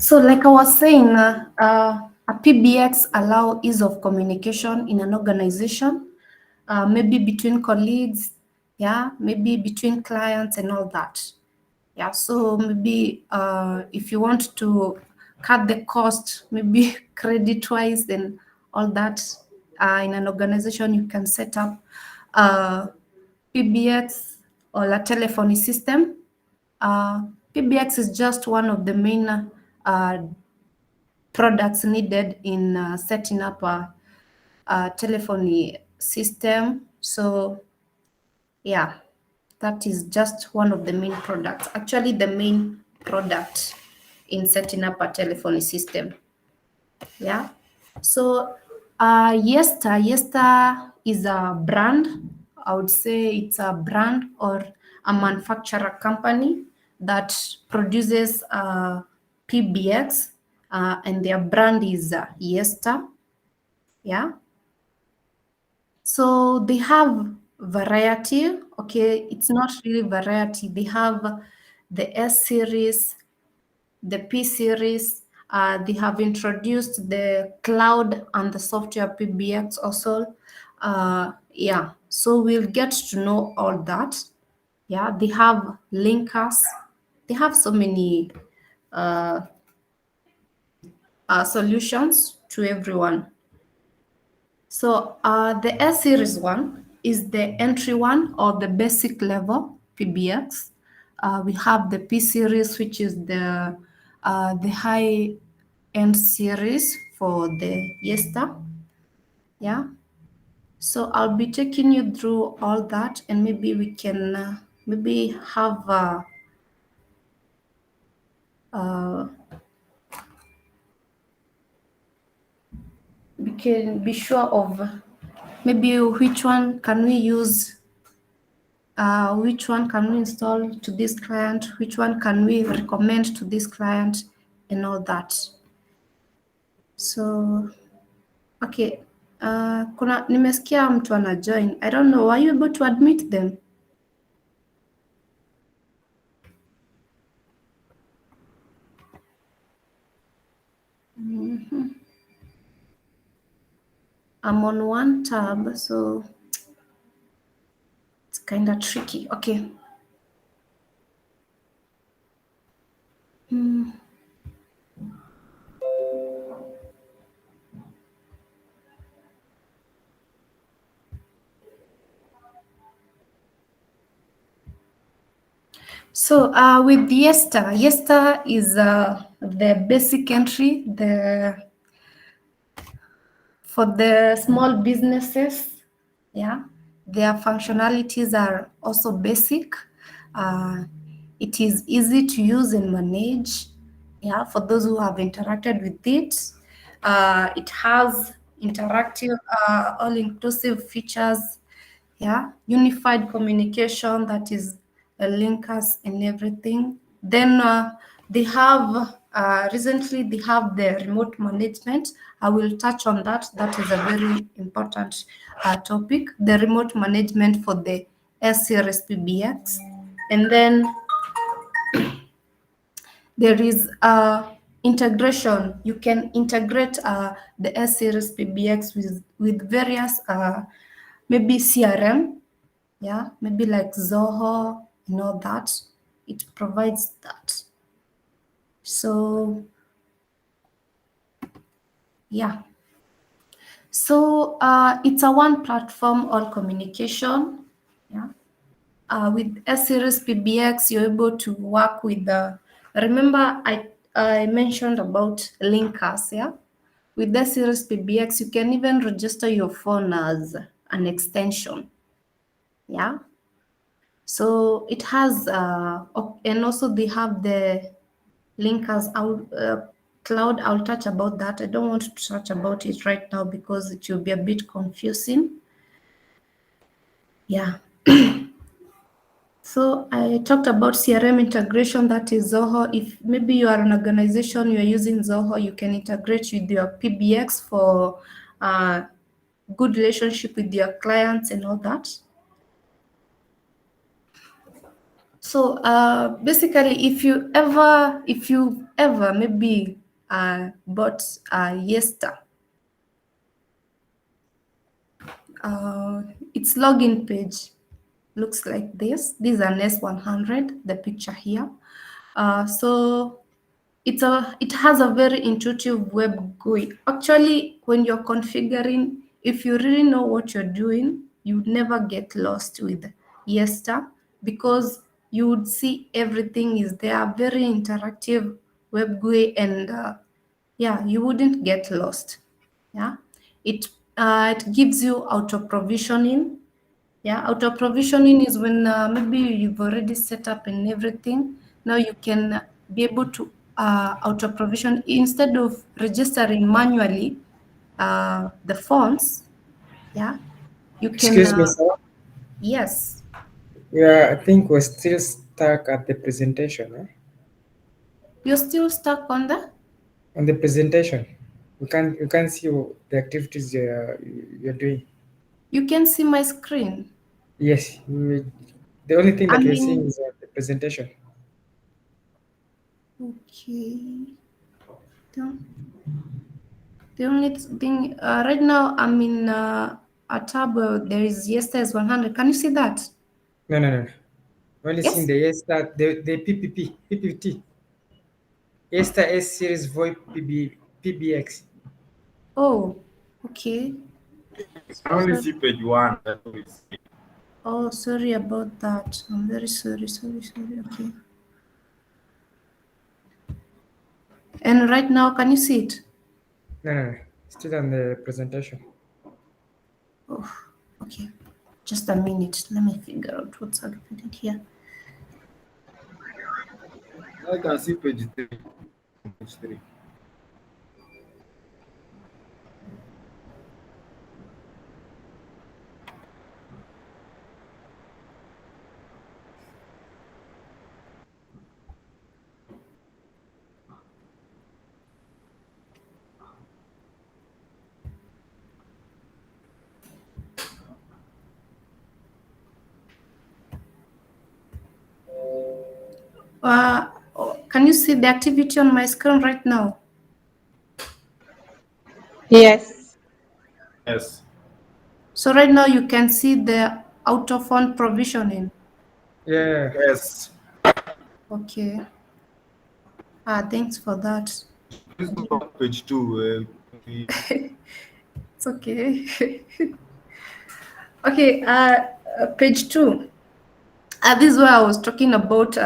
So like I was saying, a PBX allow ease of communication in an organization, maybe between colleagues, yeah, maybe between clients and all that. Yeah, so maybe if you want to cut the cost, maybe credit-wise and all that, in an organization, you can set up PBX or a telephony system. PBX is just one of the main products needed in setting up a telephony system. So yeah, that is just one of the main products, actually the main product in setting up a telephony system. Yeah. So Yeastar is a brand. I would say it's a brand or a manufacturer company that produces PBX, and their brand is Yeastar. Yeah. So they have variety. Okay, it's not really variety. They have the S series, the P series. They have introduced the cloud and the software PBX also. Yeah, so we'll get to know all that. Yeah, they have linkers. They have so many uh, solutions to everyone. So the S series one is the entry one or the basic level PBX. We have the P series, which is the high end series for the Yeastar. Yeah. So I'll be taking you through all that, and maybe we can maybe have we can be sure of maybe which one can we use, which one can we install to this client, which one can we recommend to this client, and all that. So okay, kuna nimesikia mtu ana join. I don't know, are you able to admit them? I'm on one tab, so it's kind of tricky. Okay. So with Yeastar is the basic entry, for the small businesses. Yeah, their functionalities are also basic. It is easy to use and manage. Yeah, for those who have interacted with it. It has interactive, all-inclusive features. Yeah, unified communication, that is linkers and everything. Then they have recently they have the remote management. I will touch on that. That is a very important topic, the remote management for the S series PBX. And then there is integration. You can integrate the S series PBX with various maybe CRM, yeah, maybe like Zoho and all that. It provides that. So yeah. So it's a one platform all communication. Yeah. With S series PBX, you're able to work with the. Remember, I mentioned about linkers. Yeah. With S series PBX, you can even register your phone as an extension. Yeah. So it has, and also they have the linkers cloud. I'll touch about that. I don't want to touch about it right now because it will be a bit confusing. Yeah. So I talked about CRM integration, that is Zoho. If maybe you are an organization, you are using Zoho, you can integrate with your PBX for good relationship with your clients and all that. So basically, if you ever maybe bought Yeastar, its login page looks like this. These are NES 100, the picture here. So it has a very intuitive web GUI. Actually, when you're configuring, if you really know what you're doing, you would never get lost with Yeastar because you would see everything is there. Very interactive web GUI, and yeah, you wouldn't get lost. Yeah, it it gives you auto provisioning. Yeah, auto provisioning is when maybe you've already set up and everything. Now you can be able to auto provision instead of registering manually the fonts. Yeah, you can. Excuse me, sir. Yes, Yeah, I think we're still stuck at the presentation. you're still stuck on that. On the presentation, you can't see the activities you're doing. You can see my screen. Yes, the only thing I that we're seeing mean, is the presentation. okay. The, the only thing right now, I'm in a tab where there is yesterday's 100. Can you see that? No, no, no. We're only seeing Yes. the yes start the PPT. Yeastar S series VoIP PBX. Oh, okay. I only So, see page one. That's what we see. oh, sorry about that. I'm very sorry, sorry, sorry. Okay. And right now, can you see it? No, no, no. Still on the presentation. Oh, okay. Just a minute. Let me figure out what's happening here. I can see page three. Page three. Can you see the activity on my screen right now? Yes. Yes. So right now you can see the auto font provisioning. Yeah. Yes. Okay. Thanks for that. This I is didn't- on page two. It's okay. Okay. Page 2. This is where I was talking about.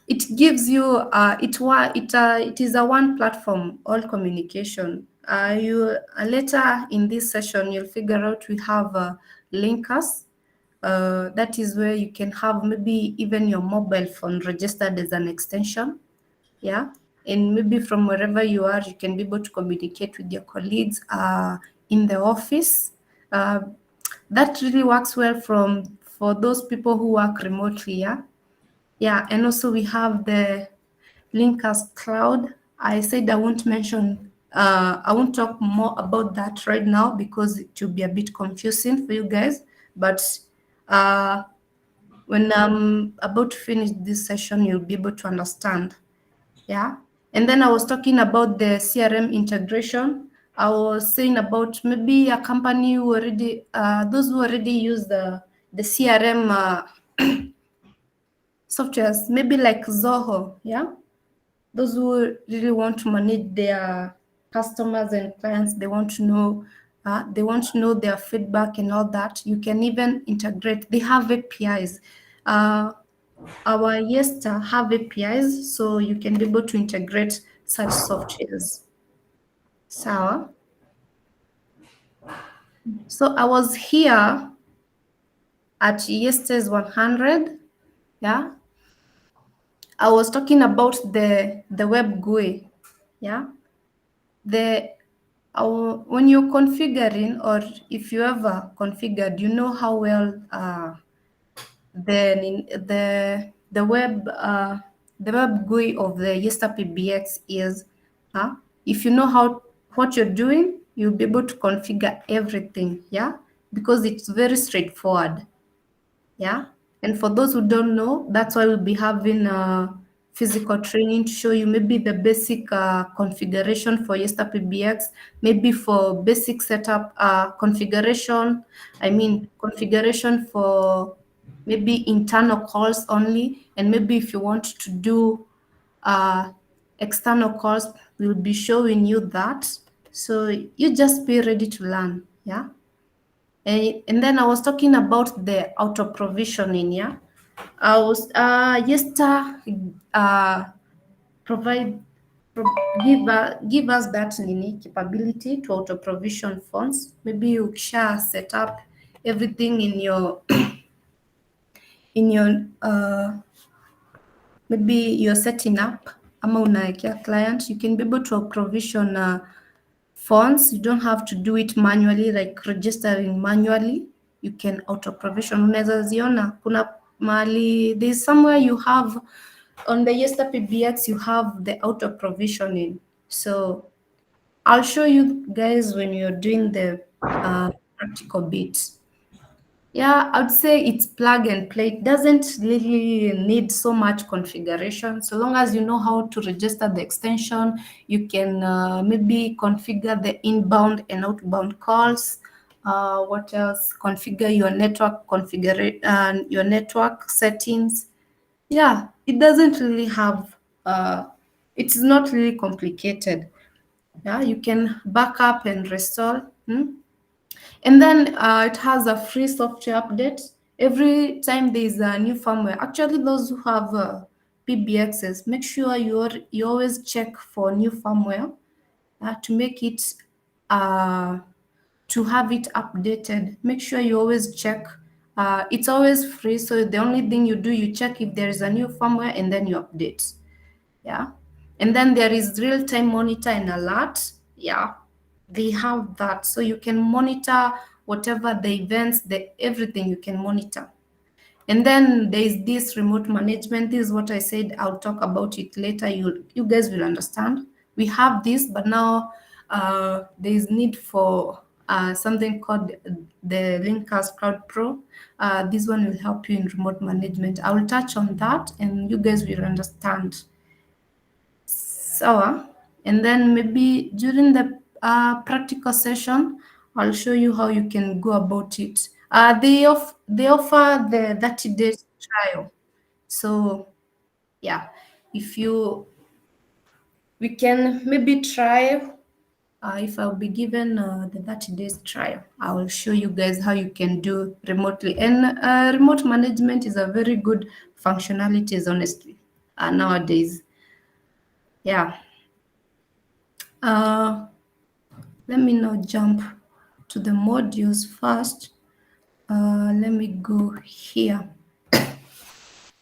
It gives you it is a one platform all communication. You later in this session you'll figure out we have linkers. That is where you can have maybe even your mobile phone registered as an extension. Yeah, and maybe from wherever you are you can be able to communicate with your colleagues in the office. uh, that really works well for those people who work remotely. Yeah, yeah, and also we have the Linkers Cloud. I said I won't talk more about that right now because it will be a bit confusing for you guys. But uh, when I'm about to finish this session, you'll be able to understand. Yeah. And then I was talking about the CRM integration. I was saying about maybe a company who already, those who already use the CRM softwares, maybe like Zoho. Yeah, those who really want to manage their customers and clients, they want to know their feedback and all that. You can even integrate. They have APIs. Our Yeastar have APIs, so you can be able to integrate such softwares. Sawa. So I was here at Yeastar's 100. Yeah, I was talking about the web GUI. Yeah, the when you're configuring, or if you ever configured, you know how well the web GUI of the Yeastar PBX is. If you know how what you're doing, you'll be able to configure everything. Yeah, because it's very straightforward. Yeah. And for those who don't know, that's why we'll be having physical training to show you maybe the basic configuration for Yeastar PBX, maybe for basic setup configuration. I mean, configuration for maybe internal calls only, and maybe if you want to do external calls, we'll be showing you that. So you just be ready to learn, yeah. And then I was talking about the auto provisioning, yeah. I was Yeastar provide give us that nini capability to auto provision funds. Maybe you share set up everything in your in your maybe you're setting up ama unaekea client, you can be able to provision fonts. You don't have to do it manually, like registering manually. You can auto provision. Unaweza ziona kuna mali, there's somewhere you have on the Yeastar PBX, you have the auto provisioning. So I'll show you guys when you're doing the practical bit. Yeah, I'd say it's plug and play. It doesn't really need so much configuration. So long as you know how to register the extension, you can maybe configure the inbound and outbound calls. What else? Configure your network your network settings. Yeah, it doesn't really have. It's not really complicated. Yeah, you can back up and restore. And then it has a free software update every time there is a new firmware. Actually, those who have PBXs, make sure you always check for new firmware to make it to have it updated. Make sure you always check. It's always free, so the only thing you do, you check if there is a new firmware and then you update. Yeah, and then there is real-time monitor and alert. Yeah, they have that, so you can monitor whatever the events, the everything you can monitor. And then there is this remote management. This is what I said. I'll talk about it later. You guys will understand. We have this, but now there is need for something called the Linkers Cloud Pro. This one will help you in remote management. I will touch on that, and you guys will understand. So, and then maybe during the practical session, I'll show you how you can go about it. They offer the 30 days trial. So, yeah, if you, we can maybe try. If I'll be given the 30 days trial, I will show you guys how you can do remotely. And remote management is a very good functionalities, honestly, nowadays. Yeah. Let me now jump to the modules first. Let me go here.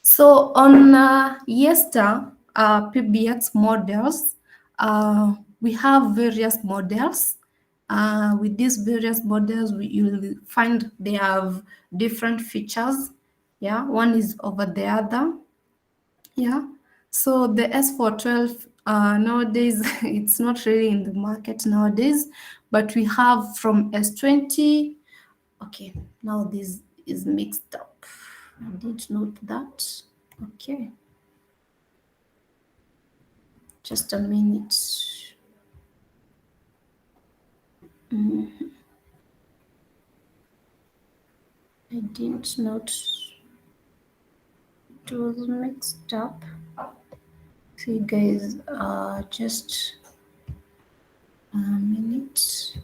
So on Yeastar PBX models, we have various models. With these various models, you will find they have different features. Yeah, one is over the other. Yeah. So the S412 nowadays, it's not really in the market nowadays, but we have from S20. Okay, now this is mixed up. I did note that. Okay. Just a minute. I didn't note it was mixed up. See, guys, just a minute.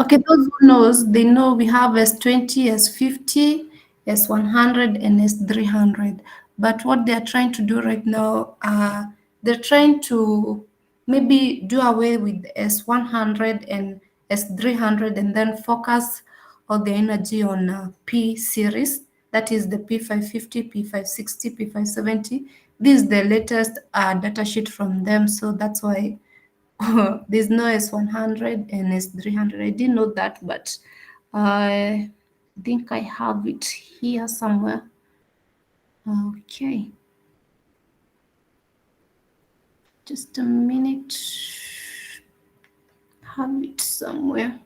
Okay, those who knows, they know we have S20, S50, S100, and S300. But what they're trying to do right now, they're trying to maybe do away with S100 and S300 and then focus all the energy on P series. That is the P550, P560, P570, this is the latest data sheet from them, so that's why there's no S100 and S300. I didn't know that, but I think I have it here somewhere. Okay. Just a minute. Have it somewhere.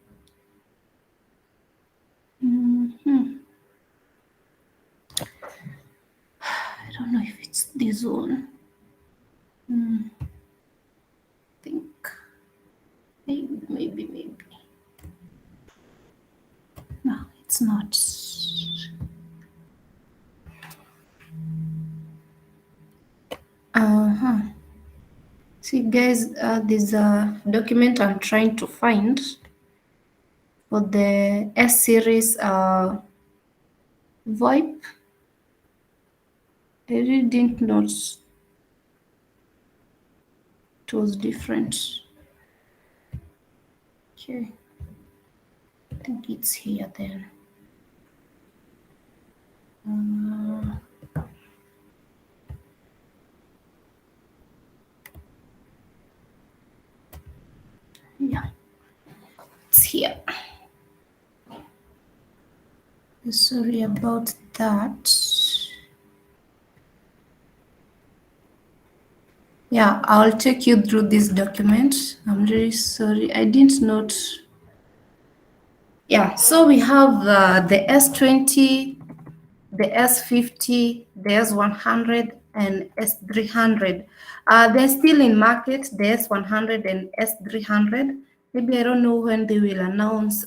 I don't know if it's this one. Think maybe. No, it's not. See, guys, there's a document I'm trying to find for the S series VoIP. I really didn't know it was different. Okay, I think it's here then. Yeah, it's here. Sorry about that. Yeah, I'll take you through this document. I'm really sorry. I didn't note. Yeah, so we have the S20, the S50, the S100, and S300. They're still in market, the S100 and S300. Maybe I don't know when they will announce,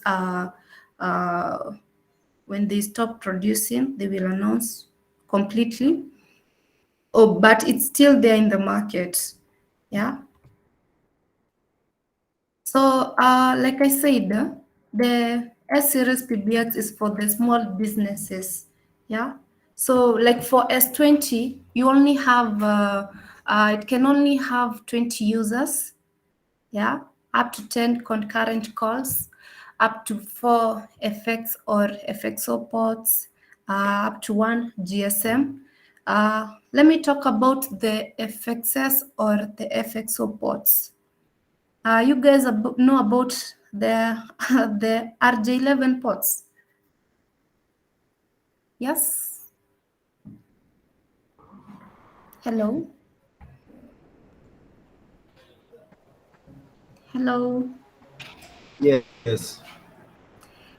when they stop producing, they will announce completely. Oh, but it's still there in the market. Yeah. So, like I said, the S series PBX is for the small businesses. Yeah. So, like for S20, you only have, it can only have 20 users. Yeah. Up to 10 concurrent calls, up to 4 FX or FXO ports, up to 1 GSM. Let me talk about the FXS or the FXO ports. You guys know about the the RJ11 ports? Yes. Hello. Hello. Yes.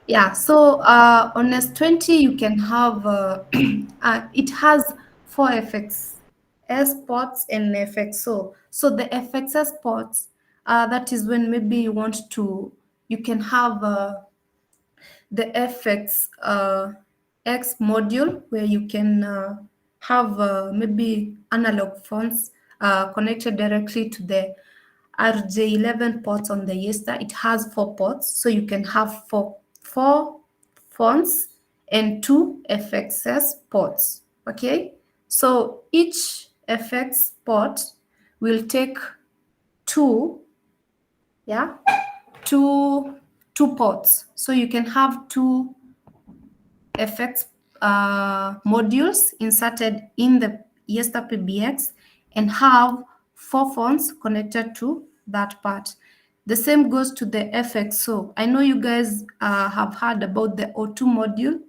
Yeah. So on S20 you can have it has 4 FX S ports and FXO. So the FXS ports, that is when maybe you want to, you can have the FX X module where you can have maybe analog phones connected directly to the RJ11 ports on the Yeastar. It has 4 ports, so you can have four phones and 2 FXS ports. Okay, so each FX port will take 2, yeah, two ports. So you can have 2 FX modules inserted in the Yeastar PBX and have 4 phones connected to that part. The same goes to the FXO. I know you guys have heard about the O2 module.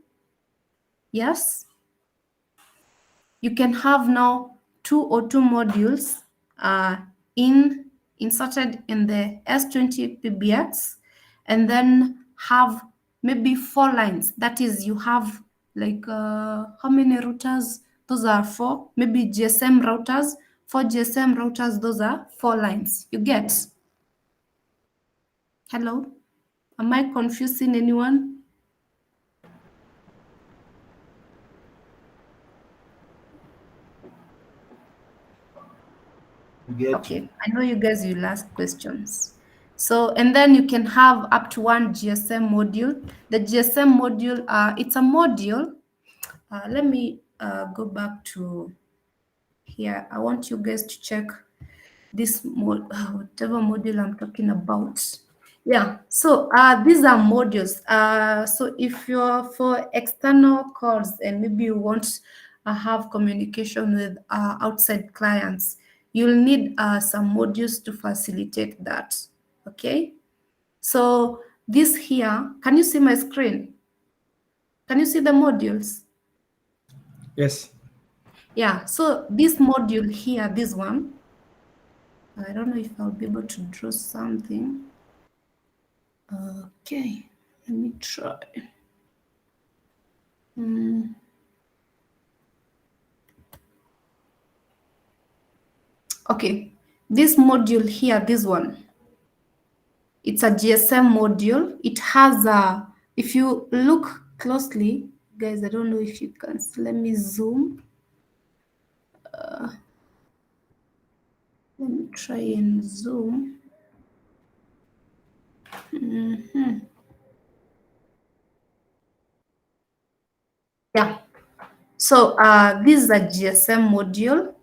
Yes? You can have now 2 O2 modules inserted in the S20 PBX and then have maybe 4 lines. That is, you have like how many routers? Those are 4. Maybe GSM routers. 4 GSM routers, those are 4 lines. You get? Hello? Am I confusing anyone? We get you. Okay, I know you guys will ask questions. So, and then you can have up to 1 GSM module. The GSM module, it's a module. Let me go back to here. I want you guys to check this whatever module I'm talking about. Yeah, so these are modules. So if you're for external calls and maybe you want have communication with outside clients, you'll need some modules to facilitate that. Okay, so this here, can you see my screen? Can you see the modules? Yes. Yeah, so this module here, this one, I don't know if I'll be able to draw something. Okay, let me try. Okay, this module here, this one, it's a GSM module. It has a, if you look closely, guys, I don't know if you can, let me zoom. Let me try and zoom. Yeah, so this is a GSM module.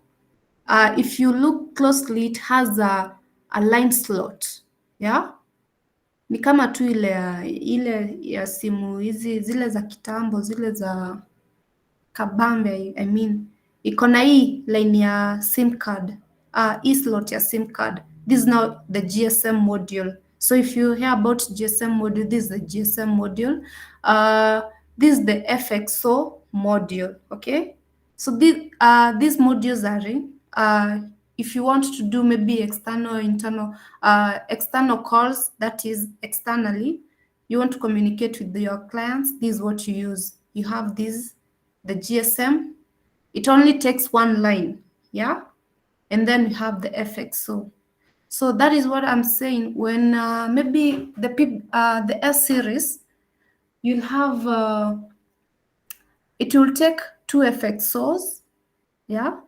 If you look closely, it has a line slot. Yeah, ni kama tu ile ya simu hizi zile za kitambo, zile za kabambe, I mean, iko na hii line ya sim card, hii slot ya sim card. This is now the GSM module. So if you hear about GSM module, this is the GSM module. This is the FXO module. Okay, so these modules are in. If you want to do maybe external, internal, external calls, that is externally, you want to communicate with your clients, this is what you use. You have this, the GSM. It only takes one line, yeah? And then you have the FXO. So that is what I'm saying. When maybe the S series, you'll have, it will take two FXOs, yeah?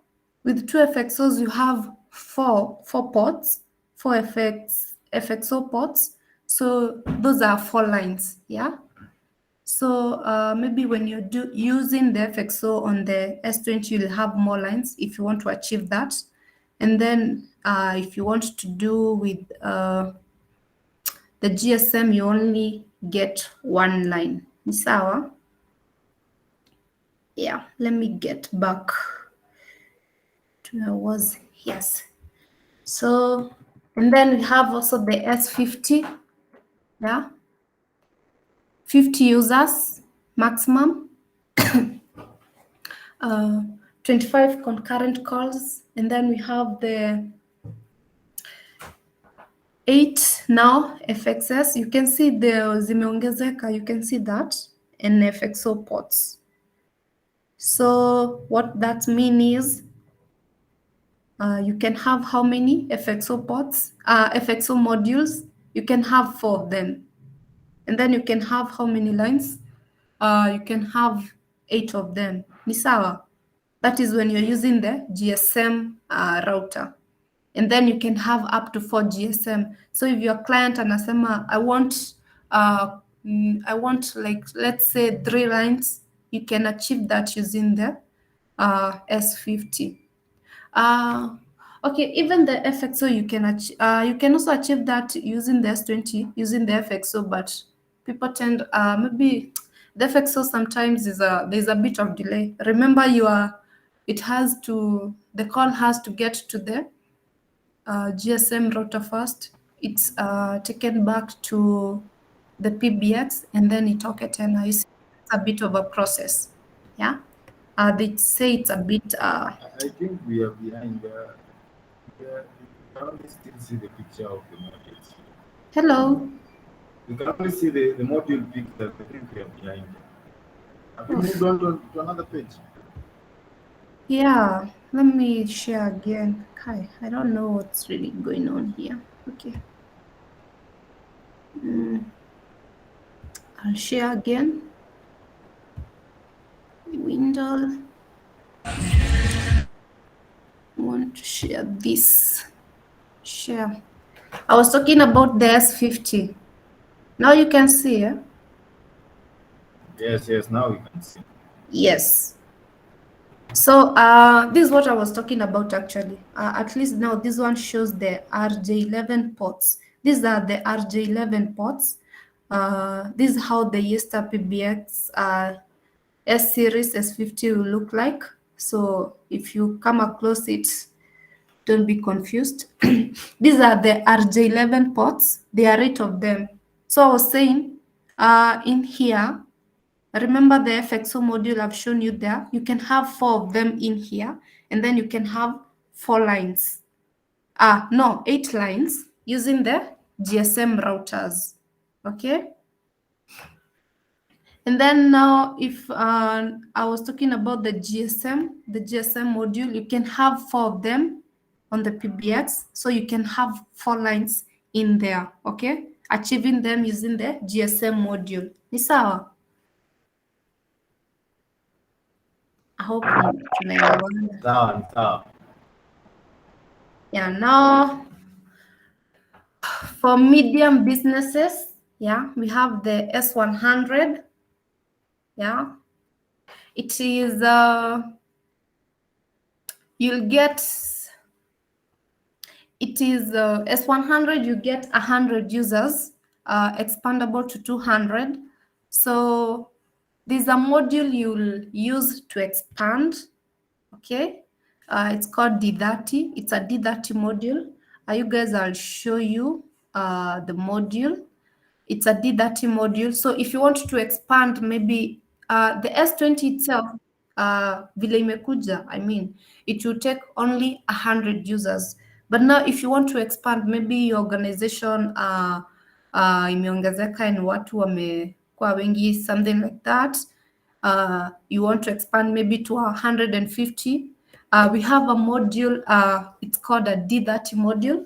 With two FXOs, you have four ports, four FXO ports. So those are 4 lines, yeah? So maybe when you're using the FXO on the S20, you'll have more lines if you want to achieve that. And then if you want to do with the GSM, you only get 1 line. Ni sawa? Yeah, let me get back to where I was. Yes. So, and then we have also the S50, yeah? 50 users maximum. 25 concurrent calls, and then we have the 8 now FXS. You can see the zimeongezeka, you can see that, and FXO ports. So what that means is you can have how many FXO ports, FXO modules? You can have 4 of them. And then you can have how many lines? You can have 8 of them. Ni sawa? That is when you're using the GSM router. And then you can have up to 4 GSM. So if your client anasema, I want like, let's say 3 lines, you can achieve that using the S50. Okay, even the FXO you can also achieve that using the S20, using the FXO, but people tend maybe the FXO sometimes there's a bit of delay. Remember, the call has to get to the GSM router first. It's taken back to the PBX, and then it and it's a bit of a process. Yeah, they say it's a bit. I think we are behind. We can only still see the picture of the modules. Hello. We can only see the module picture. I think we are behind. Have you moved on to another page? Yeah, let me share again. Hi, I don't know what's really going on here. Okay. I'll share again. Window. I want to share this. Share. I was talking about the S50. Now you can see, yeah? Yes, now we can see. Yes. So this is what I was talking about actually. At least now this one shows the RJ11 ports. These are the RJ11 ports. This is how the Yeastar PBX S series S50 will look like. So if you come across it, don't be confused. These are the RJ11 ports. There are 8 of them. So I was saying, in here, remember the FXO module I've shown you there? You can have 4 of them in here, and then you can have 4 lines. No, 8 lines using the GSM routers. Okay. And then now, if I was talking about the GSM module, you can have 4 of them on the PBX. So you can have 4 lines in there, okay? Achieving them using the GSM module. Ni sawa? I hope tunaelewana. Sawa. Yeah, now for medium businesses, yeah, we have the S100. Yeah, it is you'll get, it is S100, you get 100 users, expandable to 200. So there's a module you'll use to expand, okay? It's called D30. It's a D30 module. You guys, I'll show you the module. It's a D30 module. So if you want to expand, maybe the S20 itself, vile imekuja, I mean, it will take only 100 users. But now if you want to expand, maybe your organization imeongezeka and watu wamekuwa wengi, something like that. You want to expand maybe to 150. We have a module, it's called a D30 module.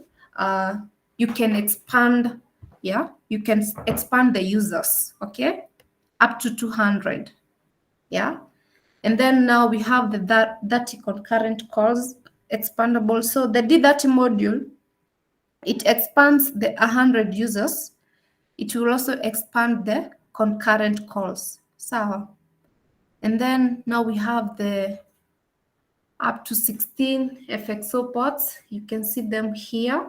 You can expand, yeah, you can expand the users, okay, up to 200, yeah. And then now we have the 30 concurrent calls expandable. So the D30 module, it expands the 100 users. It will also expand the concurrent calls. So, and then now we have the up to 16 FXO ports. You can see them here.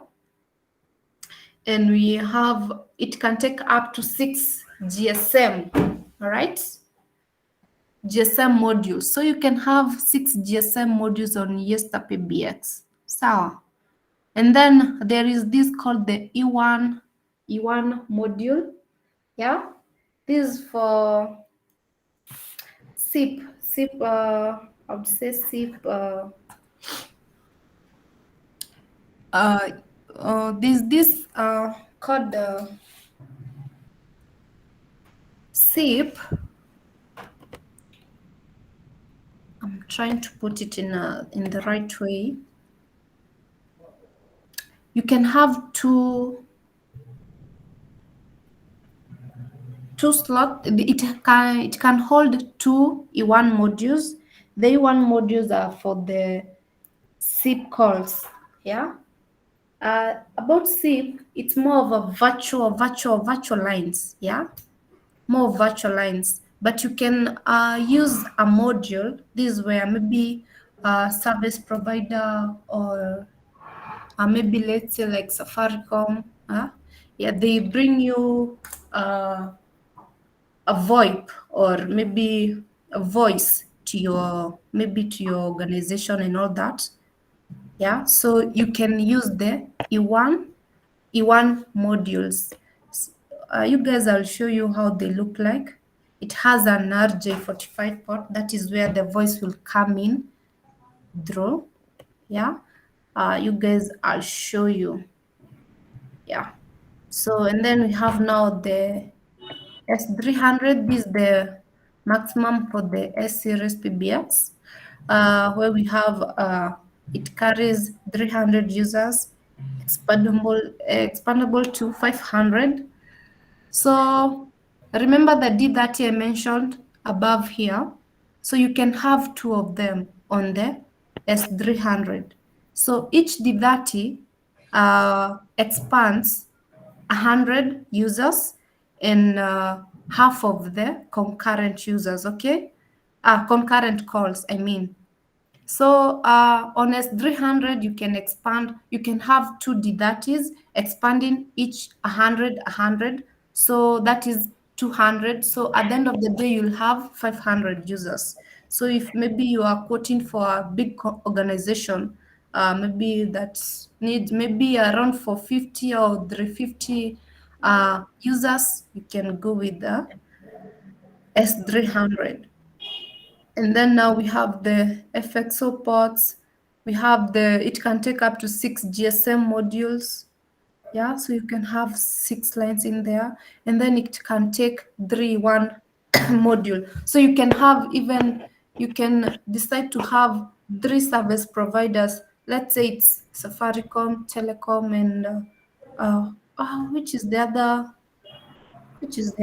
And we have, it can take up to 6 GSM, all right? GSM modules. So you can have 6 GSM modules on Yeastar PBX. So, and then there is this called the E1 module. Yeah, this is for SIP, I would say SIP, this called SIP. I'm trying to put it in the right way. You can have two slots. It can hold 2 E1 modules. The E1 modules are for the SIP calls. Yeah. About SIP, it's more of a virtual lines. Yeah, more virtual lines. But you can use a module. This is where maybe a service provider or maybe let's say like Safaricom. Yeah, they bring you a VoIP or maybe a voice to your organization and all that. Yeah, so you can use the E1 modules. You guys, I'll show you how they look like. It has an RJ45 port. That is where the voice will come in through. Yeah, you guys, I'll show you. Yeah, so and then we have now the S300. This is the maximum for the S series PBX, where we have it carries 300 users, expandable to 500. So remember the D30 I mentioned above here. So you can have 2 of them on the S300. So each D30 expands 100 users and half of the concurrent users, okay? Concurrent calls, I mean. So on S300, you can expand, you can have 2 D30s expanding each 100. So that is 200. So at the end of the day, you'll have 500 users. So if maybe you are quoting for a big organization, maybe that needs maybe around 450 or 350 users, you can go with the S300. And then now we have the FXO ports. We have it can take up to 6 GSM modules. Yeah, so you can have 6 lines in there, and then it can take 1 module. So you can decide to have 3 service providers. Let's say it's Safaricom, Telecom, and which is the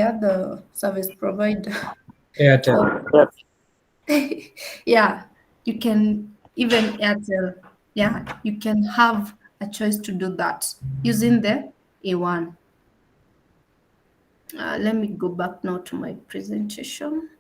other service provider Airtel. for yeah, you can even Airtel. Yeah, you can have a choice to do that using the A1. Let me go back now to my presentation.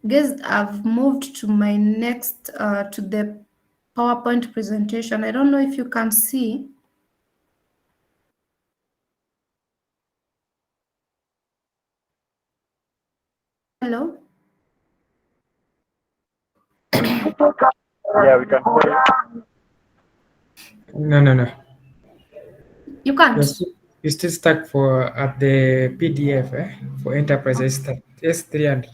Guys, I've moved to my next, to the PowerPoint presentation. I don't know if you can see. Hello? Yeah, we can hear you. No. You can't? You're still stuck for at the PDF for enterprise S300.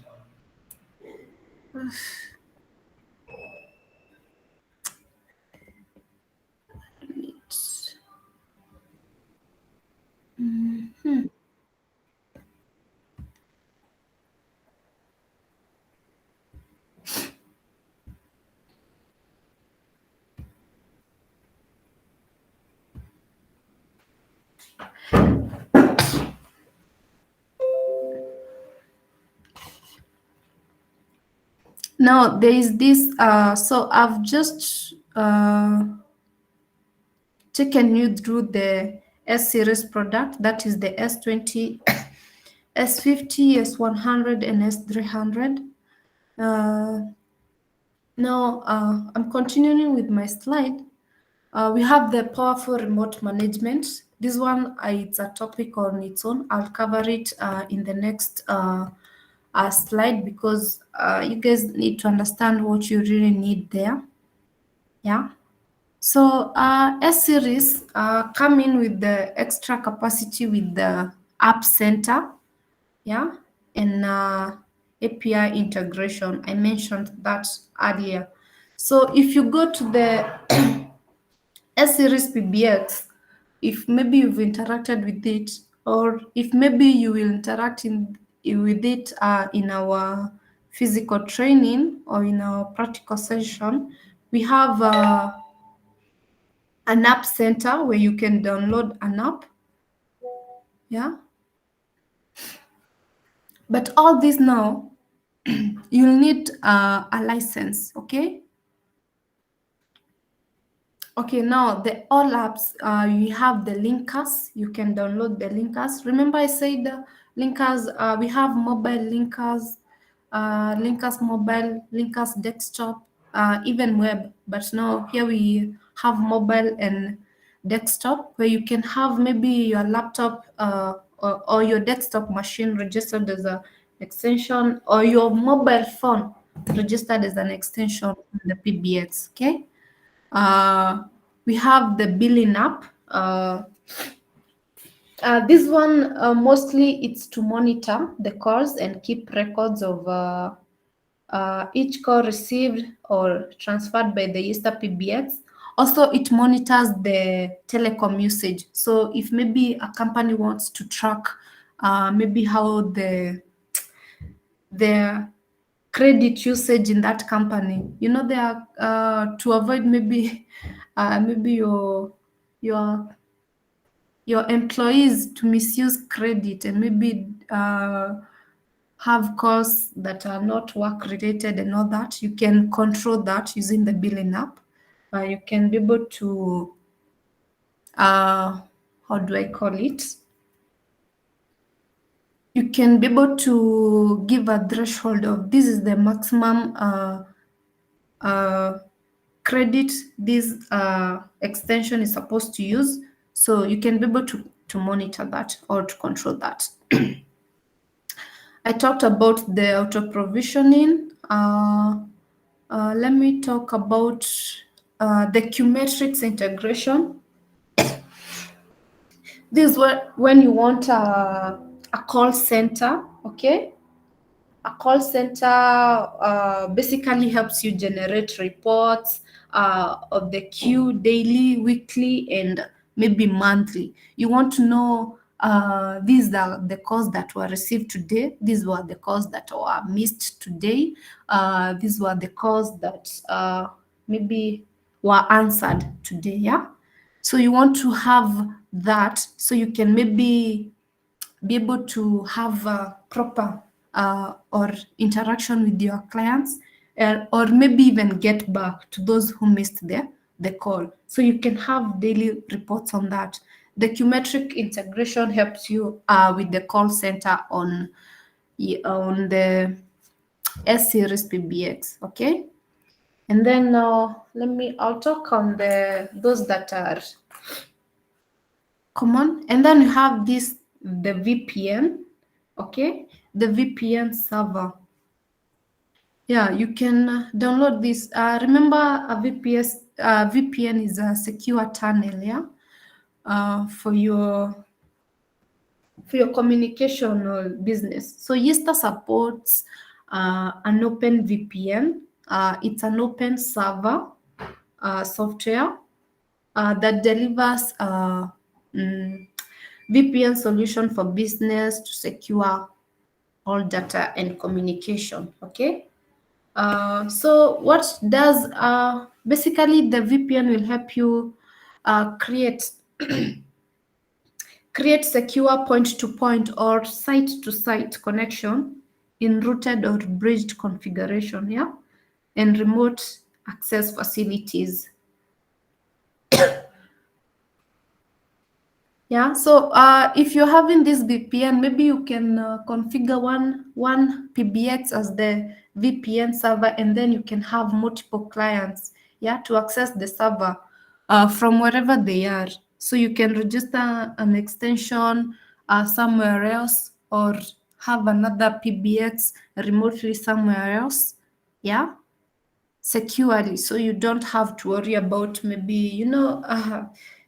Now there is this, so I've just taken you through the S series product, that is the S20, S50, S100, and S300. Now I'm continuing with my slide. We have the powerful remote management. This one, it's a topic on its own. I'll cover it in the next slide, because you guys need to understand what you really need there. Yeah. So S series come in with the extra capacity with the App Center, yeah, and API integration. I mentioned that earlier. So if you go to the S series PBX, if maybe you've interacted with it, or if maybe you will interact with it in our physical training or in our practical session, we have an app center where you can download an app. Yeah. But all this now, you'll need a license, okay? Okay, now the all apps, you have the linkers. You can download the linkers. Remember I said the linkers, we have mobile linkers, linkers mobile, linkers desktop, even web. But now here we have mobile and desktop, where you can have maybe your laptop or your desktop machine registered as an extension, or your mobile phone registered as an extension on the PBX, okay? We have the billing app. This one, mostly it's to monitor the calls and keep records of each call received or transferred by the Yeastar PBX. Also, it monitors the telecom usage. So if maybe a company wants to track maybe how the credit usage in that company, you know, they are to avoid maybe maybe your employees to misuse credit and maybe have calls that are not work related and all that. You can control that using the billing app. You can be able to how do I call it? You can be able to give a threshold of this is the maximum credit this extension is supposed to use. So you can be able to monitor that or to control that. I talked about the auto provisioning. Let me talk about the Qmetrics integration. This is when you want a call center, okay? A call center basically helps you generate reports of the queue daily, weekly, and maybe monthly. You want to know these are the calls that were received today. These were the calls that were missed today. These were the calls that maybe were answered today. Yeah. So you want to have that so you can maybe be able to have a proper or interaction with your clients, or maybe even get back to those who missed the call. So you can have daily reports on that. The Qmetric integration helps you with the call center on the S series PBX, okay? And then I'll talk on those that are common. And then you have the VPN, okay? The VPN server. Yeah, you can download this. Remember, VPN is a secure tunnel, yeah, for your communication or business. So Yeastar supports an open VPN. It's an open server software that delivers VPN solution for business to secure all data and communication. Okay. So what does basically the VPN will help you create secure point-to-point or site-to-site connection in routed or bridged configuration, yeah, and remote access facilities. Yeah, so if you're having this VPN, maybe you can configure one PBX as the VPN server, and then you can have multiple clients, yeah, to access the server from wherever they are. So you can register an extension somewhere else, or have another PBX remotely somewhere else, yeah, securely, so you don't have to worry about maybe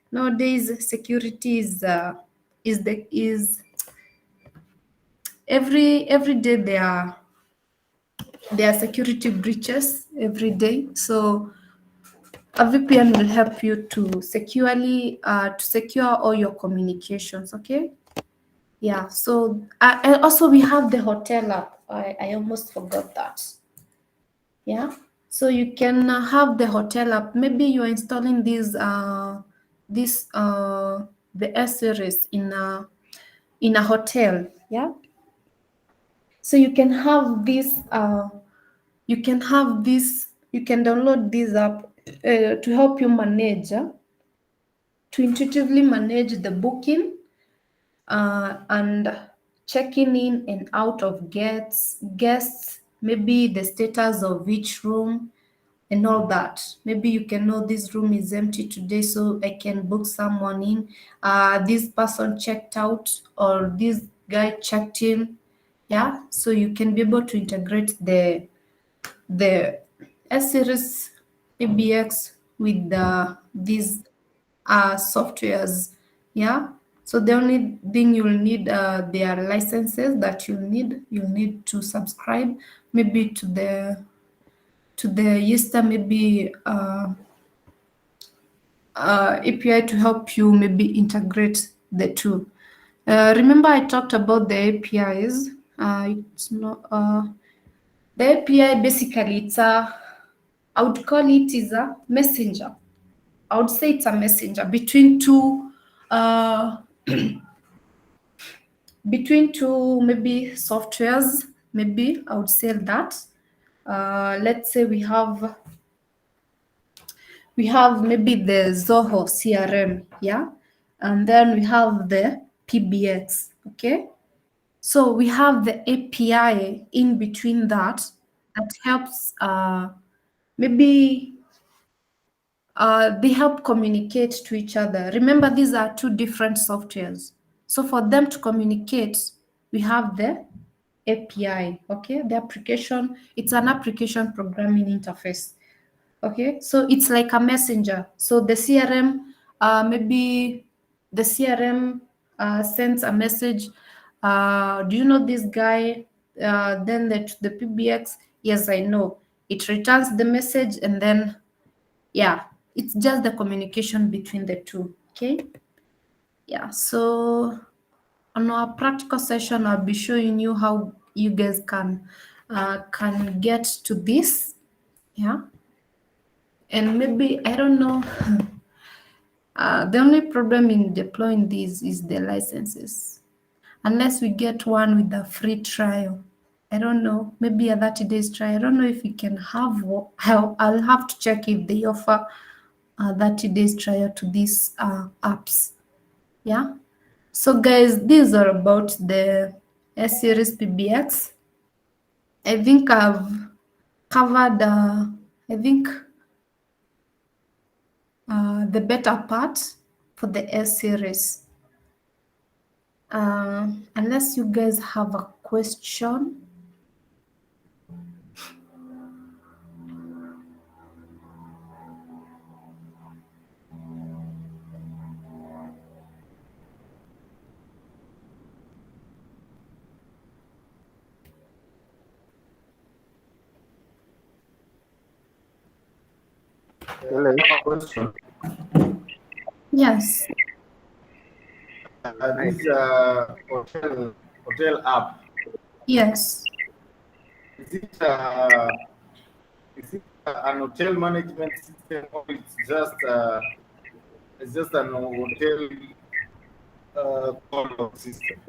nowadays security is every day there are security breaches every day. So a VPN will help you to securely to secure all your communications. Okay. Yeah. So and also we have the hotel app. I almost forgot that. Yeah. So you can have the hotel app. Maybe you're installing the S series in a hotel. Yeah. So you can have this. You can download this app to help you manage, to intuitively manage the booking and checking in and out of guests, maybe the status of each room and all that. Maybe you can know this room is empty today, so I can book someone in. This person checked out, or this guy checked in. Yeah, so you can be able to integrate the S series PBX with these softwares. Yeah. So the only thing you'll need their licenses that you'll need to subscribe maybe to the Yeastar maybe API to help you maybe integrate the two. Remember I talked about the APIs. It's not the API basically I would call it is a messenger. I would say it's a messenger between two maybe softwares. Maybe I would say that. Let's say we have maybe the Zoho CRM, yeah. and then we have the PBX. Okay, so we have the API in between that helps maybe they help communicate to each other. Remember, these are two different softwares. So for them to communicate, we have the API, okay? The application, it's an application programming interface, okay? So it's like a messenger. So the CRM, maybe the CRM sends a message, do you know this guy? Then the PBX, yes, I know. It returns the message, and then yeah, it's just the communication between the two. Okay, yeah. So on our practical session, I'll be showing you how you guys can get to this. Yeah, and maybe I don't know. The only problem in deploying these is the licenses, unless we get one with a free trial. I don't know, maybe a 30 days trial. I don't know if we can have. I'll have to check if they offer 30 days trial to these apps. Yeah. So guys, these are about the S series PBX. I think I've covered the better part for the S series. Unless you guys have a question. Well, I have a question. Yes. This hotel app, Yes. is it an hotel management system, or it's just an hotel call system?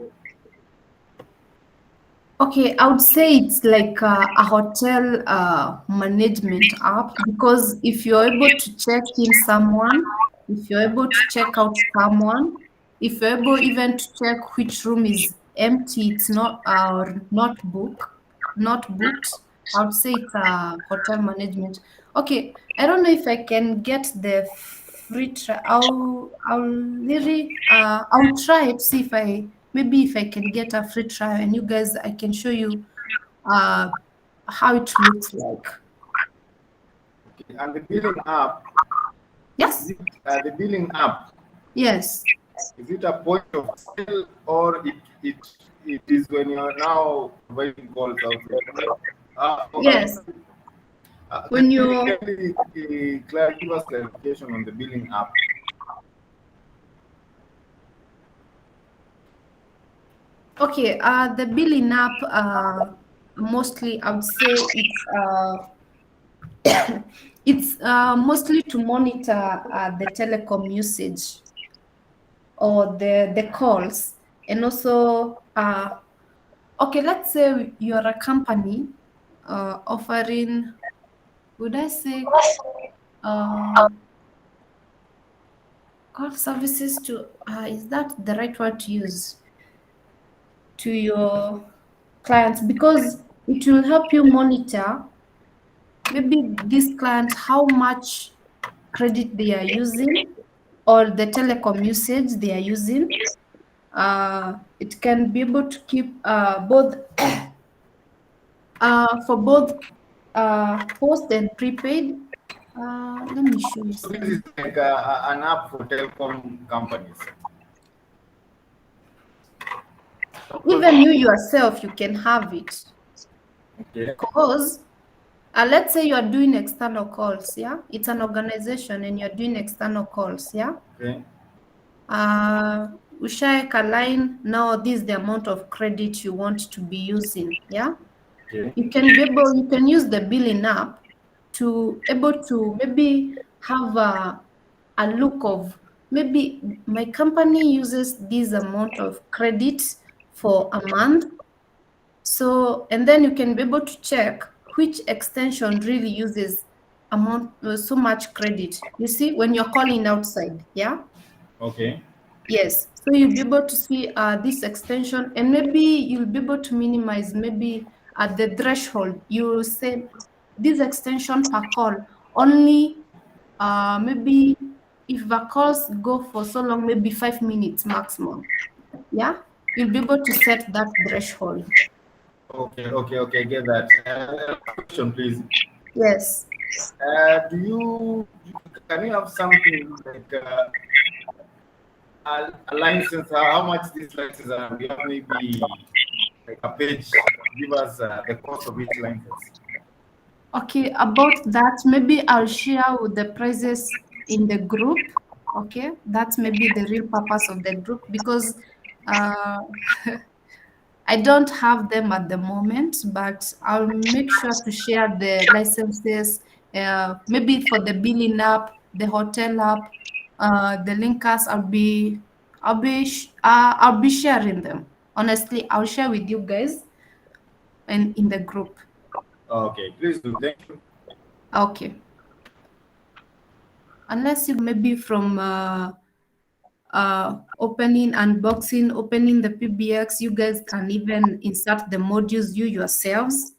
Okay, I would say it's like a hotel management app, because if you're able to check in someone, if you're able to check out someone, if you're able even to check which room is empty, it's not not booked. I would say it's a hotel management. Okay, I don't know if I can get the free trial. I'll try to see if I can get a free trial, and you guys, I can show you how it looks like. Okay. And the billing app, Yes. is it the billing app? Yes. Is it a point of sale, or it is when you are now providing calls outside? Yes. When Can you you give us clarification on the billing app? Okay, the billing app, mostly I would say it's mostly to monitor the telecom usage or the calls, and also okay, let's say you're a company offering, would I say call services to is that the right word to use, to your clients, because it will help you monitor maybe this client how much credit they are using or the telecom usage they are using. It can be able to keep both for both post and prepaid. Let me show you So this is some. like an app for telecom companies. Even you yourself, you can have it. Okay. Because let's say you are doing external calls, yeah? It's an organization and you're doing external calls, yeah? Okay. Ushaweka line, now this is the amount of credit you want to be using, yeah? Okay. You can use the billing app to able to maybe have a look of, maybe my company uses this amount of credit for a month. So, and then you can be able to check which extension really uses so much credit. You see, when you're calling outside, yeah? Okay. Yes, so you'll be able to see this extension, and maybe you'll be able to minimize maybe at the threshold. You say this extension per call only maybe if the calls go for so long, maybe 5 minutes maximum. Yeah, you'll be able to set that threshold. Okay, get that. Question, please. Yes. Can you have something like a license? How much this license? We have maybe like a page. Give us the cost of each license. Okay, about that, maybe I'll share with the prices in the group. Okay, that's maybe the real purpose of the group because uh, I don't have them at the moment, but I'll make sure to share the licenses, maybe for the billing app, the hotel app, the linkers. I'll be sharing them. Honestly, I'll share with you guys and in the group. Okay, please do. Thank you. Okay. Unless you maybe from opening, unboxing, opening the PBX, you guys can even insert the modules you yourselves.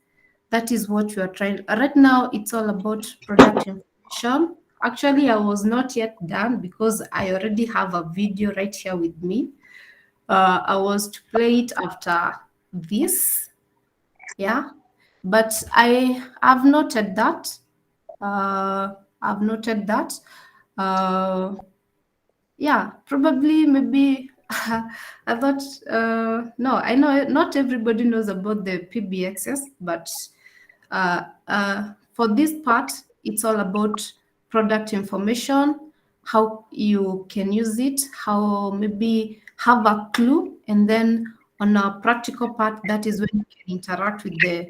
That is what you are trying. Right now, it's all about product information. Actually, I was not yet done because I already have a video right here with me. I was to play it after this, yeah. But I have noted that. I've noted that. Uh, yeah, probably maybe I thought no, I know not everybody knows about the PBXs, but for this part, it's all about product information, how you can use it, how maybe have a clue, and then on a practical part, that is when you can interact with the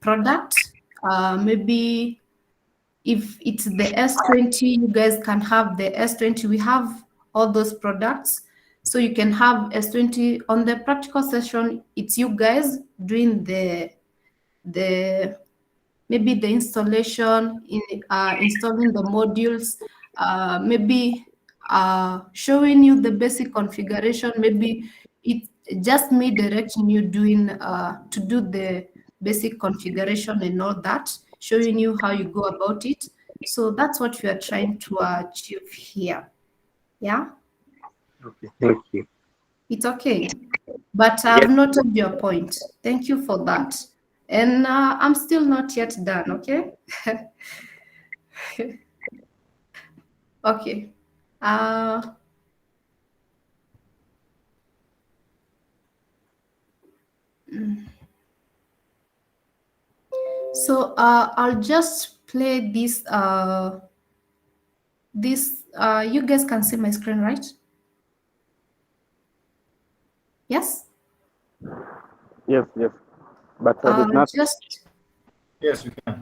product. Maybe if it's the S20, you guys can have the S20. We have all those products. So you can have S20 on the practical session. It's you guys doing the maybe the installation, installing the modules, maybe showing you the basic configuration. Maybe it just me directing you doing to do the basic configuration and all that, showing you how you go about it. So that's what we are trying to achieve here. Yeah, Okay, thank you. it's okay. But Yes, I've noted your point. Thank you for that. And I'm still not yet done, okay? Okay. Uh, so I'll just play this. You guys can see my screen, right? Yes. yes. But I did not. Just Yes, we can.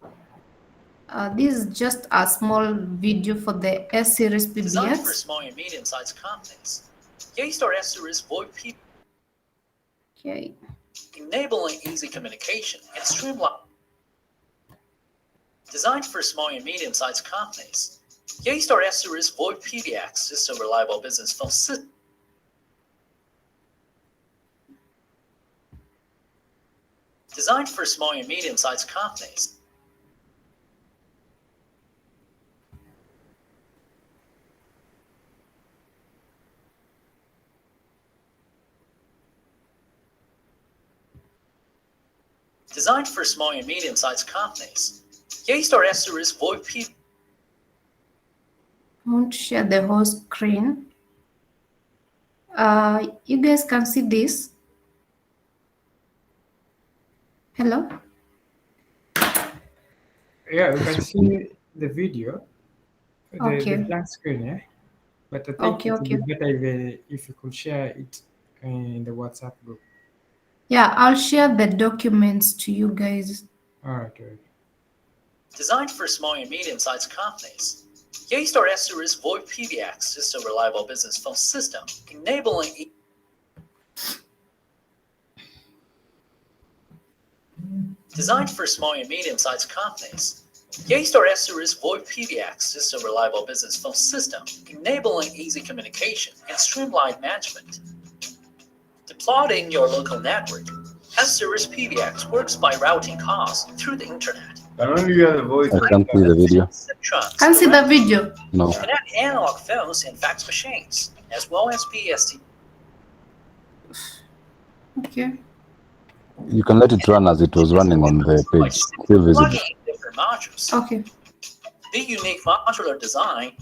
this is just a small video for the S series Designed for PBX. small and medium-sized companies, Yeastar S series VoIP PBX, Okay. enabling easy communication and streamline. Designed for small and medium-sized companies, Yeastar S series VoIP PBX is a reliable business phone system. Designed for small and medium-sized companies. Designed for small and medium-sized companies, Yeastar S series VoIP PBX. I want to share the whole screen. You guys can see this. Hello. Yeah, we can see the video, the Okay. blank screen, yeah. But I think Okay. it would Okay. be better if you could share it in the WhatsApp group. Yeah, I'll share the documents to you guys. All right, all right. Designed for small and medium-sized companies, Yeastar S series VoIP PBX is a reliable business phone system, enabling Designed for small and medium-sized companies, Yeastar Series VoIP PBX is a reliable business phone system, enabling easy communication and streamlined management. Deployed in your local network, S-Series PBX works by routing calls through the internet. Can only hear the voice. I can't see the video. Can see the video. No. Connect analog phones and fax machines, as well as PST. Okay. You can let it run as it was running on the page. Still visible. Plugging in different modules. Okay. The unique modular design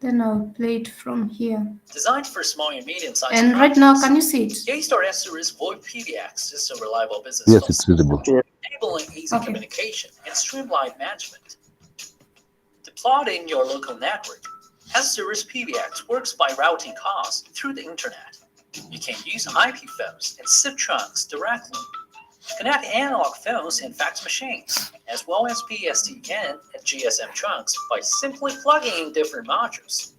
Then I'll play it from here. designed for small and medium-sized And right now, can you see it? Yeastar S-Series VoIP PBX is a reliable business Yes, phone it's visible. enabling easy Okay. communication and streamlined management. Deployed in your local network, S-Series PBX works by routing calls through the internet. You can use IP phones and SIP trunks directly. Connect analog phones and fax machines, as well as PSTN and GSM trunks by simply plugging in different modules.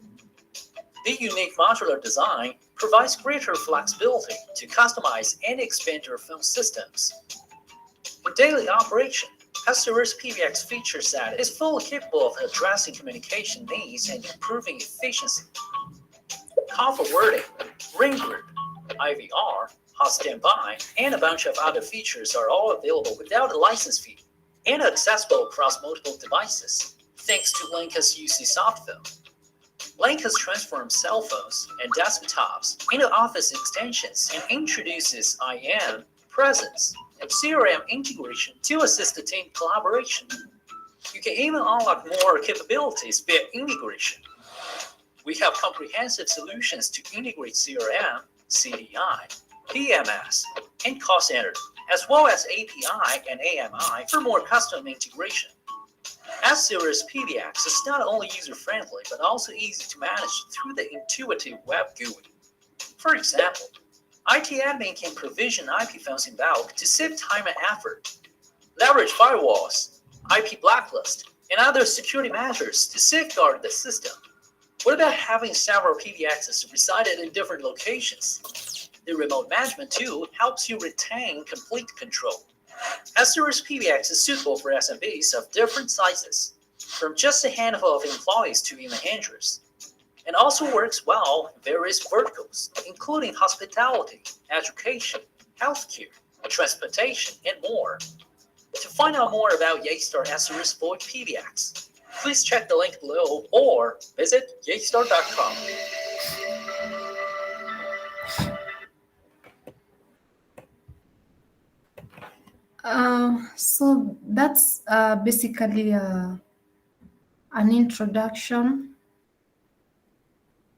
The unique modular design provides greater flexibility to customize and expand your phone systems. In daily operation, S-Series PBX feature set is fully capable of addressing communication needs and improving efficiency. Call forwarding, ring group, IVR, hot standby, and a bunch of other features are all available without a license fee and accessible across multiple devices, thanks to Linka's UC softphone. Link has transformed cell phones and desktops into office extensions and introduces IM, presence, and CRM integration to assist the team collaboration. You can even unlock more capabilities via integration. We have comprehensive solutions to integrate CRM, CDI, PMS, and call center, as well as API and AMI for more custom integration. S-Series PBX is not only user-friendly, but also easy to manage through the intuitive web GUI. For example, IT admin can provision IP phones in bulk to save time and effort, leverage firewalls, IP blacklist, and other security measures to safeguard the system. What about having several PBXs resided in different locations? The remote management tool helps you retain complete control. S-Series PBX is suitable for SMBs of different sizes, from just a handful of employees to even hundreds, and also works well in various verticals, including hospitality, education, healthcare, transportation, and more. To find out more about Yeastar S-Series VoIP PBX, please check the link below or visit yeastar.com. So that's basically an introduction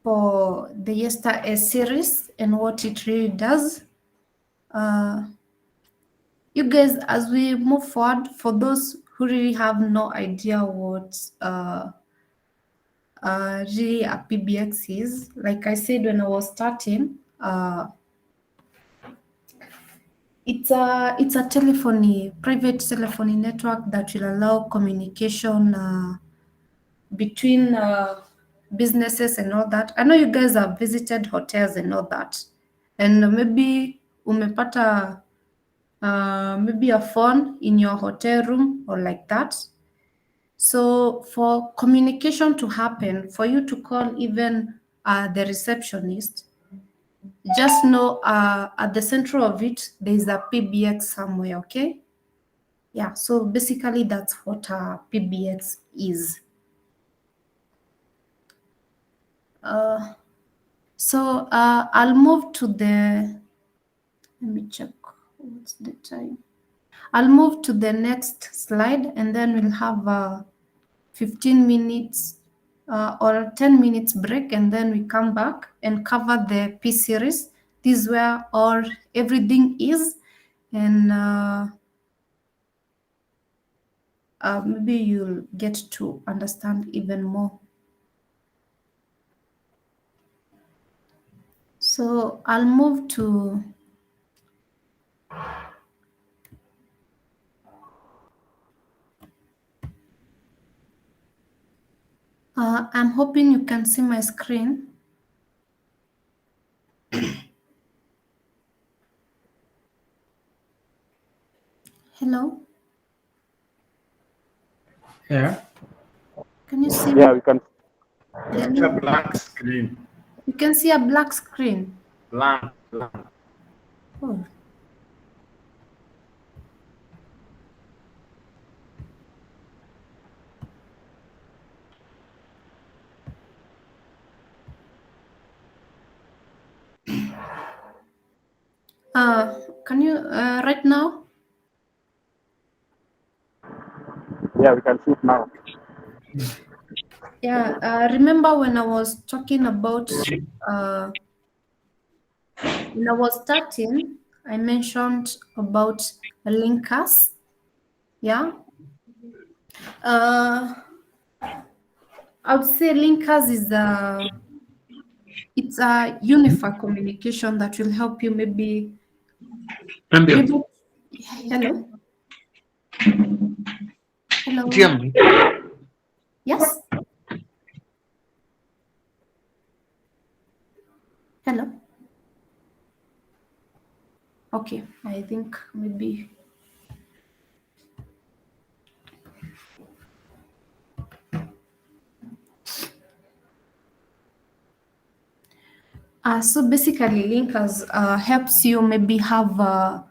for the Yeastar S series and what it really does. You guys, as we move forward, for those who really have no idea what really a PBX is, like I said when I was starting, it's a telephony, private telephony network that will allow communication between businesses and all that. I know you guys have visited hotels and all that, and maybe umepata maybe a phone in your hotel room or like that. So for communication to happen, for you to call even the receptionist, just know at the center of it, there is a PBX somewhere, okay? Yeah, so basically that's what a PBX is. So I'll move to the, let me check, what's the time? I'll move to the next slide and then we'll have 15 minutes or 10 minutes break, and then we come back and cover the P series. This is where everything is, and maybe you'll get to understand even more. So I'll move to I'm hoping you can see my screen. Hello? Yeah. Can you see Yeah, me? we can. It's a Hello? blank screen. You can see a black screen. Blank. Oh. Can you right now? Yeah, we can see it now. Yeah. Remember when I was talking about when I was starting, I mentioned about linkers. Yeah. I would say linkers is it's a unified communication that will help you maybe maybe hello. Hello. Yes. Hello. Okay. I think maybe so basically linkers helps you maybe have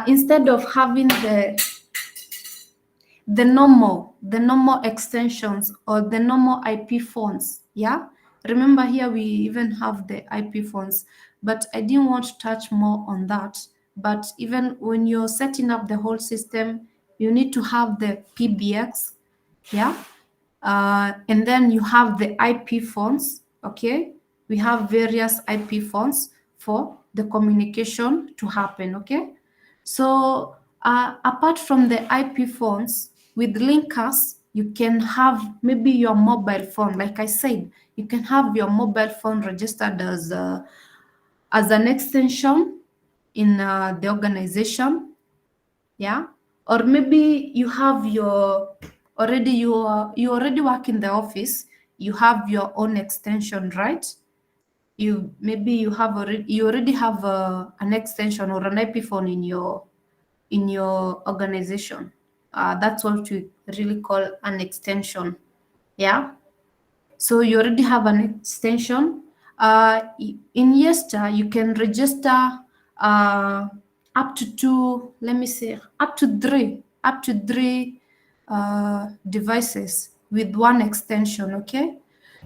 instead of having the normal extensions or the normal IP phones. Yeah. Remember here we even have the IP phones, but I didn't want to touch more on that. But even when you're setting up the whole system, you need to have the PBX. Yeah. And then you have the IP phones. Okay. We have various IP phones for the communication to happen. Okay. So apart from the IP phones, with linkers, you can have maybe your mobile phone. Like I said, you can have your mobile phone registered as an extension in the organization. Yeah. Or maybe you have your already you already work in the office. You have your own extension, right? You already have an extension or an IP phone in your organization. That's what we really call an extension. Yeah. So you already have an extension. In Yeastar, you can register up to two, let me say, up to three devices with one extension. Okay.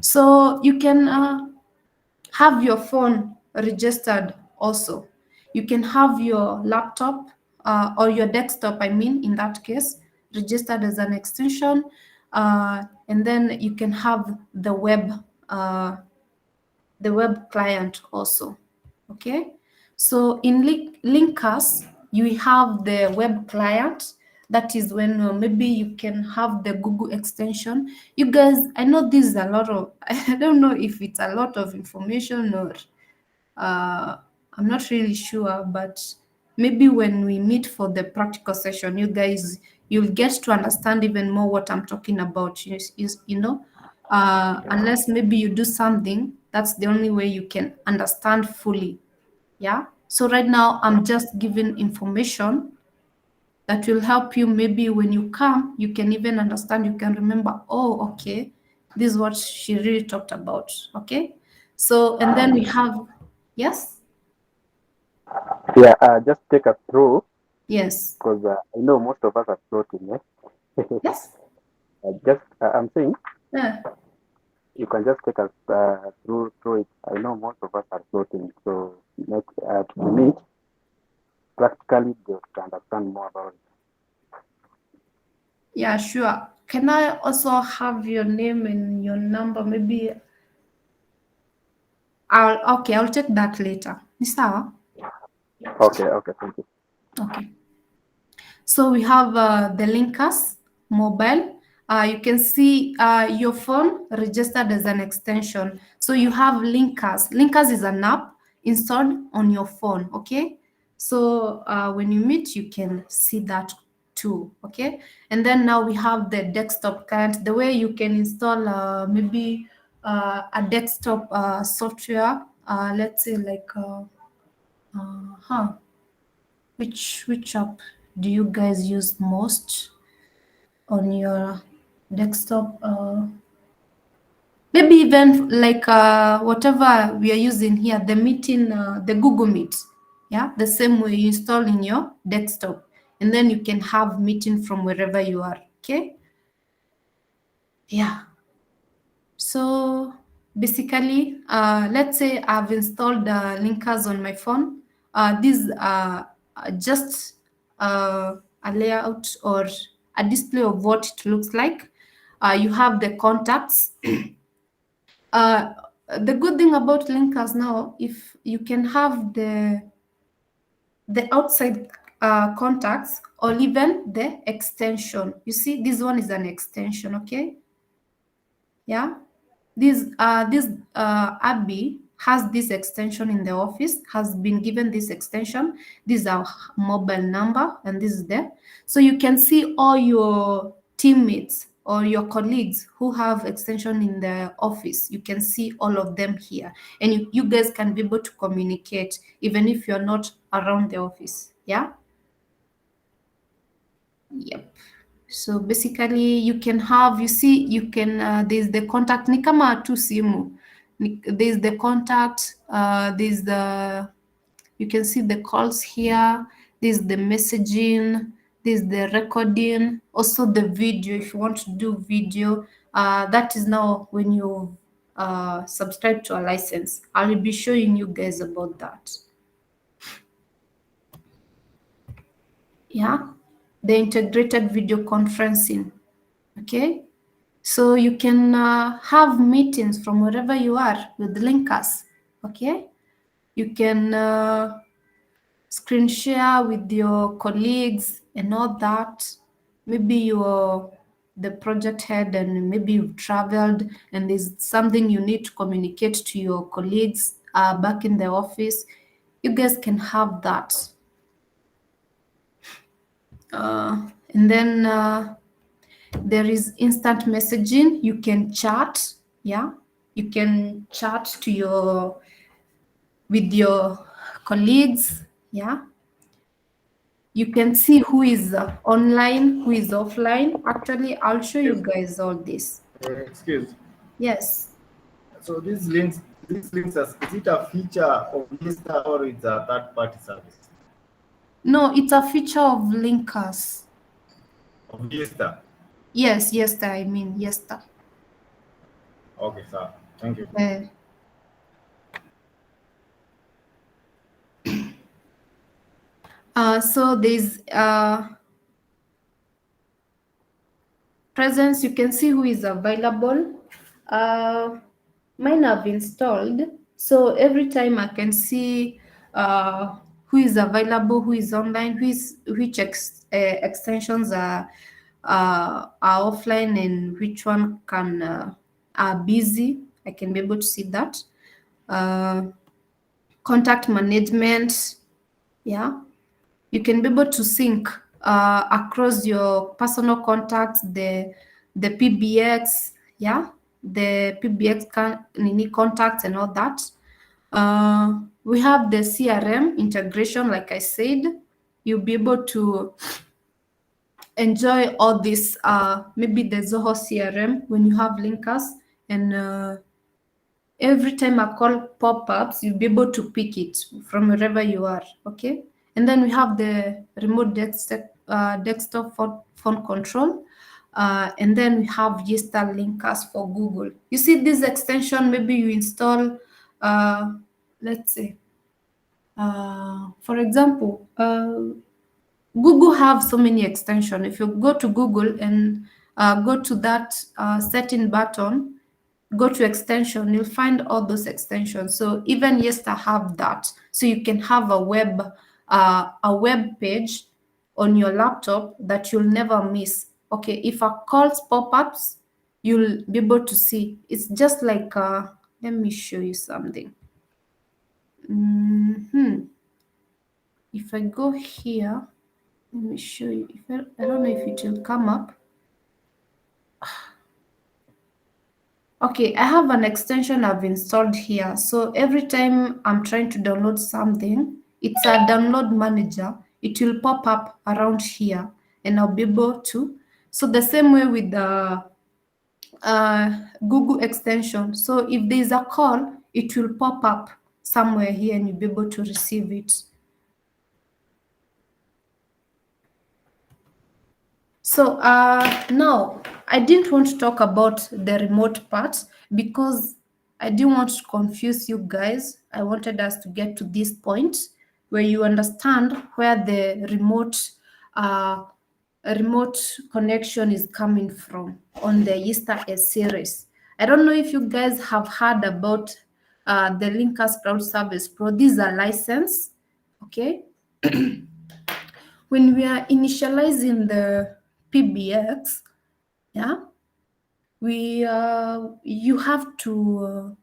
So you can have your phone registered also. You can have your laptop or your desktop, I mean, in that case, registered as an extension. And then you can have the web client also. Okay. So in linkers, you have the web client. That is when maybe you can have the Google extension. You guys, I know this is a lot of, I don't know if it's a lot of information or uh, I'm not really sure, but maybe when we meet for the practical session, you guys, you'll get to understand even more what I'm talking about. Unless maybe you do something, that's the only way you can understand fully. Yeah. So right now, I'm just giving information that will help you. Maybe when you come, you can even understand, you can remember, oh, okay, this is what she really talked about. Okay. So, and then we have, yes, Yeah, just take us through yes, because I know most of us are floating. Yeah? yes. I'm saying Yeah. you can just take us through it. I know most of us are floating, so next to meet practically they to understand more about it. Yeah, sure. Can I also have your name and your number? Maybe I'll take that later. Nisa? Okay, thank you. Okay. So we have the linkers mobile. You can see your phone registered as an extension. So you have linkers. Linkers is an app installed on your phone. Okay. So when you meet, you can see that too. Okay. And then now we have the desktop client. The way you can install maybe a desktop software. Let's say like which app do you guys use most on your desktop, maybe even like whatever we are using here, the meeting, the Google Meet. Yeah, the same way you install in your desktop, and then you can have meeting from wherever you are. Okay. Yeah. So basically, let's say I've installed Linkers on my phone. These are just a layout or a display of what it looks like. You have the contacts. The good thing about Linkers now, if you can have the outside contacts or even the extension. You see, this one is an extension, okay? Yeah, this Abby has this extension in the office, has been given this extension. This is our mobile number, and this is there. So you can see all your teammates or your colleagues who have extension in the office. You can see all of them here, and you guys can be able to communicate even if you're not around the office. Yeah. Yep. So basically you can have, you see, you can there's the contact ni kama tu simu. There's the contact, there's the, you can see the calls here, there's the messaging, there's the recording, also the video. If you want to do video, that is now when you subscribe to a license. I'll be showing you guys about that. Yeah, the integrated video conferencing. Okay, so you can have meetings from wherever you are with Linkers. Okay, you can screen share with your colleagues and all that. Maybe you're the project head and maybe you've traveled and there's something you need to communicate to your colleagues back in the office. You guys can have that. And then there is instant messaging. You can chat. Yeah, you can chat to with your colleagues. Yeah, you can see who is online, who is offline. Actually, I'll show you guys all this. Excuse. Yes. So these links, is it a feature of Yeastar or it's a third-party service? No, it's a feature of Linkers. Of Yeastar? Yes, Yeastar. I mean Yeastar. Okay, sir. Thank you. So there's presence. You can see who is available. Mine have installed, so every time I can see who is available, who is online, which extensions are offline, and which one are busy. I can be able to see that. Contact management. Yeah, you can be able to sync across your personal contacts, the PBX, yeah, the PBX contacts and all that. We have the CRM integration, like I said. You'll be able to enjoy all this, maybe the Zoho CRM when you have Linkers, and every time a call pop-ups, you'll be able to pick it from wherever you are. Okay, and then we have the remote desktop phone control, and then we have Yeastar Linkers for Google. You see this extension, maybe you install, let's say, for example, Google have so many extensions. If you go to Google and go to that setting button, go to extension, you'll find all those extensions. So even Yeastar have that. So you can have a web page on your laptop that you'll never miss. Okay, if a calls pop-ups, you'll be able to see. It's just like, let me show you something. If I go here, let me show you. I don't know if it will come up. Okay, I have an extension I've installed here. So every time I'm trying to download something, it's a download manager. It will pop up around here and I'll be able to. So the same way with the Google extension. So if there's a call, it will pop up somewhere here and you'll be able to receive it. So now I didn't want to talk about the remote part because I didn't want to confuse you guys. I wanted us to get to this point where you understand where the remote connection is coming from on the Yeastar S series. I don't know if you guys have heard about the Linkers Cloud Service Pro. These are licensed, okay? When we are initializing the PBX, yeah, you have to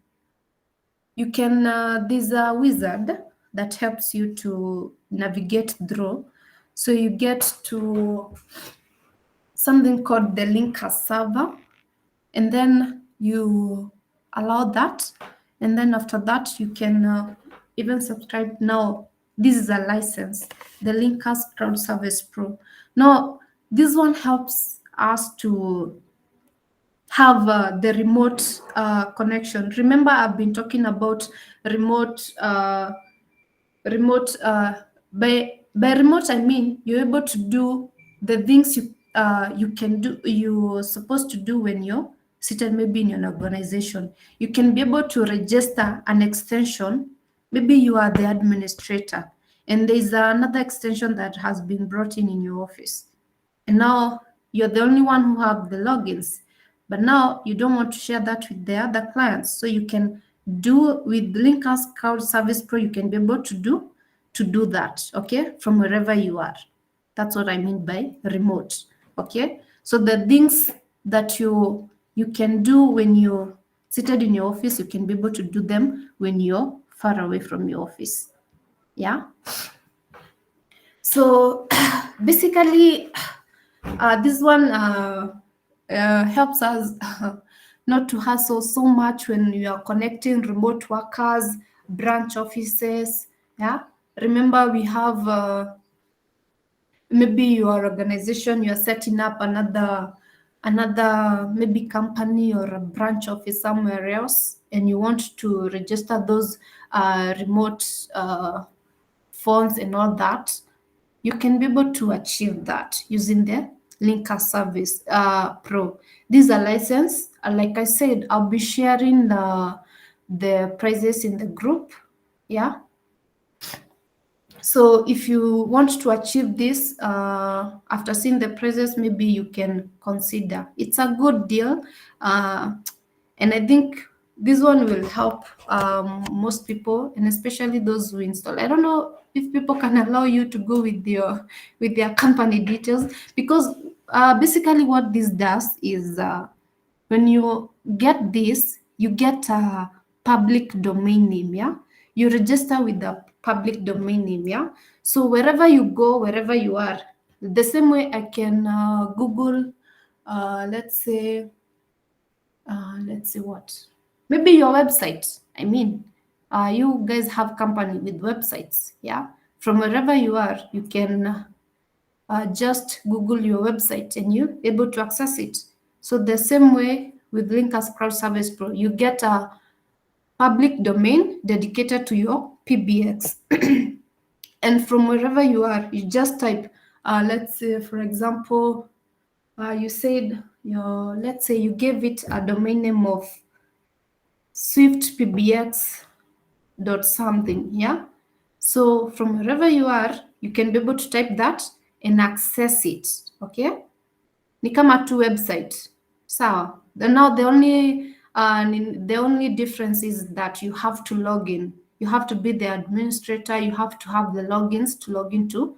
you can there's a wizard that helps you to navigate through. So you get to something called the linker server, and then you allow that, and then after that you can even subscribe. Now this is a license, the Linkers Cloud Service Pro. Now this one helps us to have the remote connection. Remember, I've been talking about remote by remote I mean you're able to do the things you can do, you're supposed to do when you're seated maybe in an organization. You can be able to register an extension. Maybe you are the administrator and there's another extension that has been brought in your office, and now you're the only one who have the logins, but now you don't want to share that with the other clients. So you can do with Linkers Cloud Service Pro, you can be able to do that, okay, from wherever you are. That's what I mean by remote, okay? So the things that you can do when you're seated in your office, you can be able to do them when you're far away from your office, yeah? So basically, this one helps us not to hustle so much when you are connecting remote workers, branch offices. Yeah, remember we have maybe your organization, you are setting up another maybe company or a branch office somewhere else, and you want to register those remote phones and all that. You can be able to achieve that using the Linker Service Pro. These are licensed. Like I said, I'll be sharing the prices in the group. Yeah. So if you want to achieve this, after seeing the prices, maybe you can consider. It's a good deal. And I think this one will help most people, and especially those who install. I don't know if people can allow you to go with their company details, because basically what this does is when you get this, you get a public domain name, yeah? You register with the public domain name, yeah? So wherever you go, wherever you are, the same way I can Google, let's say what? Maybe your website. I mean, you guys have company with websites, yeah? From wherever you are, you can just Google your website and you're able to access it. So the same way with Linkers Cloud Service Pro, you get a public domain dedicated to your PBX. And from wherever you are, you just type, let's say, for example, you said let's say you gave it a domain name of swiftpbx dot something, yeah? So from wherever you are, you can be able to type that and access it, okay? Ni kama tu website, sawa? Now the only difference is that you have to log in. You have to be the administrator. You have to have the logins to log into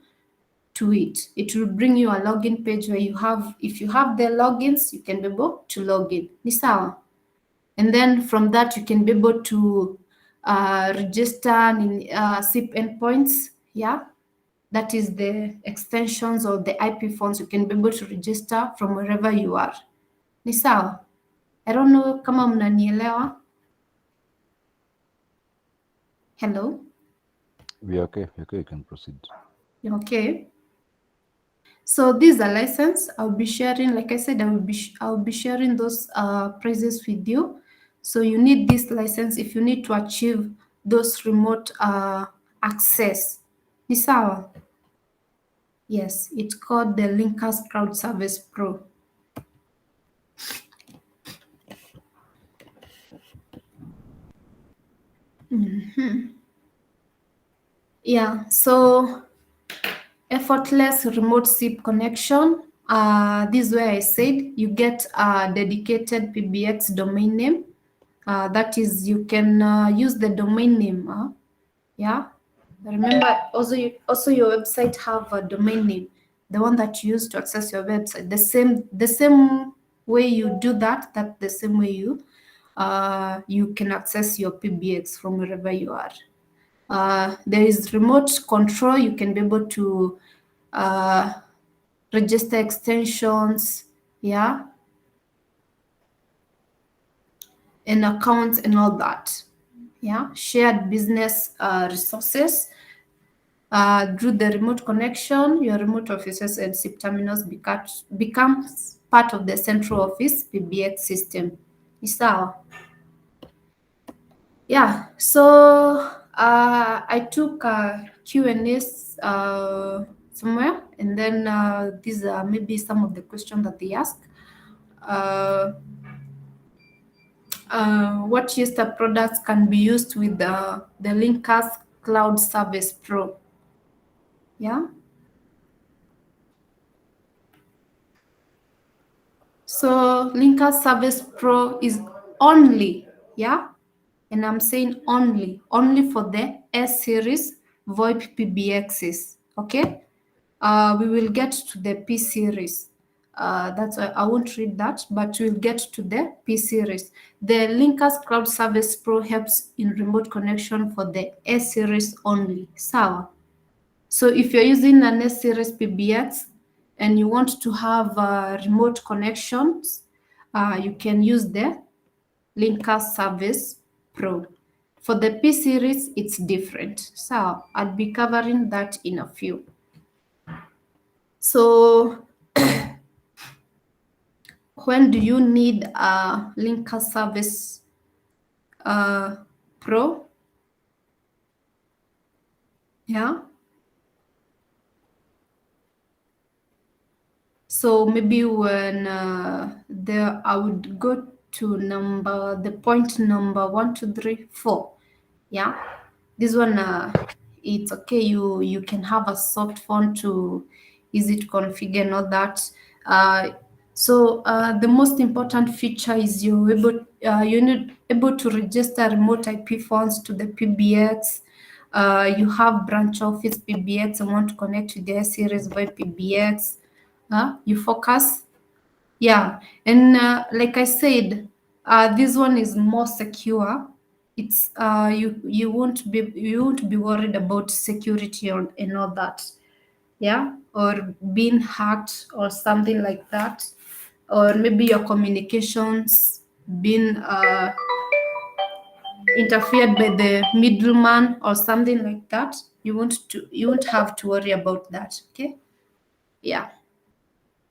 it. It will bring you a login page where if you have the logins, you can be able to log in. Ni sawa? And then from that, you can be able to register in SIP endpoints, yeah? That is the extensions or the IP phones. You can be able to register from wherever you are. Ni sawa? I don't know kama mnanielewa. Hello? We are okay. Okay, you can proceed. Okay. So these are license. I'll be sharing, like I said, I'll be sharing those prices with you. So you need this license if you need to achieve those remote access. Ni sawa? Yes, it's called the Linkers Crowd Service Pro. Yeah, so effortless remote SIP connection. This is where I said you get a dedicated PBX domain name. That is, you can use the domain name. Yeah. Remember, also your website have a domain name, the one that you use to access your website. The same way you do that. That's the same way you can access your PBX from wherever you are. There is remote control. You can be able to register extensions, yeah, and accounts and all that. Yeah, shared business resources. Through the remote connection, your remote offices and SIP terminals becomes part of the central office PBX system. Isawa. Yeah, so I took Q&As somewhere, and then these are maybe some of the questions that they ask. What Yeastar products can be used with the Linkers Cloud Service Pro? Yeah. So Linker Service Pro is only, yeah, and I'm saying only for the S series VoIP PBXs. Okay, we will get to the P series. That's why I won't read that, but we'll get to the P series. The Linkers Cloud Service Pro helps in remote connection for the S series only. Sawa. So if you're using an S series PBX and you want to have remote connections, you can use the Linker Service Pro. For the P series, it's different. So I'll be covering that in a few. So when do you need a Linker Service Pro? Yeah. So maybe when I would go to the point number 1, 2, 3, 4. Yeah, this one it's okay. You can have a soft phone to easy to configure and all that. So the most important feature is you're able to register remote IP phones to the PBX. You have branch office PBX and want to connect with the S series by PBX. You focus, yeah, and like I said, this one is more secure. It's you won't be worried about security and all that, yeah, or being hacked or something like that, or maybe your communications being interfered by the middleman or something like that. You won't have to worry about that. Okay, yeah.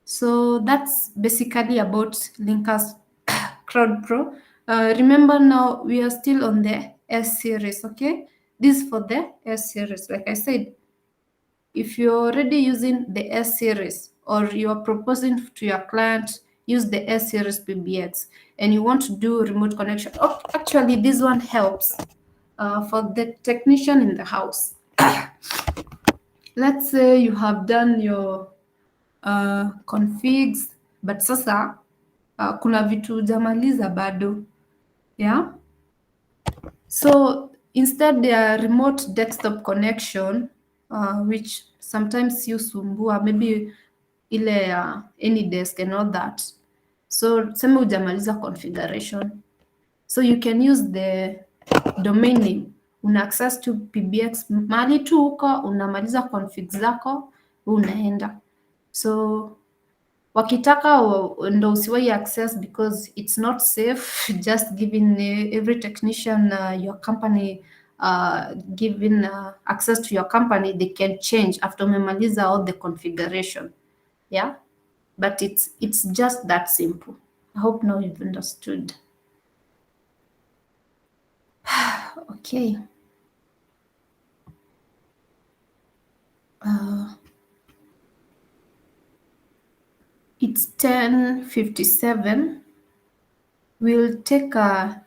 So that's basically about Linkers Crowd Pro. Remember now we are still on the S series, okay? This is for the S series. Like I said, if you're already using the S series or you are proposing to your client use the S series PBX and you want to do remote connection, actually this one helps for the technician in the house. Let's say you have done your configs but sasa kuna vitu hujamaliza bado, yeah. So instead the remote desktop connection which sometimes husumbua maybe ile ya AnyDesk and all that. So sema hujamaliza configuration, so you can use the domain name, una access to PBX mahali tu huko, unamaliza config zako unaenda. So wakitaka ndo usiwai access because it's not safe just giving every technician your company giving access to your company, they can change after umemaliza all the configuration. Yeah, but it's just that simple. I hope now you've understood. Okay. It's 10:57. We'll take a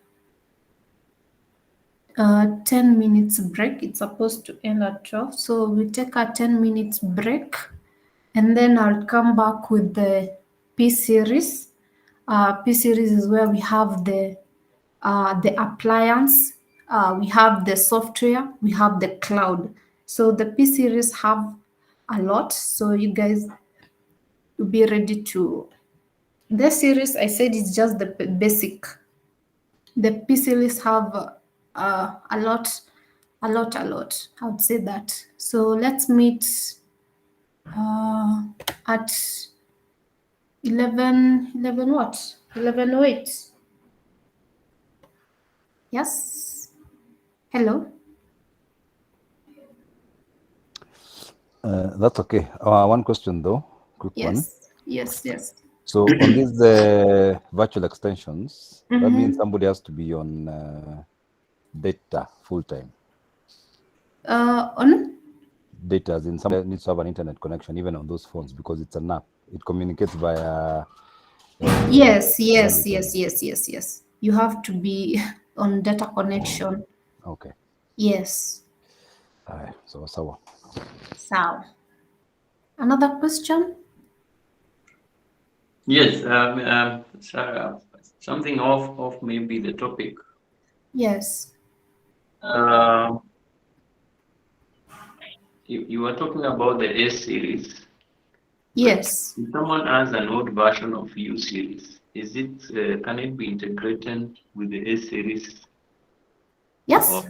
10 minutes break. It's supposed to end at 12. So we'll take a 10 minutes break, and then I'll come back with the P series. P series is where we have the appliance, we have the software, we have the cloud. So the P series have a lot. So you guys will be ready to. The series I said is just the basic. The P series have a lot. I would say that. So let's meet at 11 what? 11:08. Yes. Hello. That's okay. One question though, quick one. Yes. So on these virtual extensions, that means somebody has to be on data full time. On? Data, as in somebody needs to have an internet connection even on those phones because it's an app. It communicates via. Yes. You have to be on data connection. Okay. Yes. So. Another question? Yes, something off maybe the topic. Yes. You were talking about the S series. Yes. If someone has an old version of U series, can it be integrated with the S series? Yes. Or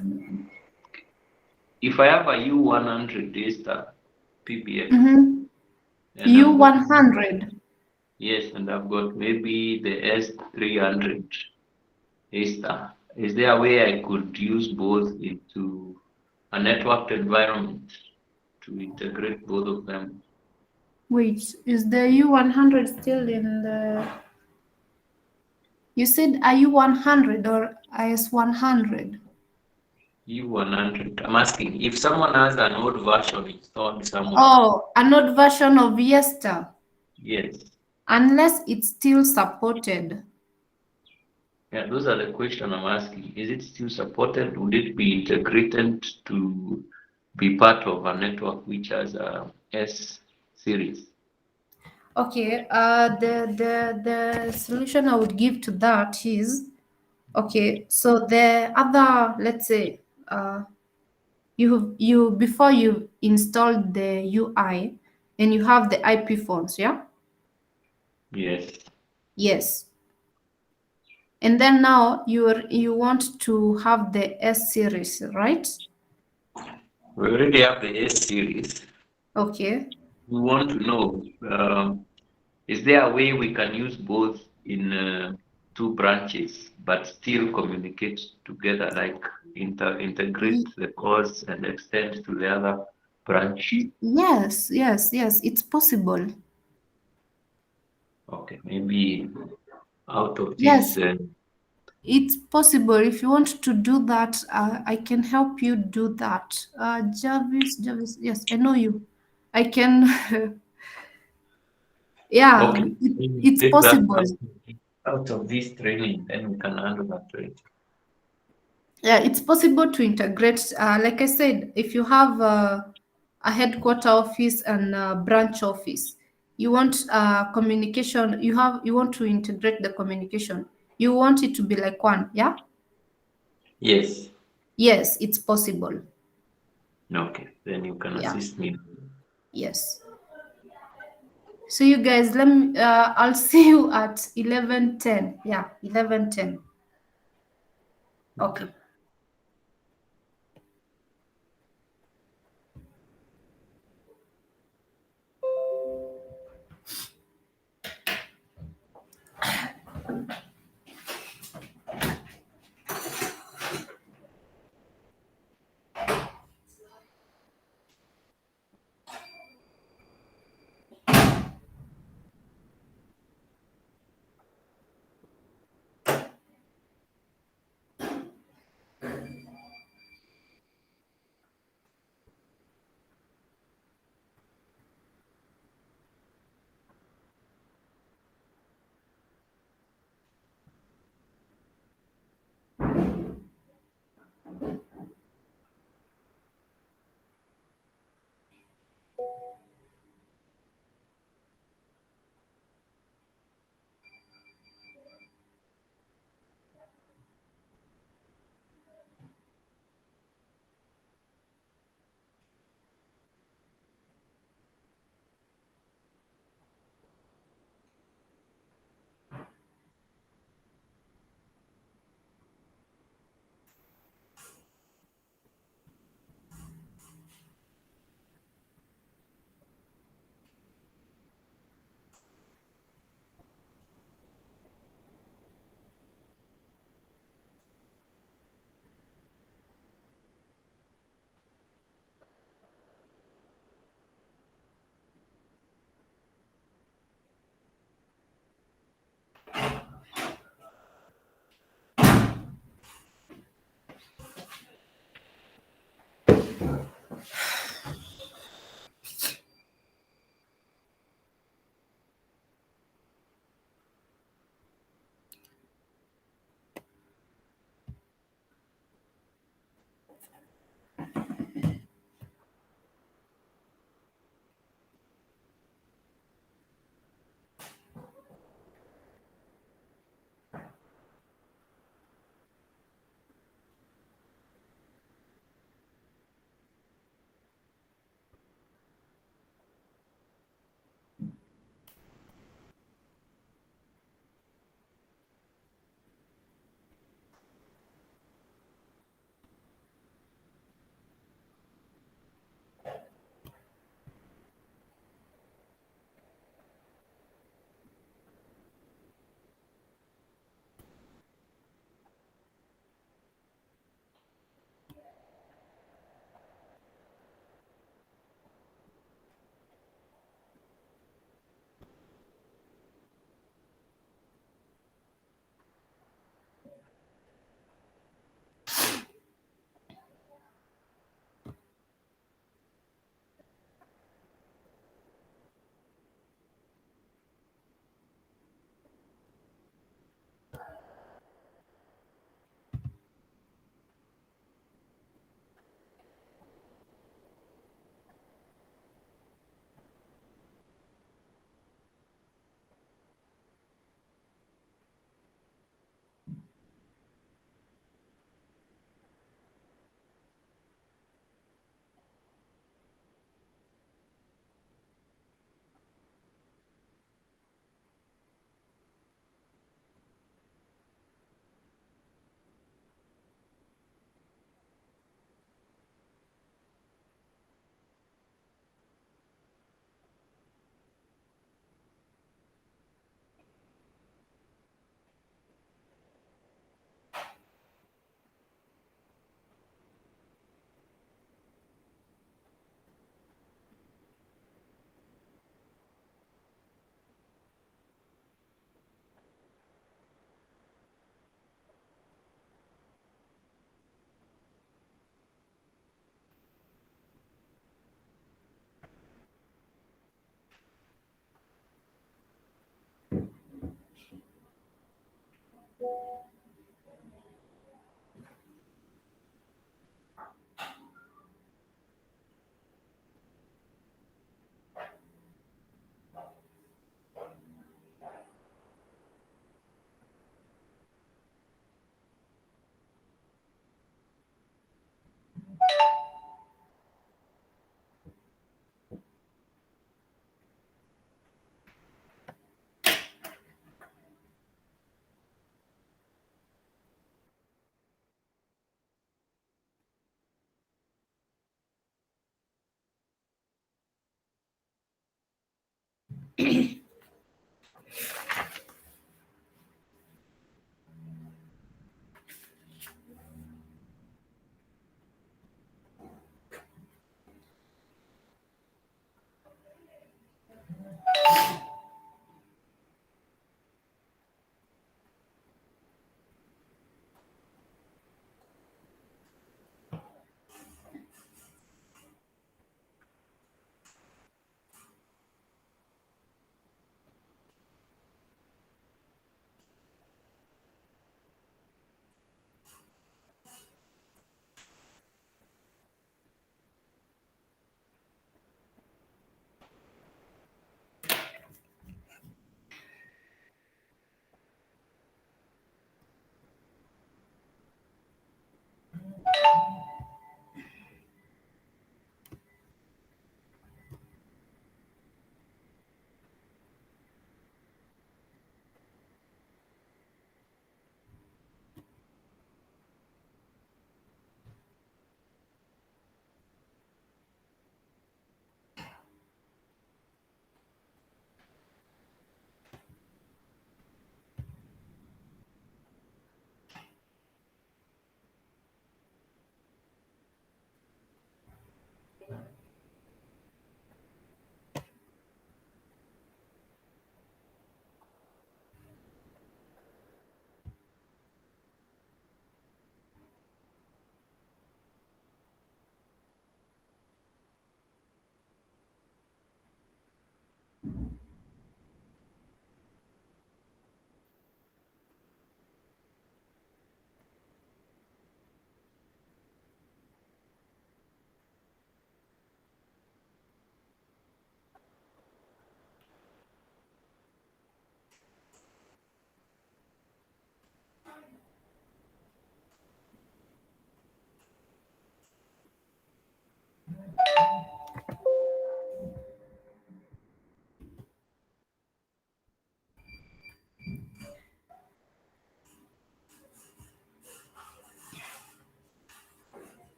if I have a U100 Yeastar PBX, and U100. Yes, and I've got maybe the S300 Yeastar. Is there a way I could use both into a networked environment to integrate both of them? Wait, is the U100 still in the... You said a U100 or IS100? U100. I'm asking if someone has an old version installed somewhere. Oh, an old version of Yeastar. Yes. Unless it's still supported. Yeah, those are the questions I'm asking. Is it still supported? Would it be integrated to be part of a network which has a S series? Okay, the solution I would give to that is, okay, so the other, let's say, you before you installed the UI and you have the IP phones, yeah? Yes. Yes. And then now you want to have the S series, right? We already have the S series. Okay. We want to know, is there a way we can use both in two branches but still communicate together, like integrate the course and extend to the other branch? Yes, it's possible. Okay, maybe out of Yes, this. it's possible. If you want to do that, I can help you do that. Jarvis, yes, I know you. I can, yeah, Okay, it's take that possible. out of this training, then we can handle that training. Yeah, it's possible to integrate. Like I said, if you have a headquarter office and a branch office, you want communication. You want to integrate the communication. You want it to be like one, yeah? Yes. Yes, it's possible. Okay, then you can assist me. Yes. So you guys, let me. I'll see you at 11:10. Yeah, 11:10. Okay.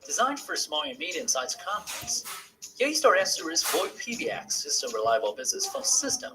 Designed for small and medium-sized companies, Yeastar Asterisk VoIP PBX is a reliable business phone system.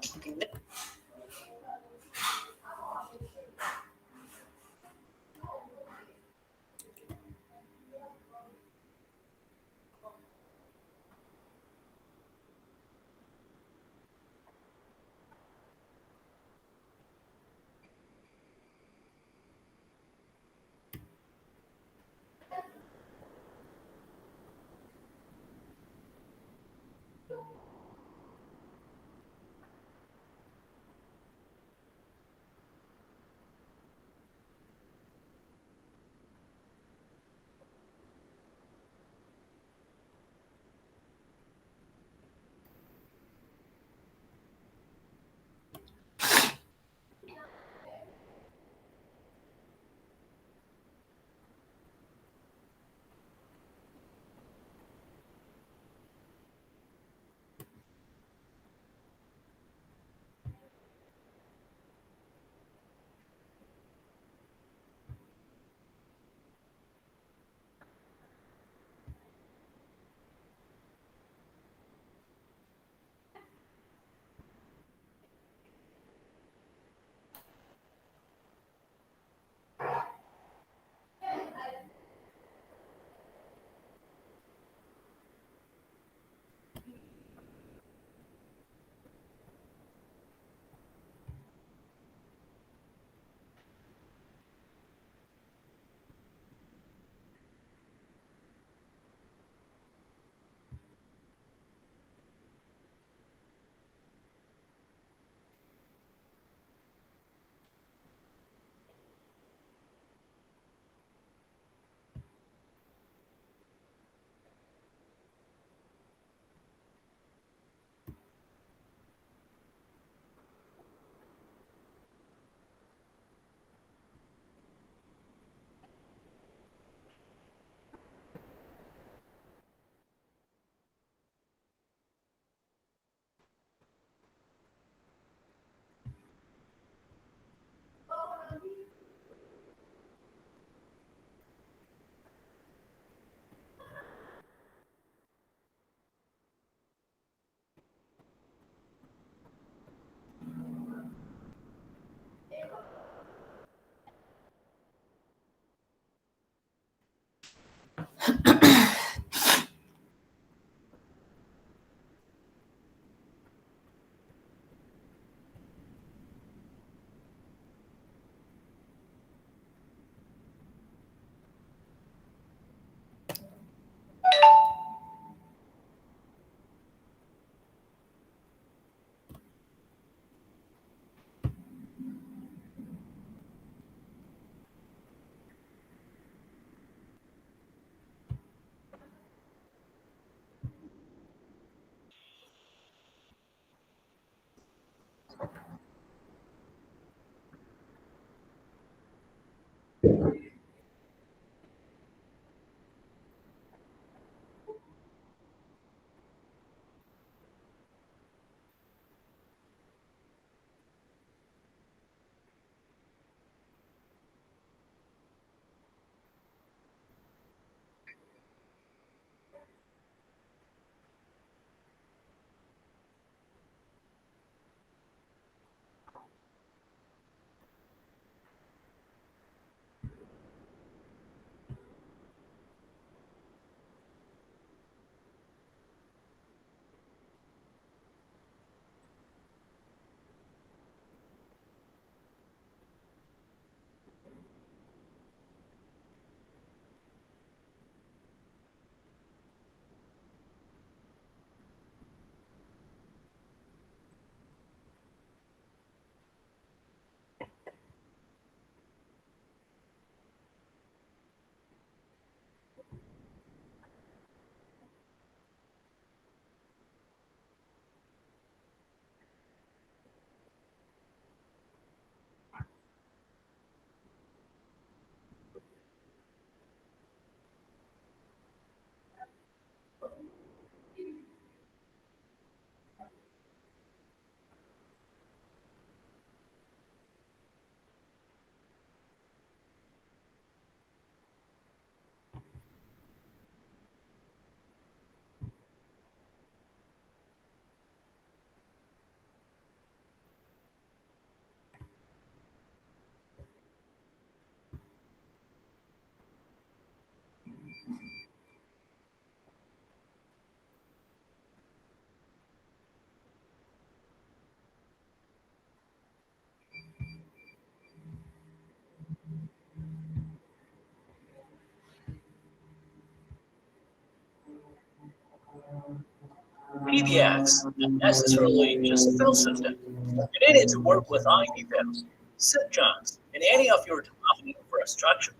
PBX, not necessarily just a file system. You need it to work with IP files, sitcoms, and any of your telephone infrastructure.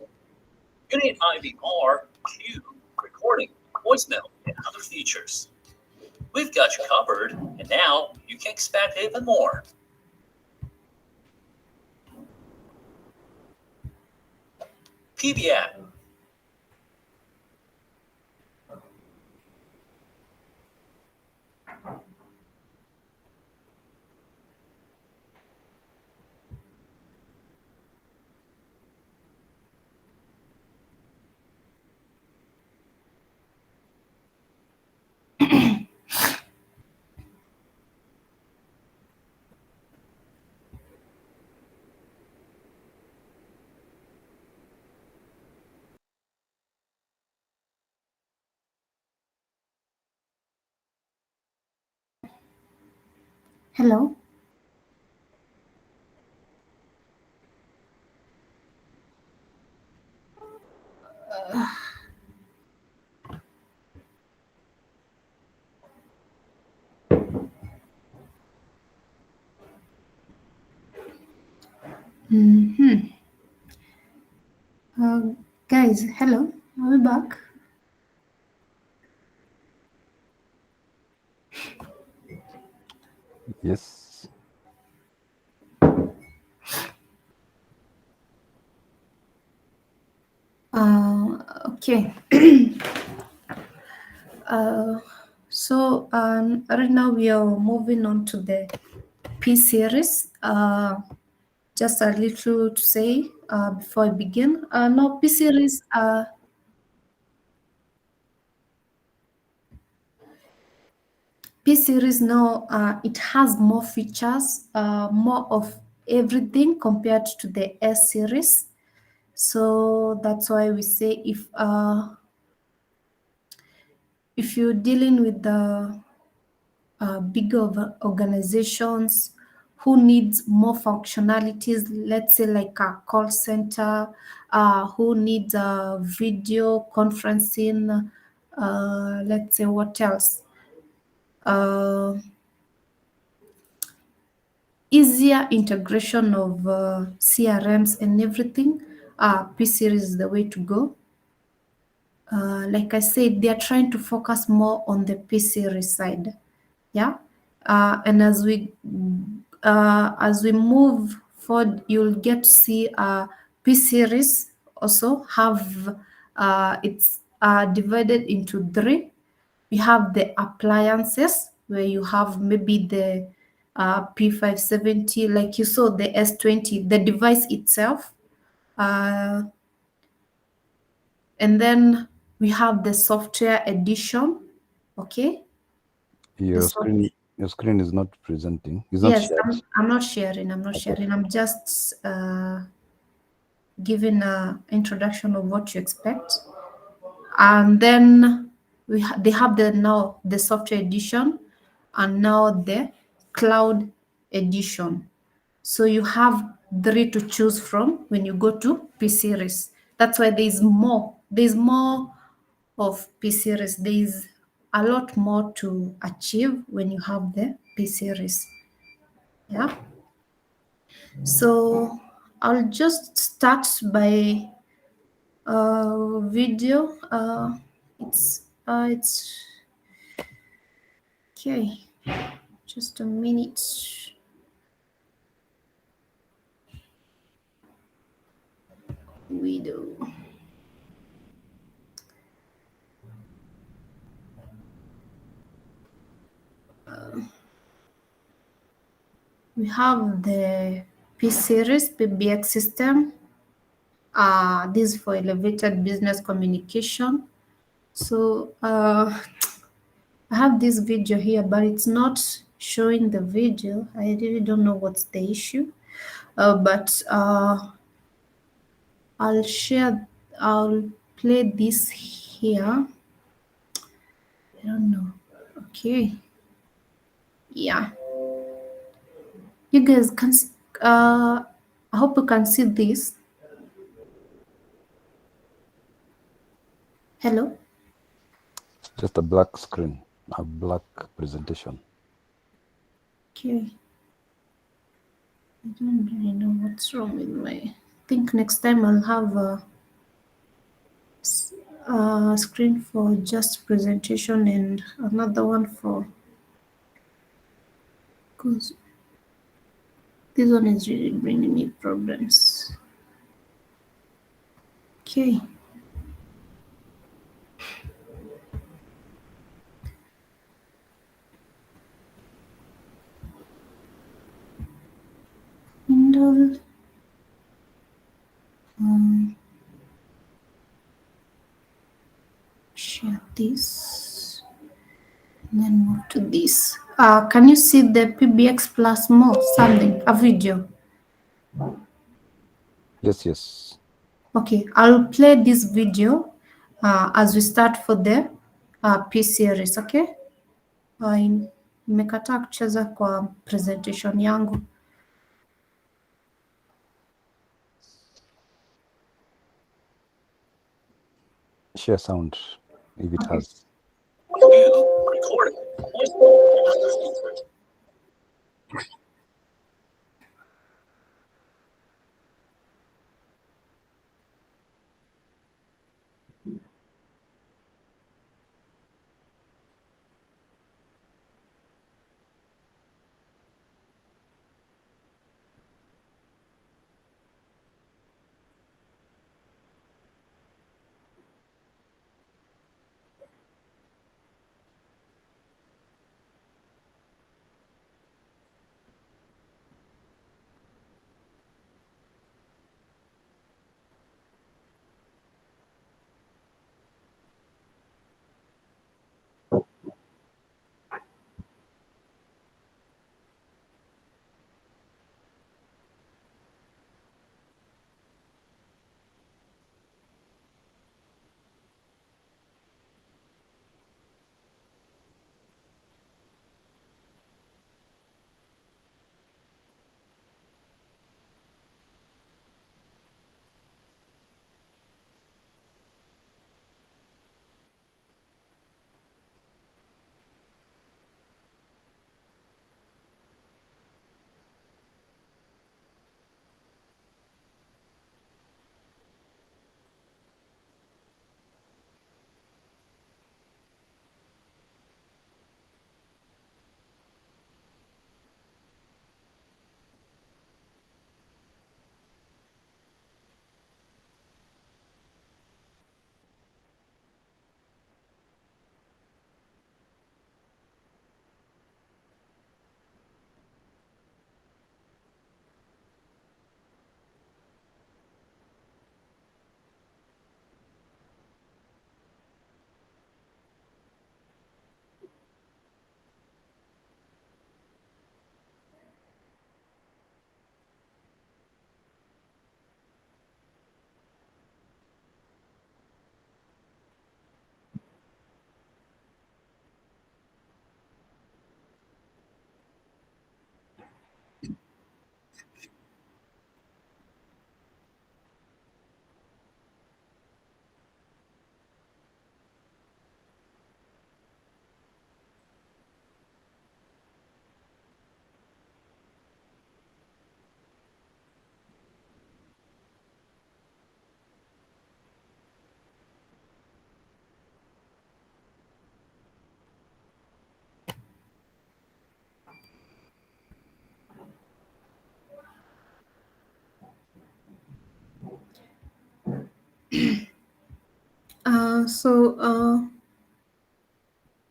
You need IVR, queue, recording, voicemail, and other features. We've got you covered, and now you can expect even more. PBX. Hello. Mm-hmm. Guys, hello. Are we back? Yes. Okay. So right now we are moving on to the P series. Just a little to say before I begin. Now P series. P series now it has more features, more of everything compared to the S series. So that's why we say if you're dealing with the bigger organizations who needs more functionalities, let's say like a call center, who needs a video conferencing, let's say what else? Easier integration of CRMs and everything, P series is the way to go. Like I said, they are trying to focus more on the P series side. Yeah. And as we move forward, you'll get to see P series also have it's divided into three. We have the appliances where you have maybe the P570, like you saw the S20, the device itself. And then we have the software edition. Okay. Your screen is not presenting. It's not Yes, shared. I'm not sharing. I'm not sharing. I'm just giving an introduction of what you expect. And then they have now the software edition and now the cloud edition. So you have three to choose from when you go to P series. That's why there's more. There's more of P series. There's a lot more to achieve when you have the P series. Yeah. So I'll just start by video. It's okay. Just a minute. Video. We have the P series PBX system. This is for elevated business communication. So I have this video here, but it's not showing the video. I really don't know what's the issue. But I'll play this here. I don't know. Okay. Yeah. You guys can see, I hope you can see this. Hello? Just a black screen. a black presentation. Okay. I don't really know what's wrong with my. I think next time I'll have a screen for just presentation and another one for. Because this one is really bringing me problems. Okay. Window. Share this. And then move to this. Can you see the PBX plus more something? A video. Yes. Okay, I'll play this video as we start for the P series, okay? Nimekataa kucheza kwa presentation yangu. Share sound if it Okay. has. You recording.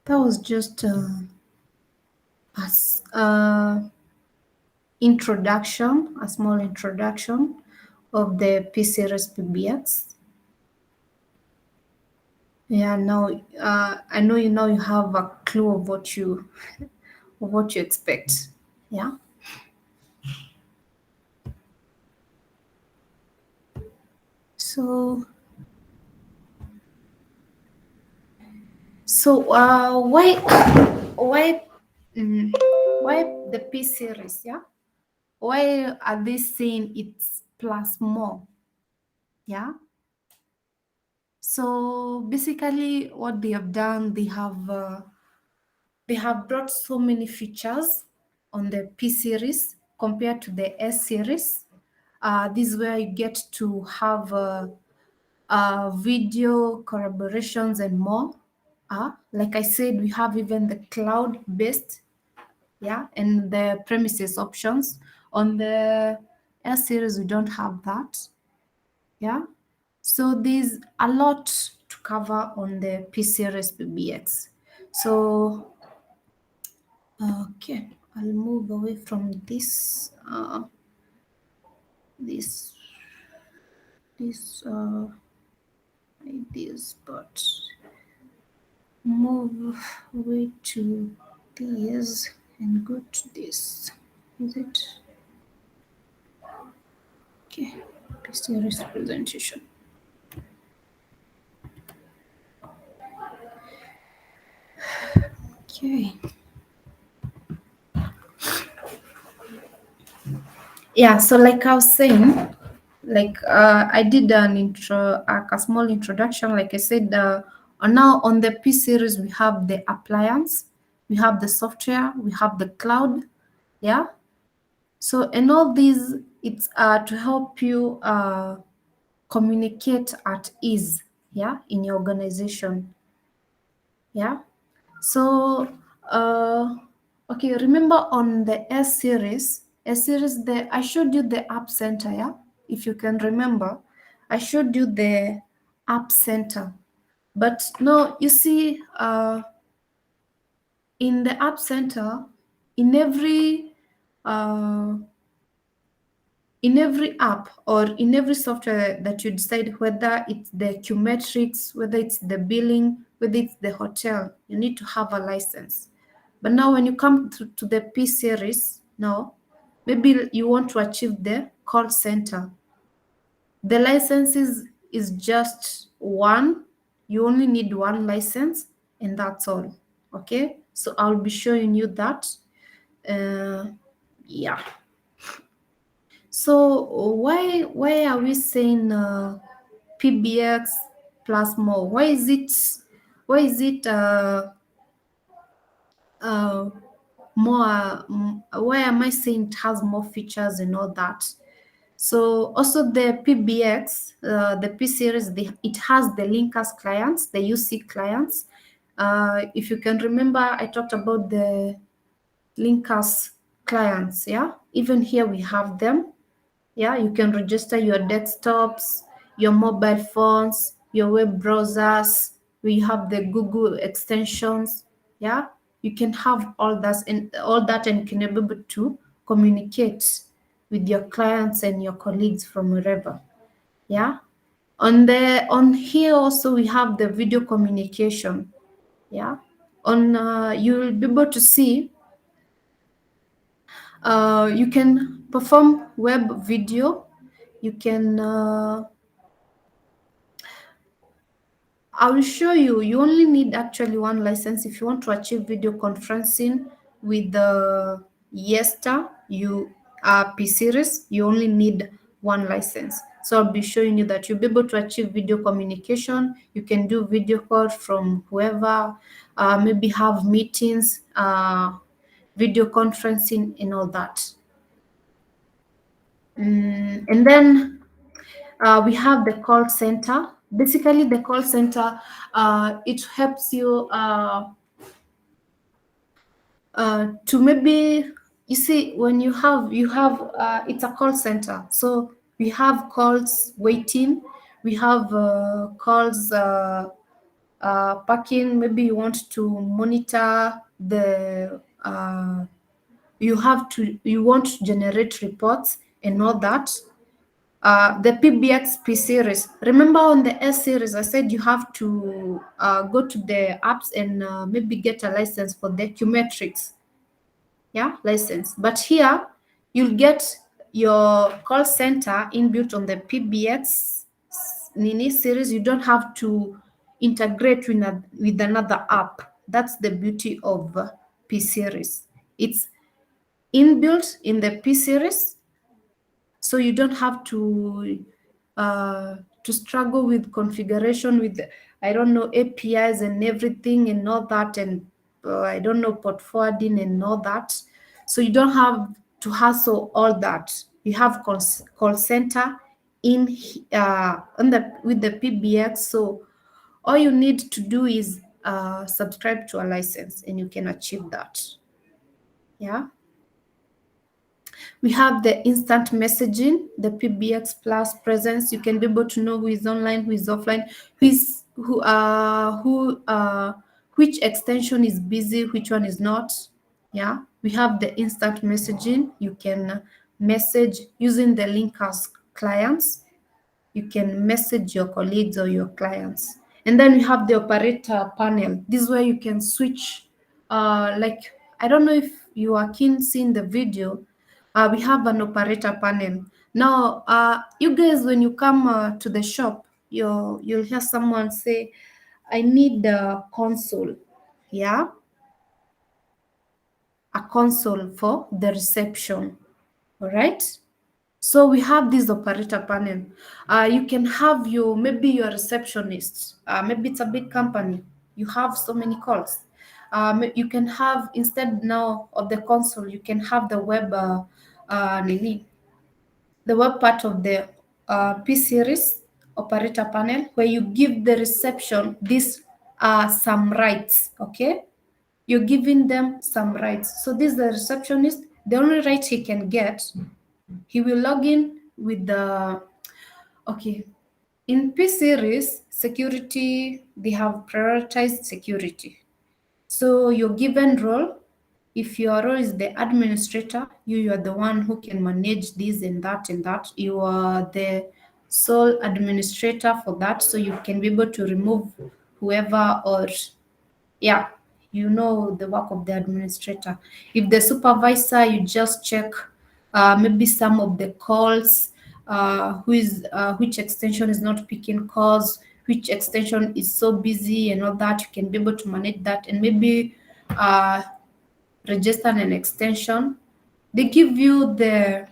That was just introduction, a small introduction of the P series PBX. Yeah, now I know you now you have a clue of what you expect. Yeah. So why the P series? Yeah. Why are they saying it's plus more? Yeah. So basically, what they have done, they have they have brought so many features on the P series compared to the S series. This is where you get to have video collaborations and more. Like I said, we have even the cloud-based, and the premises options. On the S series, we don't have that. So there's a lot to cover on the P series PBX. So okay, I'll move away from this ideas, but move away to this and go to this. Is it okay? P series presentation. Okay. Yeah, so like I was saying, like I did a small introduction. Like I said, now on the P series we have the appliance, we have the software, we have the cloud. So and all these, it's to help you communicate at ease in your organization. So okay, remember on the S series, I showed you the App Center, if you can remember, I showed you the App Center. But now you see, in the App Center, in every app or in every software that you decide, whether it's the Qmetrics, whether it's the billing, whether it's the hotel, you need to have a license. But now when you come to the P series, now maybe you want to achieve the call center. The license is just one. You only need one license and that's all. Okay, so I'll be showing you that. So why are we saying PBX plus more? Why is it more? Why am I saying it has more features and all that? So also the PBX, the P series, it has the linkers clients, the UC clients. If you can remember, I talked about the linkers clients. Even here we have them. You can register your desktops, your mobile phones, your web browsers. We have the Google extensions. You can have all that and can be able to communicate with your clients and your colleagues from wherever. On here also we have the video communication. You will be able to see, you can perform web video. You can I will show you. You only need actually one license if you want to achieve video conferencing with the Yeastar P series. You only need one license. So I'll be showing you that you'll be able to achieve video communication. You can do video call from whoever, maybe have meetings, video conferencing and all that. And then we have the call center. Basically, the call center, it helps you to maybe, you see, when you have it's a call center. So we have calls waiting. We have calls parking. Maybe you want to monitor the you want to generate reports and all that. The PBX P series. Remember on the S series, I said you have to go to the apps and maybe get a license for the Qmetrics. License. But here, you'll get your call center inbuilt on the PBX Nini series. You don't have to integrate with another app. That's the beauty of P series. It's inbuilt in the P series, so you don't have to struggle with configuration with, I don't know, APIs and everything and all that, and I don't know, port forwarding and all that. So you don't have to hustle all that. You have call center with the PBX. So all you need to do is subscribe to a license, and you can achieve that. Yeah. We have the instant messaging, the PBX Plus presence. You can be able to know who is online, who is offline, which extension is busy, which one is not. Yeah. We have the instant messaging. You can message using the link as clients. You can message your colleagues or your clients. And then we have the operator panel. This is where you can switch. Like, I don't know if you are keen seeing the video. We have an operator panel. Now, you guys, when you come to the shop, you'll hear someone say, I need a console. Yeah. A console for the reception. All right. So we have this operator panel. You can have maybe your receptionist. Maybe it's a big company. You have so many calls. You can have, instead now of the console, you can have the web part of the P series operator panel, where you give the reception some rights. Okay, you're giving them some rights. So this is the receptionist. The only right he can get, he will log in with the, okay, in P series security, they have prioritized security. So your given role, if your role is the administrator, you are the one who can manage this and that and that. You are the sole administrator for that, so you can be able to remove whoever, or yeah, you know the work of the administrator. If the supervisor, you just check maybe some of the calls, which extension is not picking calls, which extension is so busy and all that. You can be able to manage that, and maybe register an extension. They give you the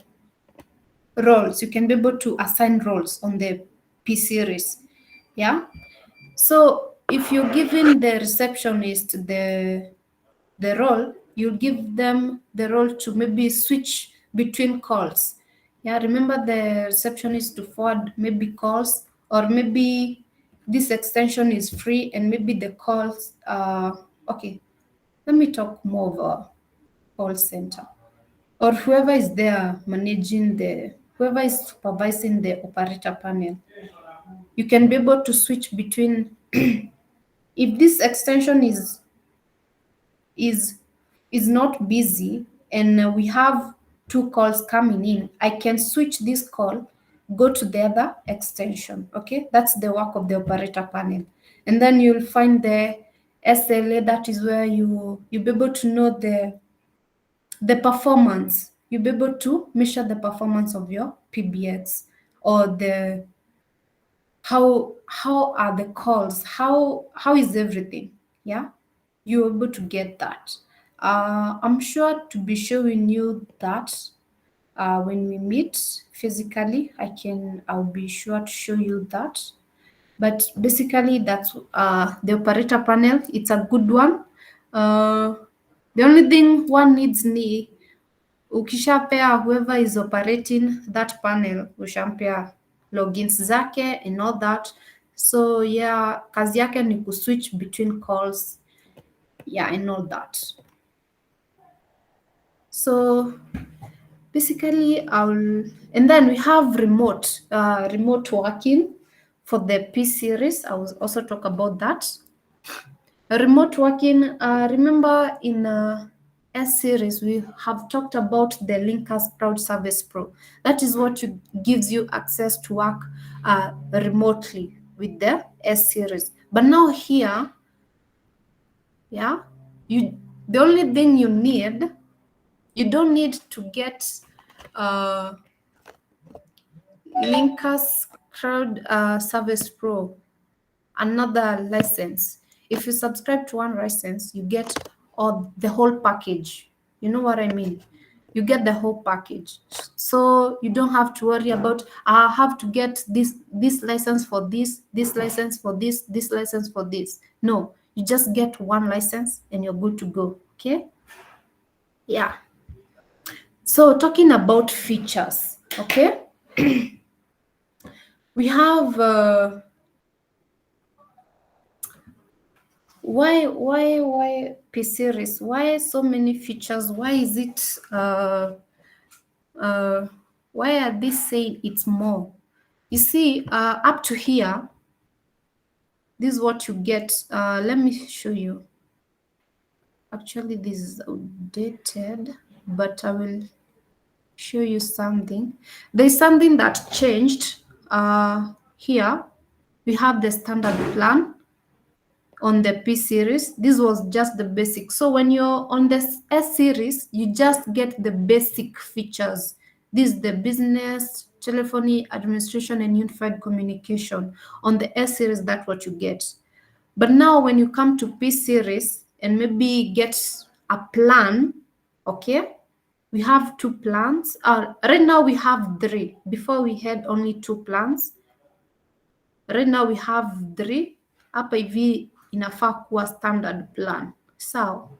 roles. You can be able to assign roles on the P series. Yeah. So if you're giving the receptionist the role, you give them the role to maybe switch between calls. Yeah, remember the receptionist to forward maybe calls, or maybe this extension is free and maybe the calls. Okay, let me talk more of a call center, or whoever is there managing whoever is supervising the operator panel. You can be able to switch between if this extension is not busy and we have two calls coming in, I can switch this call, go to the other extension. Okay, that's the work of the operator panel. And then you'll find the SLA. That is where you'll be able to know the performance. You'll be able to measure the performance of your PBX, or the how are the calls, how is everything. Yeah, you're able to get that. I'm sure to be showing you that when we meet physically. I'll be sure to show you that. But basically, that's the operator panel. It's a good one. The only thing one needs ni ukishapea whoever is operating that panel, ushampea logins zake and all that. So yeah, kazi yake ni kuswitch between calls, yeah, and all that. So basically, and then we have remote working for the P series. I will also talk about that. Remote working, remember in S series, we have talked about the Linkers Cloud Service Pro. That is what gives you access to work remotely with the S series. But now here, yeah, the only thing you don't need to get Linkers Cloud Service Pro, another license. If you subscribe to one license, you get the whole package. You know what I mean? You get the whole package. So you don't have to worry about, I have to get this license for this license for this license for this. No, You just get one license and you're good to go. Okay. Yeah. So talking about features, okay. We have why P series? Why so many features? Why is it why are they saying it's more? You see, up to here, this is what you get. Let me show you. Actually, this is outdated, but I will show you something. There's something that changed here. We have the standard plan on the P series. This was just the basic. So when you're on the S series, you just get the basic features. This is the business, telephony, administration, and unified communication. On the S series, that's what you get. But now when you come to P series and maybe get a plan, okay, we have 2 plans. Right now we have 3. Before we had only 2 plans. Right now we have 3. Hapa hivi inafaa kuwa standard plan. So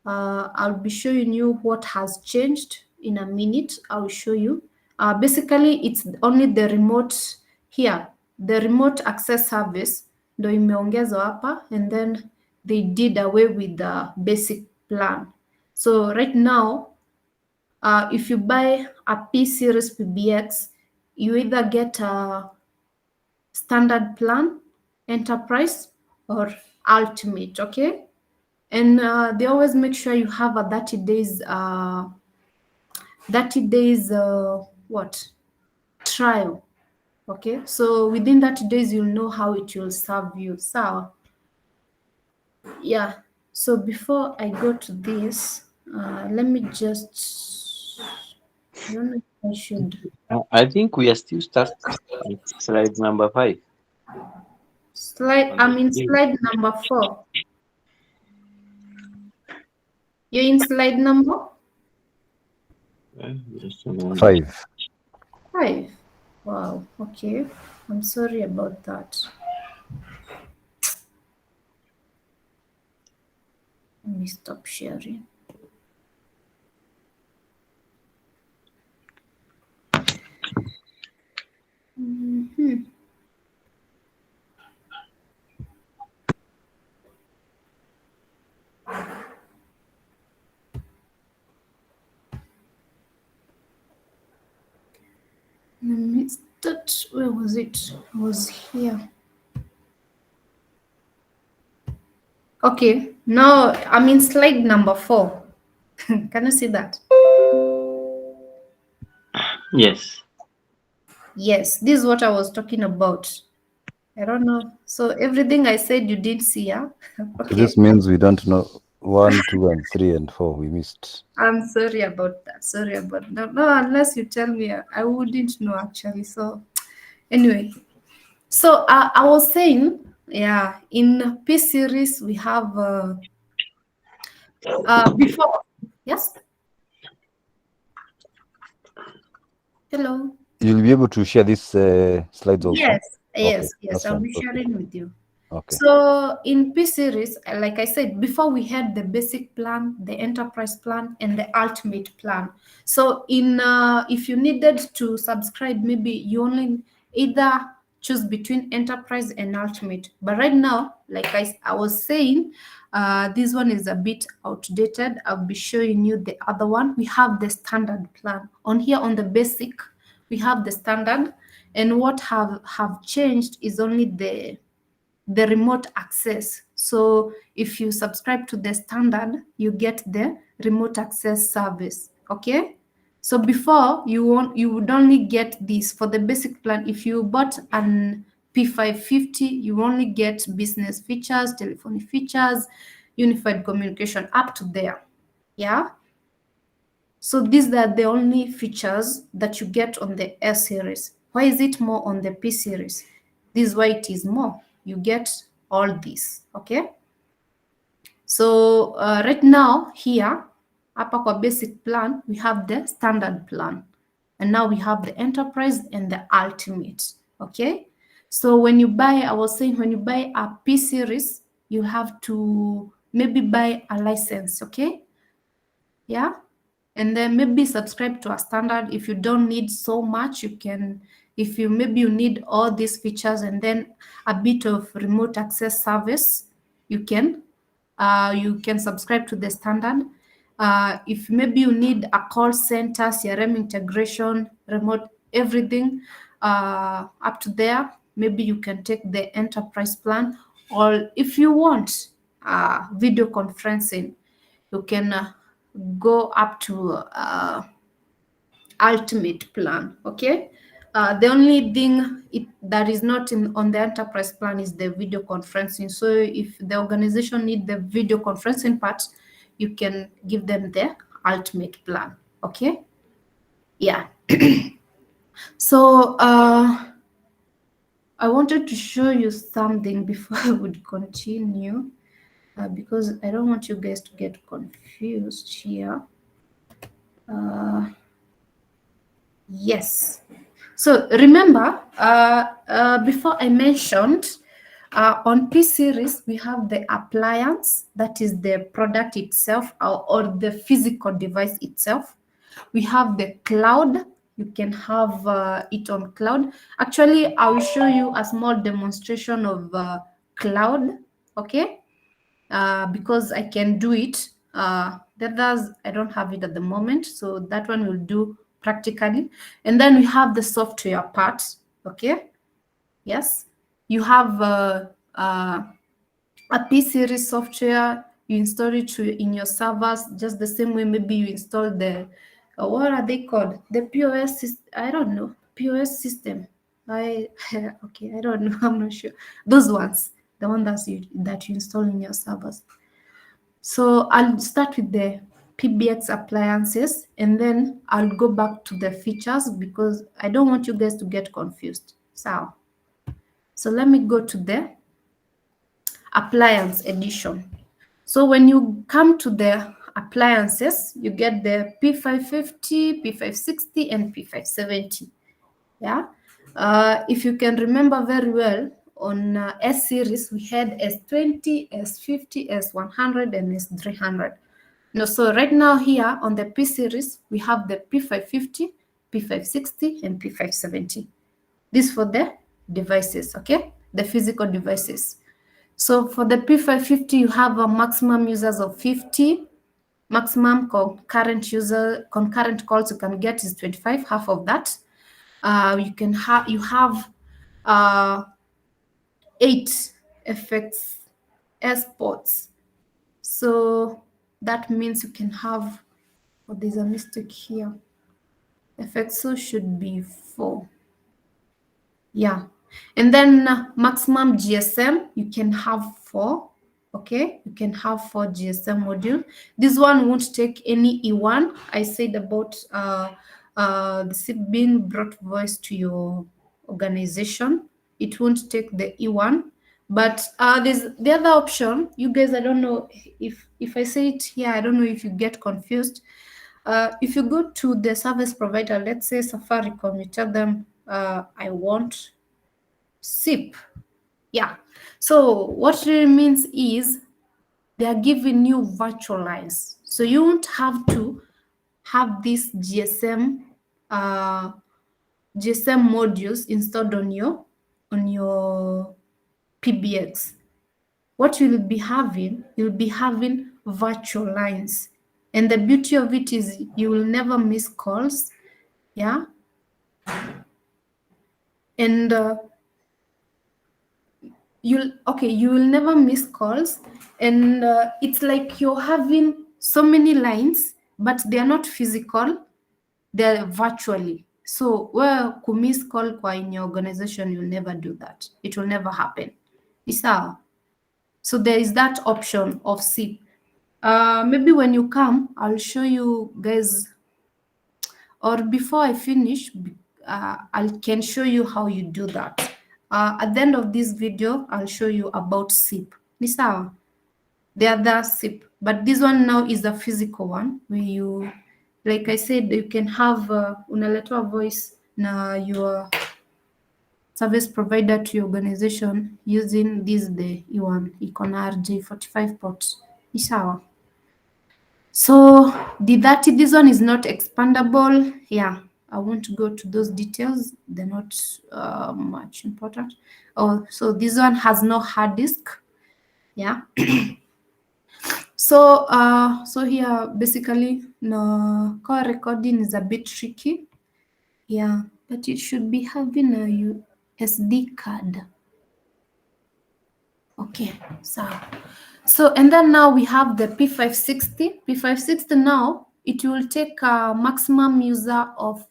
I'll be showing you what has changed in a minute. I'll show you. Basically it's only the remote here. The remote access service ndo imeongezwa hapa, and then they did away with the basic plan. So right now, if you buy a P series PBX, you either get a standard plan, enterprise, or ultimate, okay? And they always make sure you have a 30 days trial, okay? So within 30 days you'll know how it will serve you. So yeah, so before I go to this, let me just, I don't know if I should. I think we are still stuck at slide number 5. I'm in slide number 4. You're in slide number? 5. 5. Wow, okay. I'm sorry about that. Let me stop sharing. Where was it? It was here. Okay, now I'm in slide number 4. Can you see that? Yes. Yes, this is what I was talking about. I don't know. So everything I said you did see, yeah? Okay. So this means we don't know 1, 2, and 3, and 4 we missed. I'm sorry about that. Sorry about that. No, unless you tell me, I wouldn't know actually. So anyway, so I was saying, yeah, in P series we have before, yes. Hello. You'll be able to share these slides also? Yes, Okay, yes. I'll be sharing with you. Okay. So in P series, like I said, before we had the basic plan, the enterprise plan, and the ultimate plan. So in if you needed to subscribe, maybe you only either choose between enterprise and ultimate. But right now, like I was saying, this one is a bit outdated. I'll be showing you the other one. We have the standard plan. On here on the basic, we have the standard, and what have changed is only the remote access. So if you subscribe to the standard, you get the remote access service. Okay. So before you would only get this for the basic plan. If you bought an P550, you only get business features, telephony features, unified communication up to there. Yeah. So these are the only features that you get on the S series. Why is it more on the P series? This is why it is more. You get all these, okay? So right now here, hapa kwa basic plan, we have the standard plan. And now we have the enterprise and the ultimate, okay? So when you buy, I was saying when you buy a P series, you have to maybe buy a license, okay? Yeah. And then maybe subscribe to a standard. If you don't need so much, you can, if you maybe you need all these features and then a bit of remote access service, you can subscribe to the standard. If maybe you need a call center, CRM integration, remote, everything up to there, maybe you can take the enterprise plan. Or if you want video conferencing, you can go up to ultimate plan, okay? The only thing that is not on the enterprise plan is the video conferencing. So if the organization need the video conferencing part, you can give them the ultimate plan, okay? Yeah. So I wanted to show you something before I would continue, because I don't want you guys to get confused here. Yes. So remember, before I mentioned, on P series, we have the appliance, that is the product itself, or the physical device itself. We have the cloud. You can have it on cloud. Actually, I will show you a small demonstration of cloud, okay? Because I can do it. The others, I don't have it at the moment, so that one will do practically. And then we have the software part, okay? Yes, you have a P-series software, you install it in your servers, just the same way maybe you install the, what are they called? The POS system, I don't know, POS system. Okay, I don't know, I'm not sure. Those ones, the one that you install in your servers. So I'll start with the PBX appliances, and then I'll go back to the features because I don't want you guys to get confused. So let me go to the appliance edition. So when you come to the appliances, you get the P550, P560, and P570. Yeah. If you can remember very well, on S series, we had S20, S50, S100, and S300. No, so right now here on the P series, we have the P550, P560, and P570. This for the devices, okay? The physical devices. So for the P550, you have a maximum users of 50. Maximum concurrent calls you can get is 25, half of that. You have 8 effects as ports. So that means you can have, oh, there's a mistake here. Effects so should be 4. Yeah. And then maximum GSM, you can have 4. Okay, you can have 4 GSM module. This one won't take any E1. I said about the SIP being brought voice to your organization. It won't take the E1. But there's the other option. You guys, I don't know if I say it here, I don't know if you get confused. If you go to the service provider, let's say Safaricom, you tell them, I want SIP. Yeah. So what it means is they are giving you virtual lines. So you won't have to have these GSM modules installed on your PBX. What you'll be having virtual lines. And the beauty of it is you will never miss calls. Yeah. And you will never miss calls. And it's like you're having so many lines, but they are not physical, they're virtually. So where ku miss call kwa in your organization, you'll never do that. It will never happen. So there is that option of SIP. Maybe when you come, I'll show you guys, or before I finish, I can show you how you do that. At the end of this video, I'll show you about SIP. Ni sawa? The other SIP, but this one now is a physical one where you, like I said, you can have unaletewa voice na your service provider to your organization using this the E1 iko na RJ45 port. Ni sawa. So D30, this one is not expandable. Yeah, I won't go to those details. They're not much important. Oh, so this one has no hard disk. Yeah. So here basically no call recording is a bit tricky. Yeah, but it should be having a SD card. Okay, so and then now we have the P560. P560 now it will take a maximum user of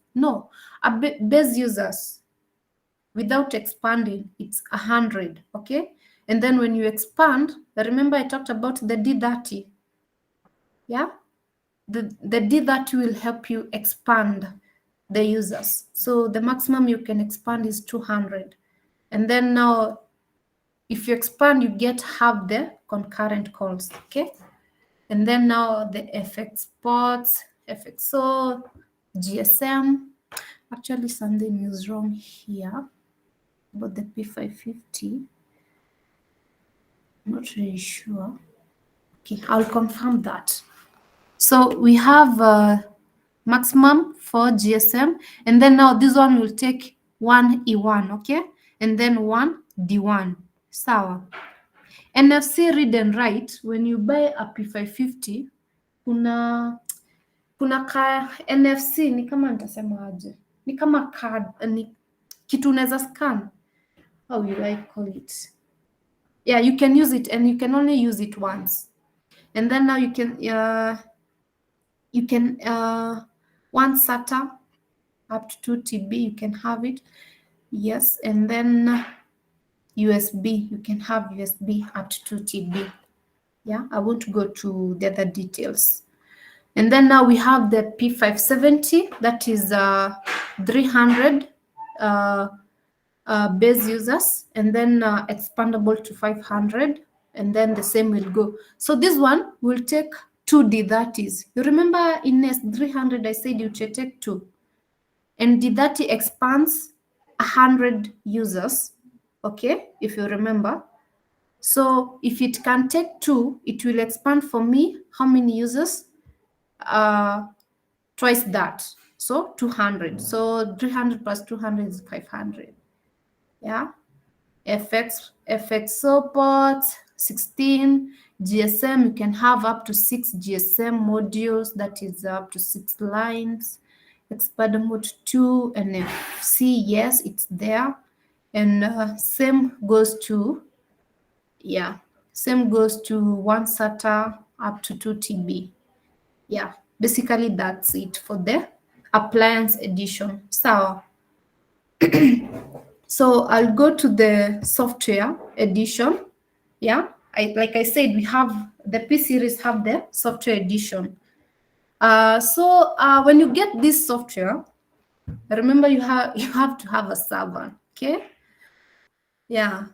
base users without expanding. It's 100. Okay, and then when you expand, remember I talked about the D30. Yeah, the D30 will help you expand the users. So the maximum you can expand is 200, and then now if you expand, you get half the concurrent calls, okay? And then now the FX ports, FXO, GSM. Actually, something is wrong here about the P550. I'm not really sure. Okay, I'll confirm that. So we have maximum for GSM, and then now this one will take one E1, okay? And then one D1, sawa. NFC read and write, when you buy a P550, kuna ka NFC ni kama nitasema aje, ni kama card, ni kitu unaweza scan. How will I call it? Yeah, you can use it, and you can only use it once. And then now you can one SATA up to 2 TB, you can have it. Yes, and then USB, you can have USB up to 2 TB. Yeah, I won't go to the other details. And then now we have the P570, that is 300 base users, and then expandable to 500, and then the same will go. So this one will take 2 D30s. You remember in S300 I said you should take 2, and D30 expands 100 users, okay, if you remember. So if it can take 2, it will expand for me how many users? Twice that, so 200. So 300 plus 200 is 500. Yeah, FXO ports 16. GSM, you can have up to 6 GSM modules, that is up to 6 lines. Expandable to 2. NFC, yes, it's there. And same goes to one SATA up to 2 TB. Yeah, basically that's it for the appliance edition. So I'll go to the software edition. Yeah, like I said, we have the P series have the software edition. So when you get this software, remember you have to have a server. Okay. Yeah.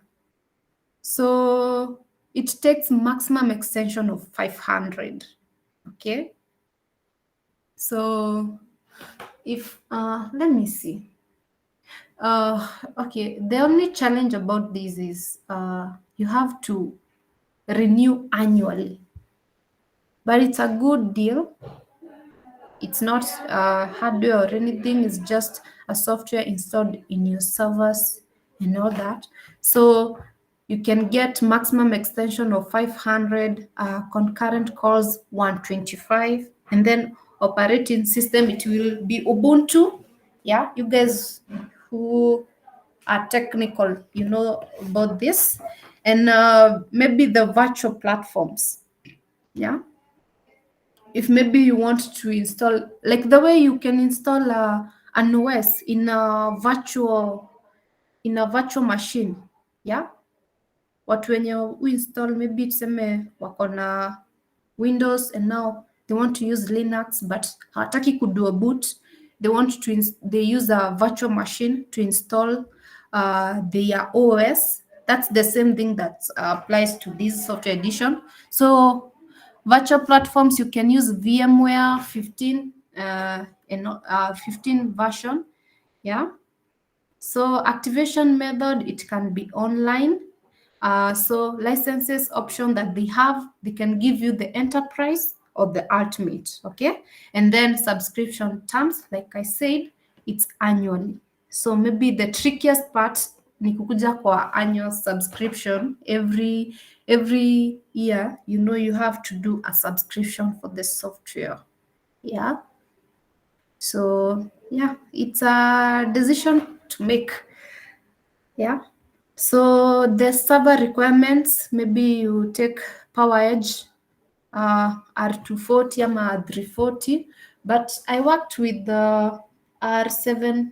So it takes maximum extension of 500. Okay. So if let me see. Okay, the only challenge about this is you have to renew annually, but it's a good deal. It's not hardware or anything, it's just a software installed in your servers and all that. So you can get maximum extension of 500, concurrent calls 125, and then operating system, it will be Ubuntu. Yeah, you guys who are technical, you know about this. And maybe the virtual platforms. Yeah, if maybe you want to install, like the way you can install an OS in a virtual machine. Yeah, watu wenye uinstall maybe tuseme wako na Windows and now they want to use Linux but hawataki kudo a boot, they use a virtual machine to install their OS. That's the same thing that applies to this software edition. So virtual platforms, you can use VMware 15 15 version. Yeah, So activation method, it can be online. So licenses option that they have, they can give you the enterprise or the ultimate, okay? And then subscription terms, like I said, it's annually. So maybe the trickiest part ni kukuja kwa annual subscription. Every year, you know, you have to do a subscription for the software. Yeah. So yeah, it's a decision to make. Yeah. So the server requirements, maybe you take PowerEdge R240 ama R340, but I worked with the R7.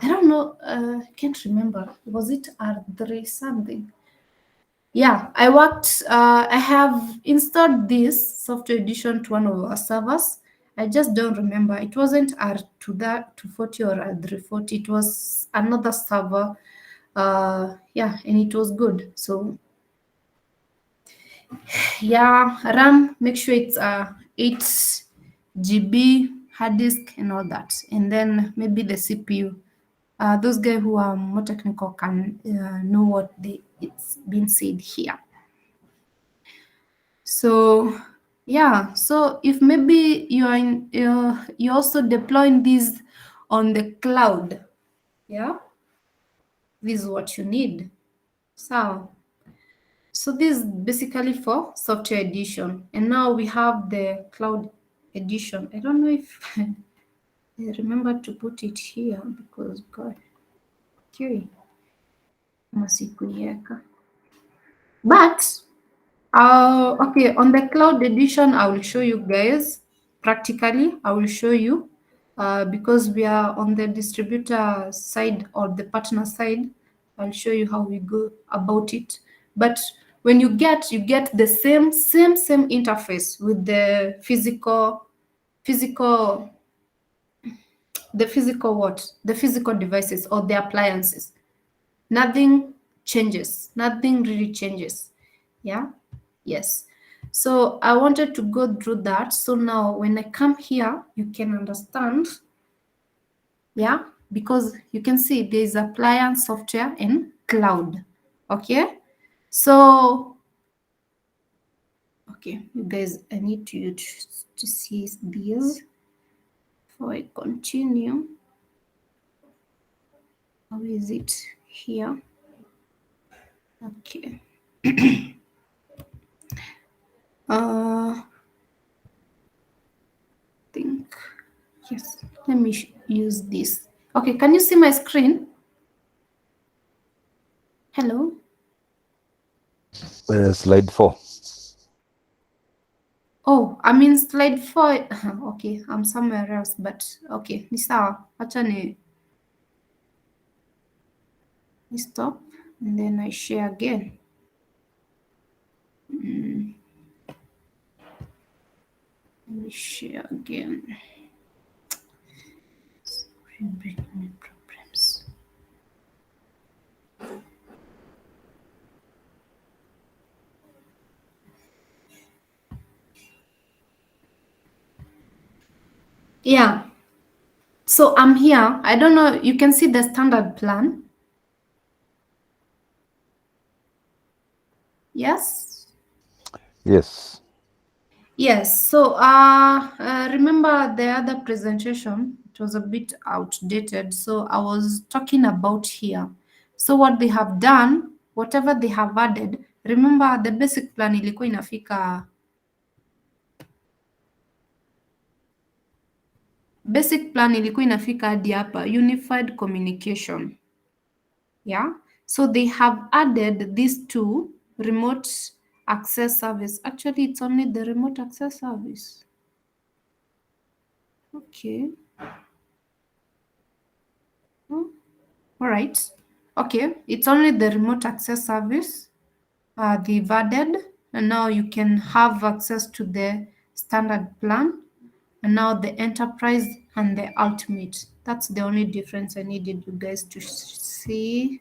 I don't know, I can't remember. Was it R3 something? Yeah, I have installed this software edition to one of our servers. I just don't remember. It wasn't R240 or R340. It was another server. Yeah, and it was good. So yeah, RAM, make sure it's 8 GB hard disk and all that. And then maybe the CPU. Those guys who are more technical can know what it's been said here. So yeah, so if maybe you're also deploying these on the cloud, yeah, this is what you need. So this is basically for software edition, and now we have the cloud edition. I don't know if I remember to put it here because God, okay, masikuiweka. But okay, on the cloud edition, I will show you guys practically. I will show you because we are on the distributor side or the partner side. I'll show you how we go about it. But when you get the same interface with the physical devices or the appliances. Nothing changes. Nothing really changes. Yeah. Yes. So I wanted to go through that. So now when I come here, you can understand. Yeah, because you can see there's appliance software and cloud. Okay. So, okay, you guys, I need you to see these before I continue. How is it here? Okay. Think, yes, let me use this. Okay, can you see my screen? Hello? Slide 4. Oh, I'm in slide 4. Okay, I'm somewhere else, but okay, ni sawa. Acha ni stop and then I share again. Let me share again. Sorry, problems. Yeah. So I'm here. I don't know. You can see the standard plan. Yes. Yes. Yes. So remember the other presentation? It was a bit outdated. So I was talking about here. So what they have done, whatever they have added, remember the basic plan ilikuwa inafika. Basic plan ilikuwa inafika hadi hapa, unified communication. Yeah. So they have added these two, remote access service. Actually, it's only the remote access service. Okay. All right. Okay. It's only the remote access service they've added. And now you can have access to the standard plan. And now the enterprise and the ultimate. That's the only difference I needed you guys to see.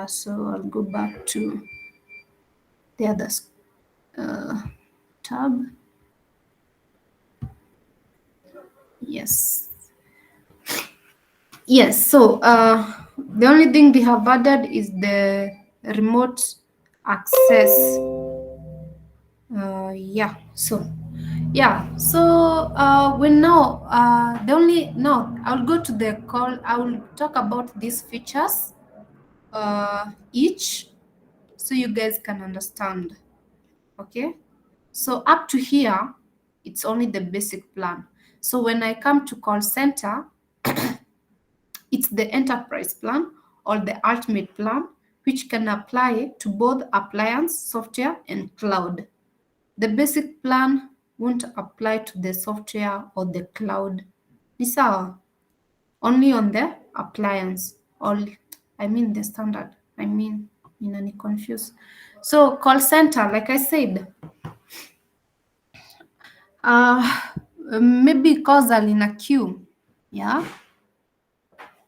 So I'll go back to the other tab. Yes. Yes, so the only thing they have added is the remote access. When now the only now I'll go to the call. I will talk about these features each, so you guys can understand. Okay, so up to here, it's only the basic plan. So when I come to call center, it's the enterprise plan or the ultimate plan, which can apply to both appliance, software, and cloud. The basic plan won't apply to the software or the cloud. These are only on the appliance, or I mean the standard. I mean, confused. So call center, like I said, maybe causal in a queue. Yeah,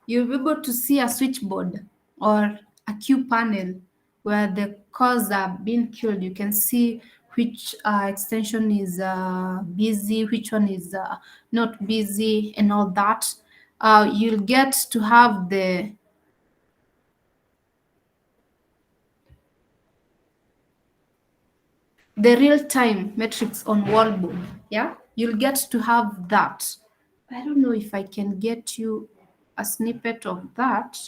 you'll be able to see a switchboard or a queue panel where the calls are being queued. You can see which extension is busy, which one is not busy, and all that. You'll get to have the real-time metrics on wallboard. Yeah, you'll get to have that. I don't know if I can get you a snippet of that,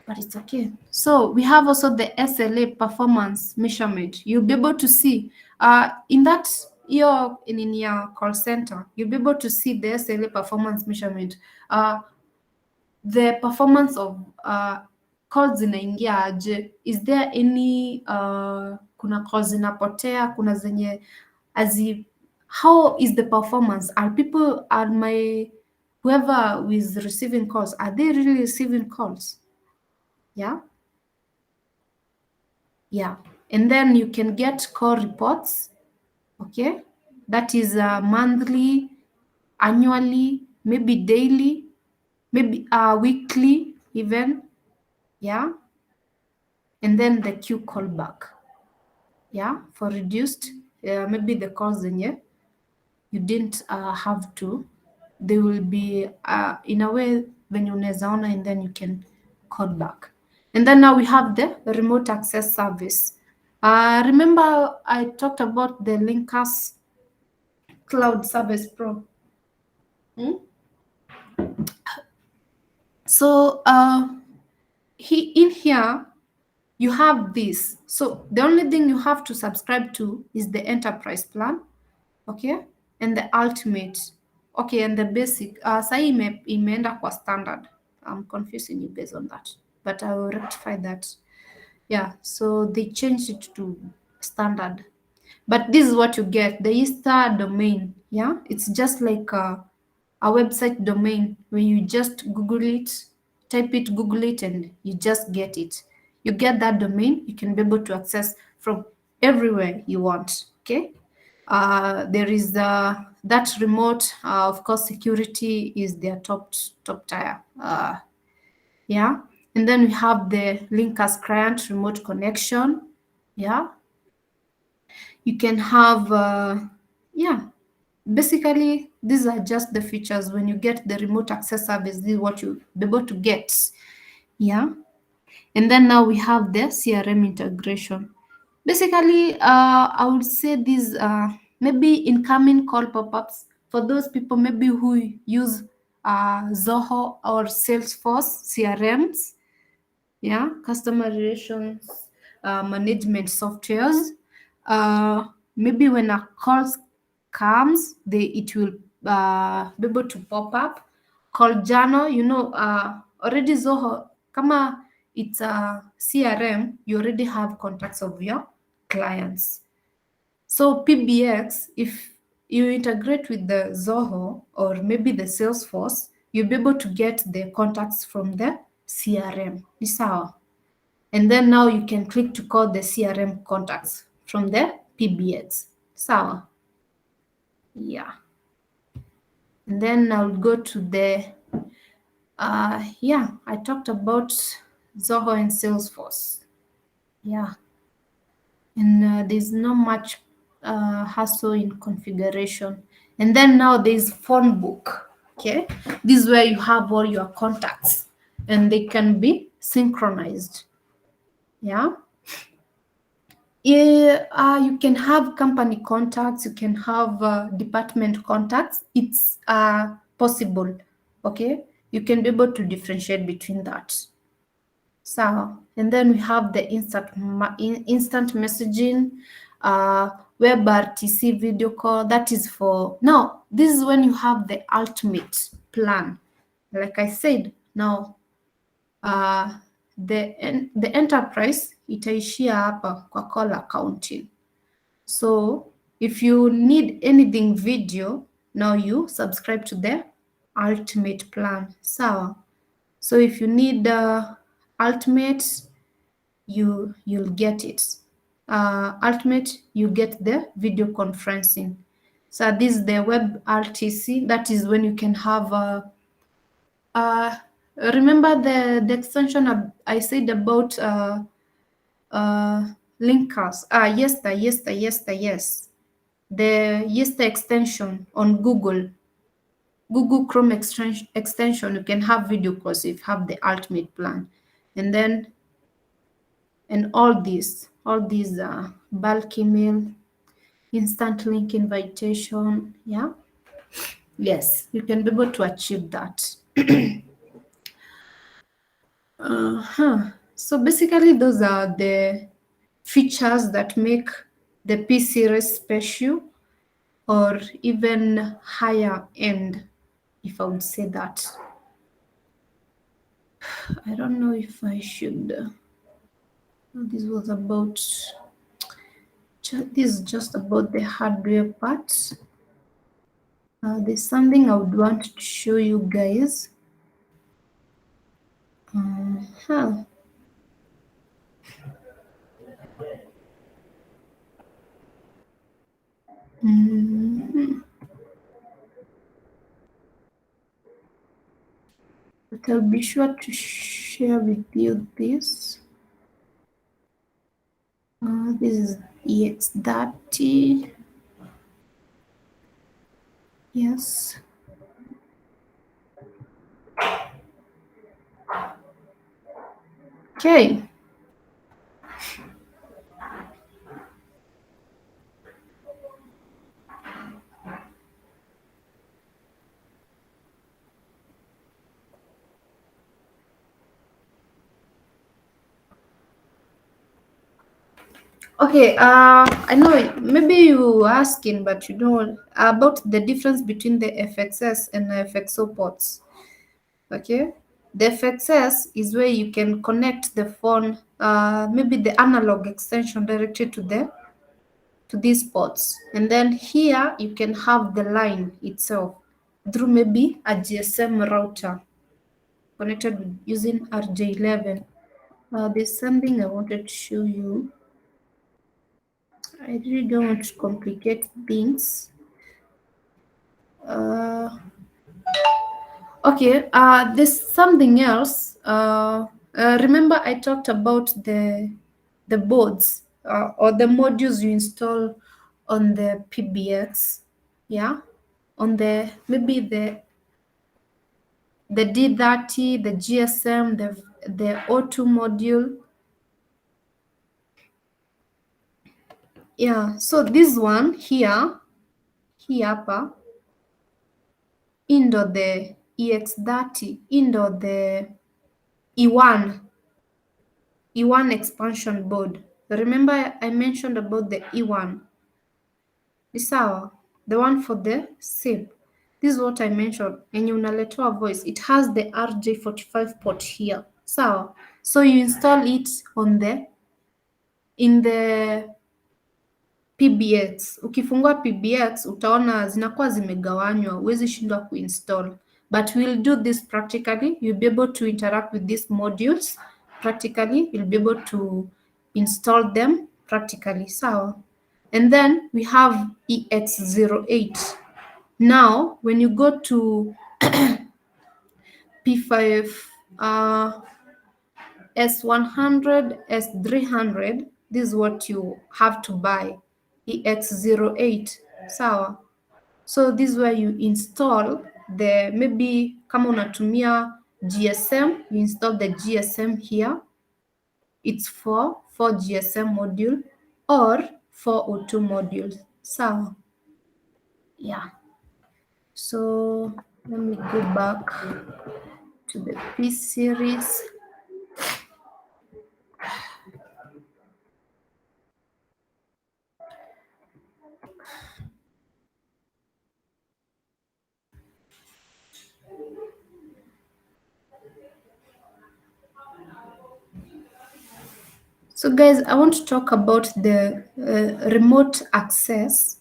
but it's okay. So we have also the SLA performance measurement. You'll be able to see in your call center, you'll be able to see the SLA performance measurement. The performance of calls zinaingia aje, is there any kuna calls zinapotea, kuna zenye how is the performance? Whoever is receiving calls, are they really receiving calls? Yeah. And then you can get call reports. Okay, that is monthly, annually, maybe daily, maybe weekly even. Yeah, and then the queue callback. Yeah, for reduced, maybe the calls zenye you didn't have to, they will be in a way when you ona, and then you can call back. And then now we have the remote access service. Remember I talked about the Linkers Cloud Service Pro. So in here you have this. So the only thing you have to subscribe to is the enterprise plan, okay, and the ultimate, okay, and the basic. Sahi imeenda kwa standard. I'm confusing you guys on that, but I will rectify that. Yeah, so they changed it to standard. But this is what you get, the Yeastar domain. Yeah, it's just like a website domain where you just Google it, type it, Google it, and you just get it. You get that domain, you can be able to access from everywhere you want. Okay. There is that remote, of course, security is their top tier. Yeah. And then we have the Linkers client remote connection. Yeah. You can have, basically, these are just the features. When you get the remote access service, this is what you'll be able to get. Yeah. And then now we have the CRM integration. Basically, I would say these maybe incoming call pop-ups for those people maybe who use Zoho or Salesforce CRMs. Yeah, customer relations management softwares. Maybe when a call comes, it will be able to pop up. Call journal, already Zoho, kama it's a CRM, you already have contacts of your clients. So PBX, if you integrate with the Zoho or maybe the Salesforce, you'll be able to get the contacts from the CRM. Ni sawa. And then now you can click to call the CRM contacts from the PBX. Sawa. Yeah. And then I'll go to the, I talked about Zoho and Salesforce. Yeah. And there's not much hassle in configuration. And then now there's phone book. Okay, this is where you have all your contacts and they can be synchronized. Yeah. You can have company contacts, you can have department contacts. It's possible. Okay, you can be able to differentiate between that. So, and then we have the instant messaging, web RTC video call. That is for now. This is when you have the ultimate plan. Like I said, now the enterprise itaishia hapa kwa call accounting. So if you need anything video, now you subscribe to the ultimate plan. Sawa. So if you need ultimate, you'll get it. Ultimate, you get the video conferencing. So this is the web RTC. That is when you can have remember the extension I said about linkers. Yes. The Yeastar extension on Google Chrome extension, you can have video calls if you have the ultimate plan. And then all these bulk email, instant link invitation. Yeah. Yes, you can be able to achieve that. So basically those are the features that make the P series special or even higher end, if I would say that. I don't know if I should. This was about. This is just about the hardware part. There's something I would want to show you guys. But I'll be sure to share with you this. This is EX30. Yes. Okay. Okay, I know maybe you were asking, but you know about the difference between the FXS and the FXO ports. Okay, the FXS is where you can connect the phone, maybe the analog extension directly to these ports, and then here you can have the line itself through maybe a GSM router connected with using RJ11. There's something I wanted to show you. I really don't want to complicate things. Okay, there's something else. Remember I talked about the boards or the modules you install on the PBX, yeah? On the, maybe the D30, the GSM, the O2 module. Yeah, so this one here, hapa, indo the EX30, indo the E1 expansion board. Remember I mentioned about the E1. Sawa, the one for the SIP. This is what I mentioned. And unaletewa voice. It has the RJ45 port here. Sawa. So you install it in the PBX. Ukifungua PBX utaona zinakuwa zimegawanywa, huwezi shindwa kuinstall. But we'll do this practically. You'll be able to interact with these modules practically. You'll be able to install them practically. Sawa. And then we have EX08. Now, when you go to P5, S100, S300, this is what you have to buy, EX08. Sawa. So this is where you install the maybe kama unatumia GSM, you install the GSM here. It's for 4 GSM module or 402 modules. So yeah. So let me go back to the P series. So guys, I want to talk about the remote access.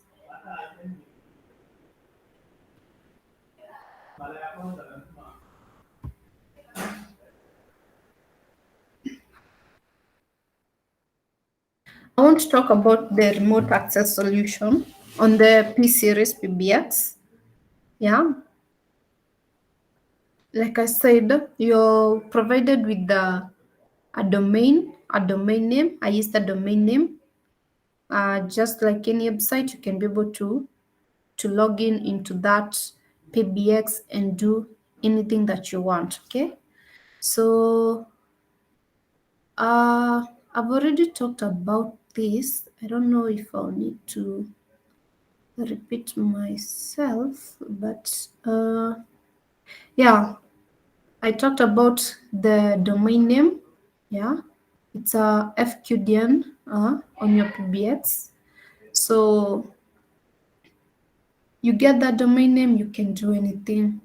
I want to talk about the remote access solution on the P series PBX. Yeah. Like I said, you're provided with a domain name. I use the domain name. Just like any website, you can be able to log in into that PBX and do anything that you want. Okay. So I've already talked about this. I don't know if I'll need to repeat myself, but yeah, I talked about the domain name. Yeah, it's a FQDN on your PBX. So you get that domain name, you can do anything.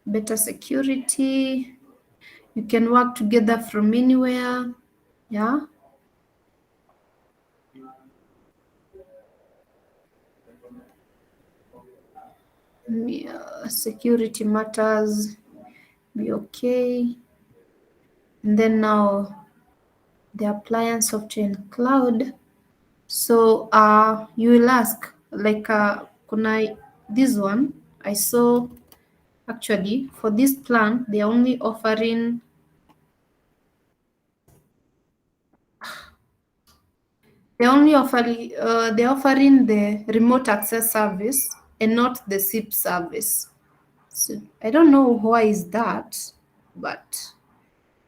Better security. You can work together from anywhere. Yeah. Security matters. Be okay. And then now the appliance software and cloud. So you will ask, like kuna this one I saw. Actually, for this plan, they're only offering they're offering the remote access service and not the SIP service. So I don't know why is that, but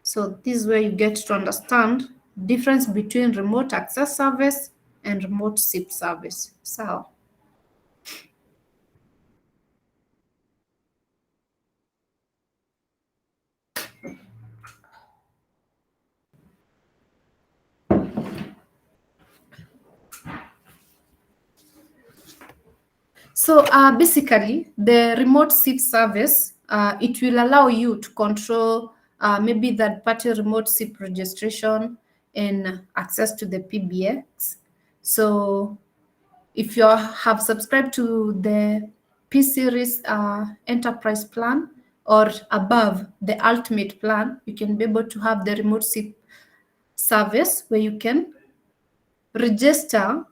so this is where you get to understand difference between remote access service and remote SIP service. So basically, the remote SIP service, it will allow you to control maybe third-party remote SIP registration and access to the PBX. So if you have subscribed to the P series enterprise plan or above the ultimate plan, you can be able to have the remote SIP service where you can register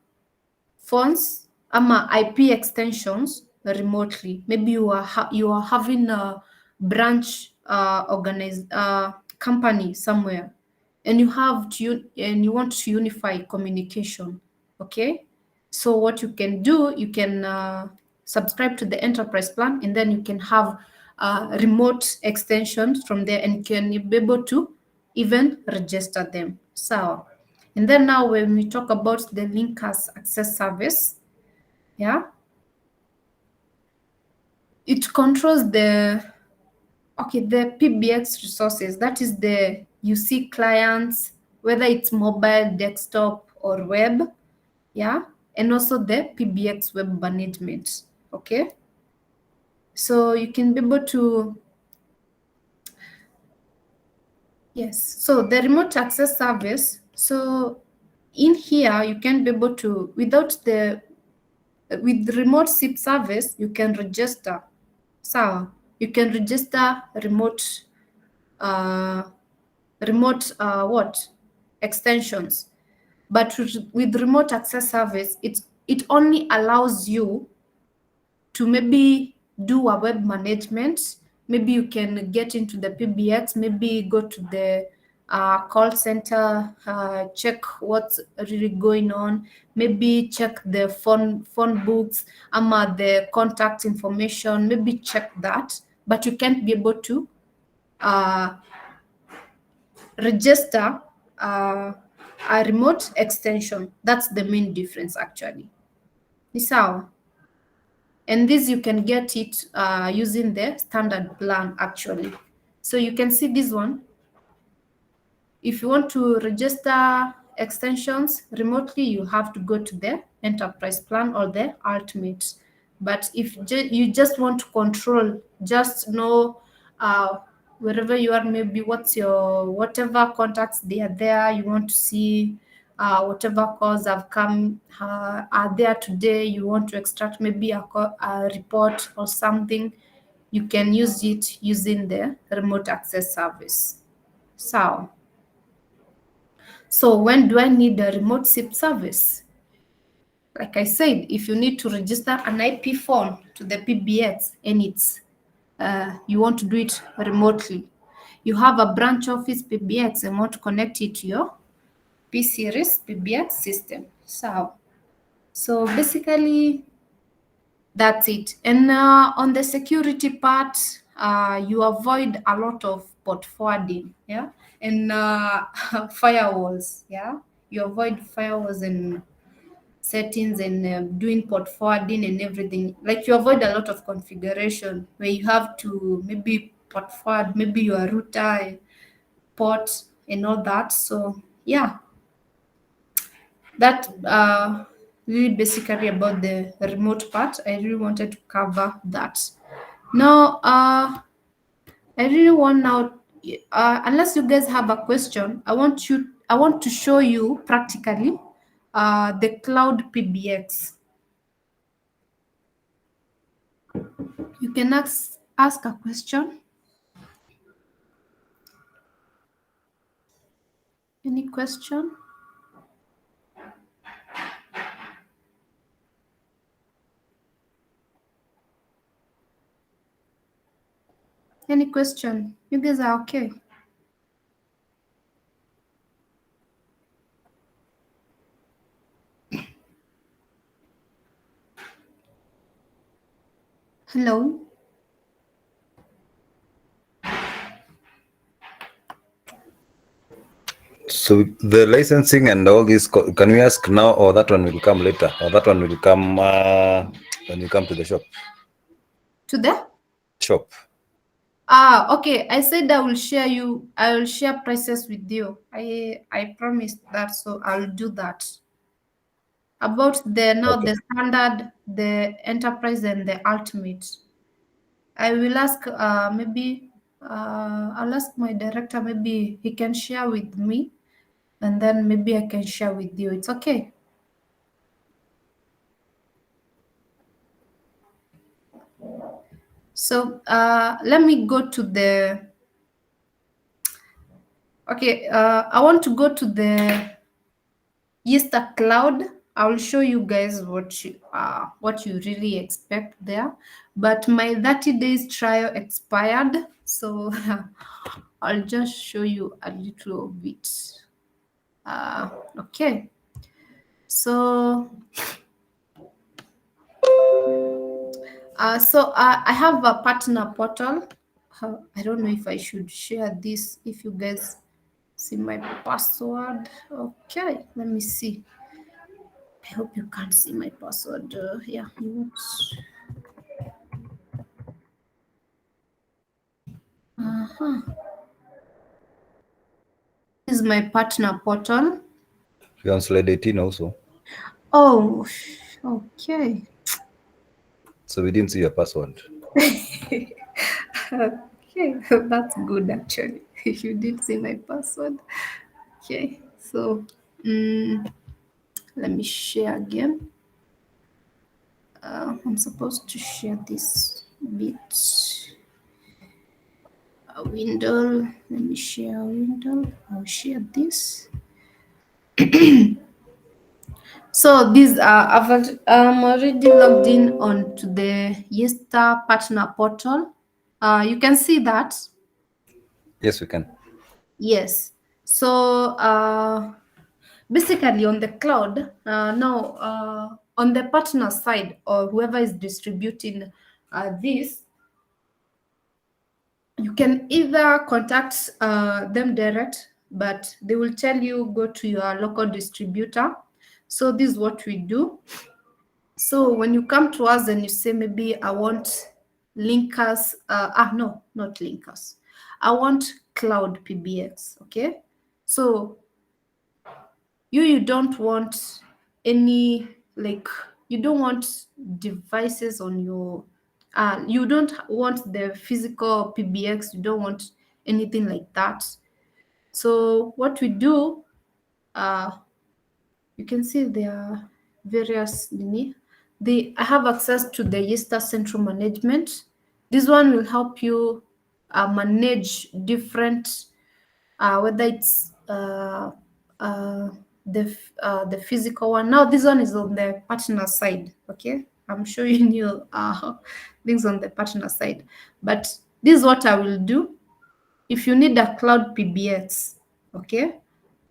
phones ama IP extensions remotely. Maybe you are having a branch company somewhere, and you want to unify communication. Okay, so what you can do, you can subscribe to the enterprise plan, and then you can have remote extensions from there, and can be able to even register them. So, and then now when we talk about the linkers access service, yeah, it controls the PBX resources. That is the UC clients, whether it's mobile, desktop, or web, yeah, and also the PBX web management. Okay, so you can be able to so the remote access service. So in here you can be able to, with remote SIP service, you can register. So you can register remote extensions, but with remote access service, it only allows you to maybe do a web management. Maybe you can get into the PBX, maybe go to the call center, check what's really going on, maybe check the phone books, the contact information, maybe check that, but you can't be able to register a remote extension. That's the main difference actually. Ni sawa? And this you can get it using the standard plan actually. So you can see this one. If you want to register extensions remotely, you have to go to the enterprise plan or the ultimate. But if you just want to control, just know wherever you are, maybe what's your whatever contacts they are there, you want to see whatever calls have come are there today, you want to extract maybe a report or something, you can use it using the remote access service. So when do I need a remote SIP service? Like I said, if you need to register an IP phone to the PBX and you want to do it remotely, you have a branch office PBX and want to connect it to your P series PBX system. So basically that's it. And on the security part, you avoid a lot of port forwarding, yeah, and firewalls, yeah. You avoid firewalls and settings and doing port forwarding and everything. Like you avoid a lot of configuration where you have to maybe port forward, maybe your router, port, and all that. So yeah, that really basically about the remote part. I really wanted to cover that. Now, I really want now, unless you guys have a question, I want to show you practically the cloud PBX. You can ask a question. Any question? Any question? You guys are okay? Hello? So the licensing and all this, can we ask now, or that one will come later, or that one will come when you come to the shop? To the Shop. Okay. I said I will share prices with you. I promised that, so I'll do that. About the standard, the enterprise, and the ultimate. I will ask maybe I'll ask my director, maybe he can share with me, and then maybe I can share with you. It's okay. So let me go to the, okay, I want to go to the Yeastar Cloud. I will show you guys what you really expect there. But my 30 days trial expired, so I'll just show you a little bit. Okay. So I have a partner portal. I don't know if I should share this, if you guys see my password. Okay, let me see. I hope you can't see my password. Yeah, you would. This is my partner portal. You on slide 18 also. Oh, okay. So we didn't see your password. Okay, that's good actually. If you did see my password. Okay, so let me share again. I'm supposed to share this bit. A window. Let me share a window. I'll share this. So these are I'm already logged in onto the Yeastar partner portal. You can see that. Yes, we can. Yes. So basically on the cloud, now on the partner side or whoever is distributing this, you can either contact them direct, but they will tell you go to your local distributor. So this is what we do. So when you come to us and you say, maybe I want linkers, no, not linkers. I want cloud PBX, okay? So you don't want any, like, you don't want devices on your, you don't want the physical PBX, you don't want anything like that. So what we do, you can see there are various, I have access to the Yeastar Central Management. This one will help you manage different, whether it's the physical one. Now this one is on the partner side, okay? I'm sure you knew things on the partner side, but this is what I will do. If you need a cloud PBX, okay,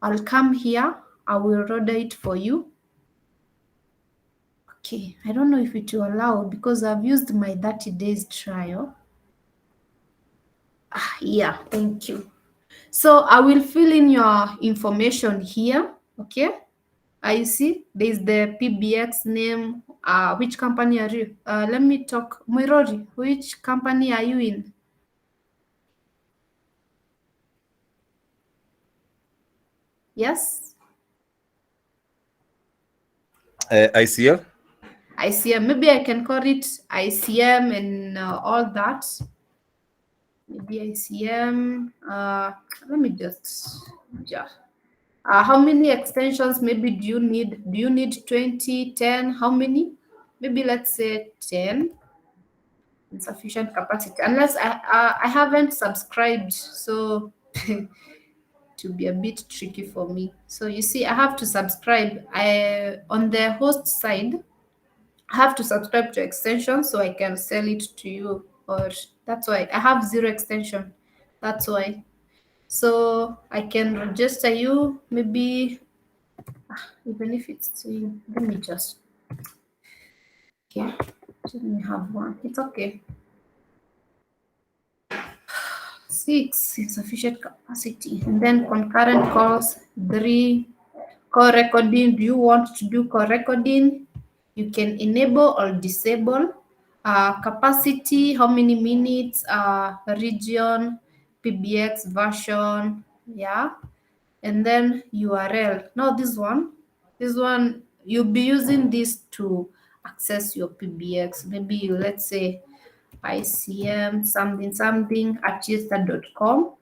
I'll come here, I will order it for you. Okay, I don't know if it will allow because I've used my 30 days trial. Yeah, thank you. So I will fill in your information here, okay? I see there's the PBX name. Which company are you? Let me talk. Moirori, which company are you in? Yes? ICL. ICM. Maybe I can call it ICM and all that. Maybe ICM. Let me just, yeah. How many extensions maybe do you need? Do you need 20, 10? How many? Maybe let's say 10. Insufficient capacity. Unless I haven't subscribed, so to be a bit tricky for me. So you see, I have to subscribe. On the host side, I have to subscribe to extension so I can sell it to you. Or that's why I have 0 extension. That's why. So I can register you maybe, even if it's let me just, okay, let me have one. It's okay. 6 insufficient capacity, and then concurrent calls 3. Call recording. Do you want to do call recording? You can enable or disable. Capacity, how many minutes, region, PBX version, yeah. And then URL. Now this one you'll be using this to access your PBX. Maybe let's say ICM something at yeastar.com,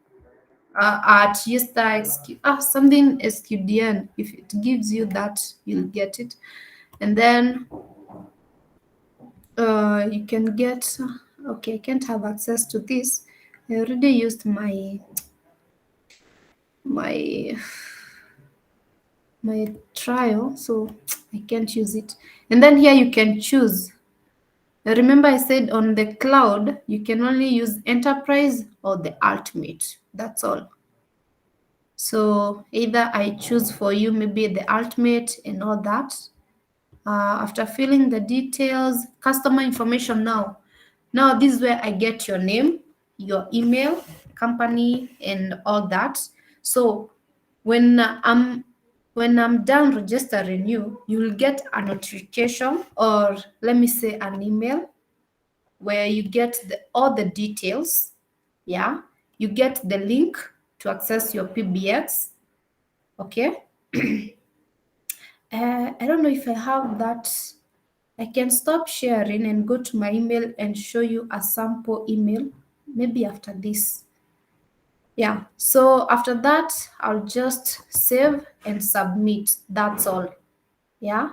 at Yeastar something SQDN. If it gives you that, you'll get it. And then you can get, okay, I can't have access to this. I already used my trial, so I can't use it. And then here you can choose. Remember I said on the cloud, you can only use enterprise or the ultimate. That's all. So either I choose for you maybe the ultimate and all that. After filling the details, customer information now. Now this is where I get your name, your email, company, and all that. So when I'm done registering you, you will get a notification, or let me say an email, where you get all the details. Yeah, you get the link to access your PBX. Okay. I don't know if I have that. I can stop sharing and go to my email and show you a sample email, maybe after this. Yeah, so after that, I'll just save and submit. That's all. Yeah.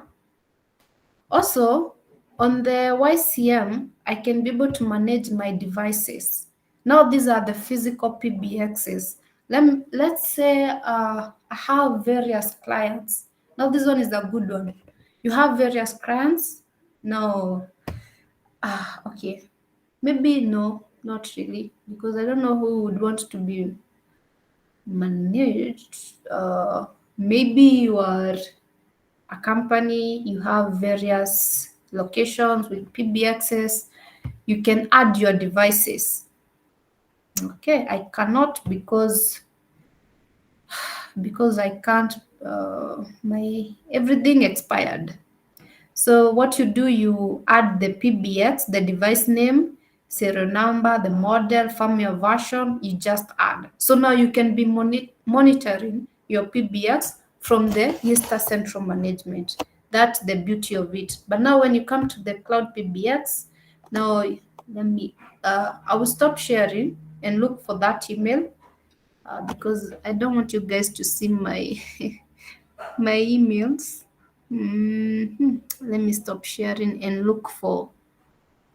Also, on the YCM, I can be able to manage my devices. Now, these are the physical PBXs. Let's say I have various clients. Now, this one is a good one. You have various clients. Now, okay. Maybe no, not really, because I don't know who would want to be managed. Maybe you are a company, you have various locations with PBXs, you can add your devices. Okay, I cannot because I can't, my everything expired. So what you do, you add the PBX, the device name, serial number, the model, firmware version, you just add. So now you can be monitoring your PBX from the Yeastar Central Management. That's the beauty of it. But now when you come to the Cloud PBX, now let me, I will stop sharing and look for that email because I don't want you guys to see my my emails. Let me stop sharing and look for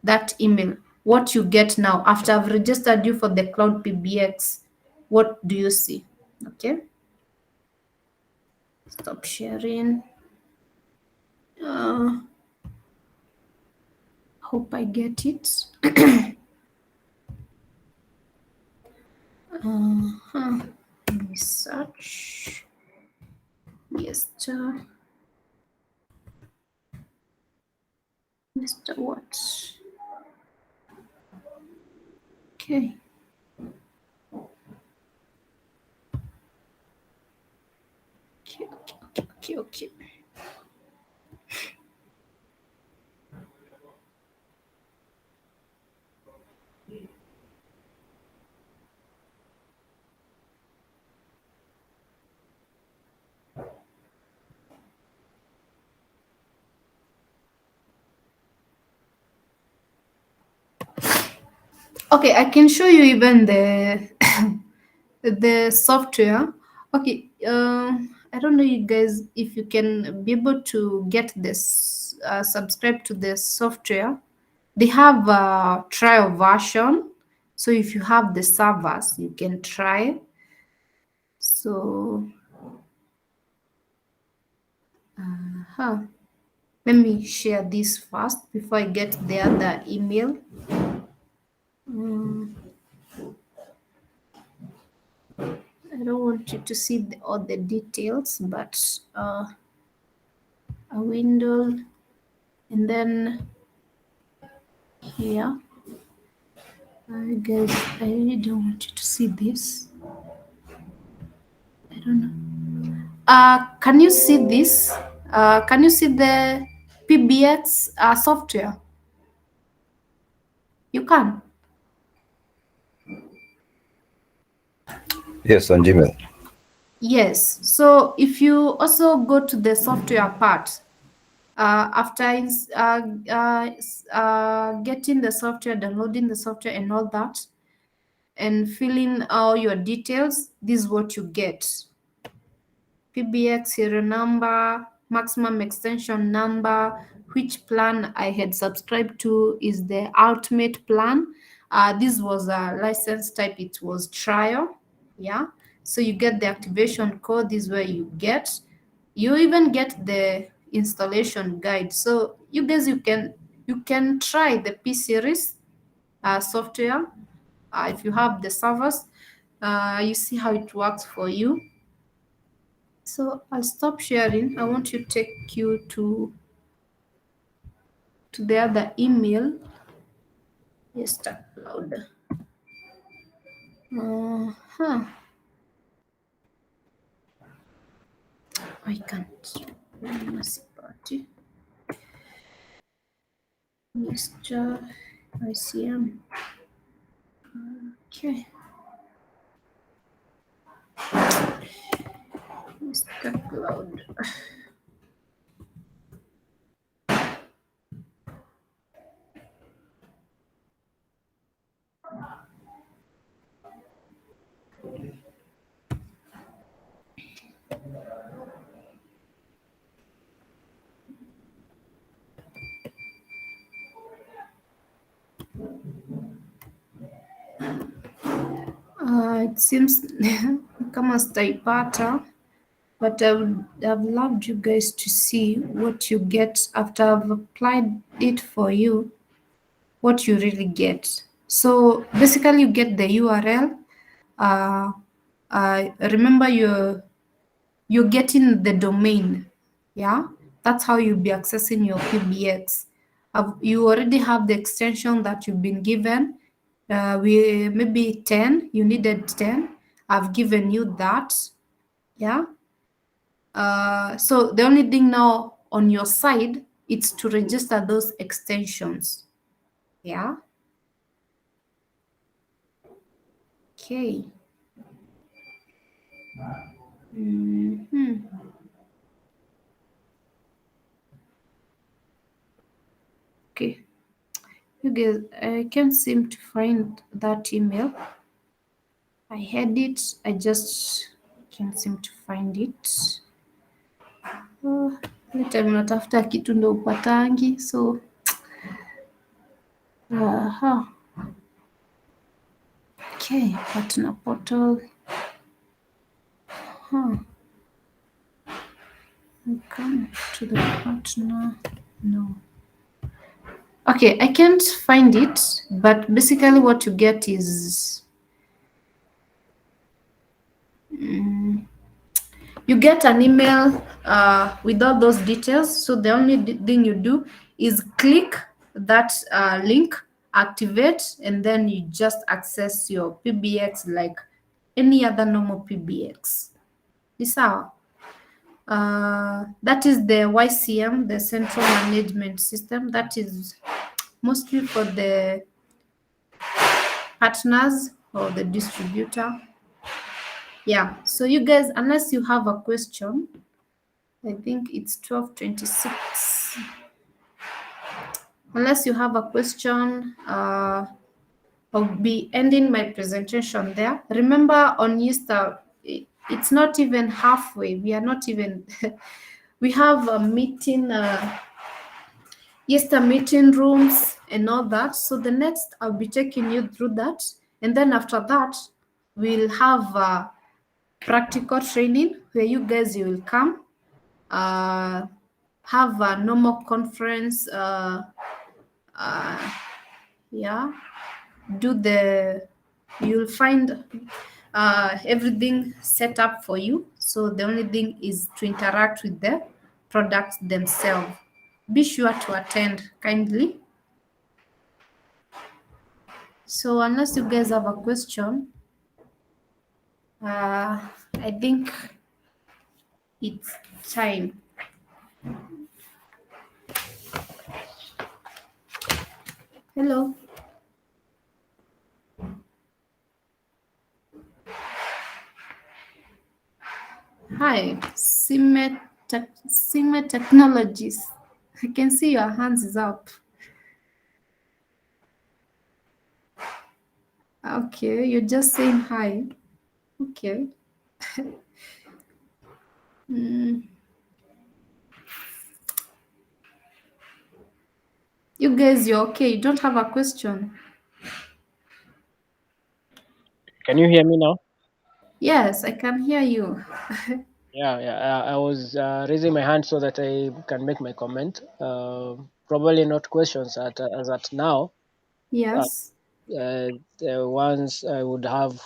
that email. What you get now after I've registered you for the Cloud PBX, what do you see? Okay. Stop sharing. Hope I get it. Let me search. Mr. What? Okay. Okay. Okay, I can show you even the the software. Okay, I don't know you guys if you can be able to get this, subscribe to the software. They have a trial version, so if you have the servers, you can try. So, let me share this first before I get the other email. I don't want you to see all the details, but a window, and then here. Guys, I really don't want you to see this. I don't know. Can you see this? Can you see the PBX software? You can. Yes, on Gmail. Yes. So if you also go to the software part, after getting the software, downloading the software and all that, and filling all your details, this is what you get. PBX serial number, maximum extension number, which plan I had subscribed to is the ultimate plan. This was a license type, it was trial. Yeah. So you get the activation code, this is where you get. You even get the installation guide. So you guys, you can try the P series software if you have the servers. You see how it works for you. So I'll stop sharing. I want to take you to the other email. Yeastar Cloud. I can't. Mercy party. Yeastar ICM. Okay. Yeastar Cloud. It seems kama sitaipata, but I would have loved you guys to see what you get after I've applied it for you, what you really get. So basically you get the URL, remember you're getting the domain. Yeah, that's how you'll be accessing your PBX. You already have the extension that you've been given. We maybe 10, you needed 10. I've given you that. Yeah. So the only thing now on your side is to register those extensions. Yeah. Okay. Okay. You guys, I can't seem to find that email. I had it, I just can't seem to find it. Ile time unatafuta kitu ndo upatangi, so okay, partner portal. Come to the partner. No. Okay, I can't find it, but basically what you get is you get an email with all those details. So the only thing you do is click that link, activate, and then you just access your PBX like any other normal PBX. This how. That is the YCM, the Central Management System. That is mostly for the partners or the distributor. Yeah, so you guys, unless you have a question, I think it's 12:26. Unless you have a question, I'll be ending my presentation there. Remember on Yeastar, it's not even halfway. We are not even, we have a meeting, Yeastar meeting rooms and all that. So the next, I'll be taking you through that. And then after that, we'll have practical training where you guys, you will come, have a normal conference, yeah, you'll find everything set up for you. So the only thing is to interact with the products themselves. Be sure to attend kindly. So unless you guys have a question, I think it's time. Hello. Hi, Sime Technologies. I can see your hands is up. Okay, you're just saying hi. Okay. You guys, you're okay. You don't have a question. Can you hear me now? Yes, I can hear you. Yeah. I was raising my hand so that I can make my comment. Probably not questions as at now. Yes. The ones I would have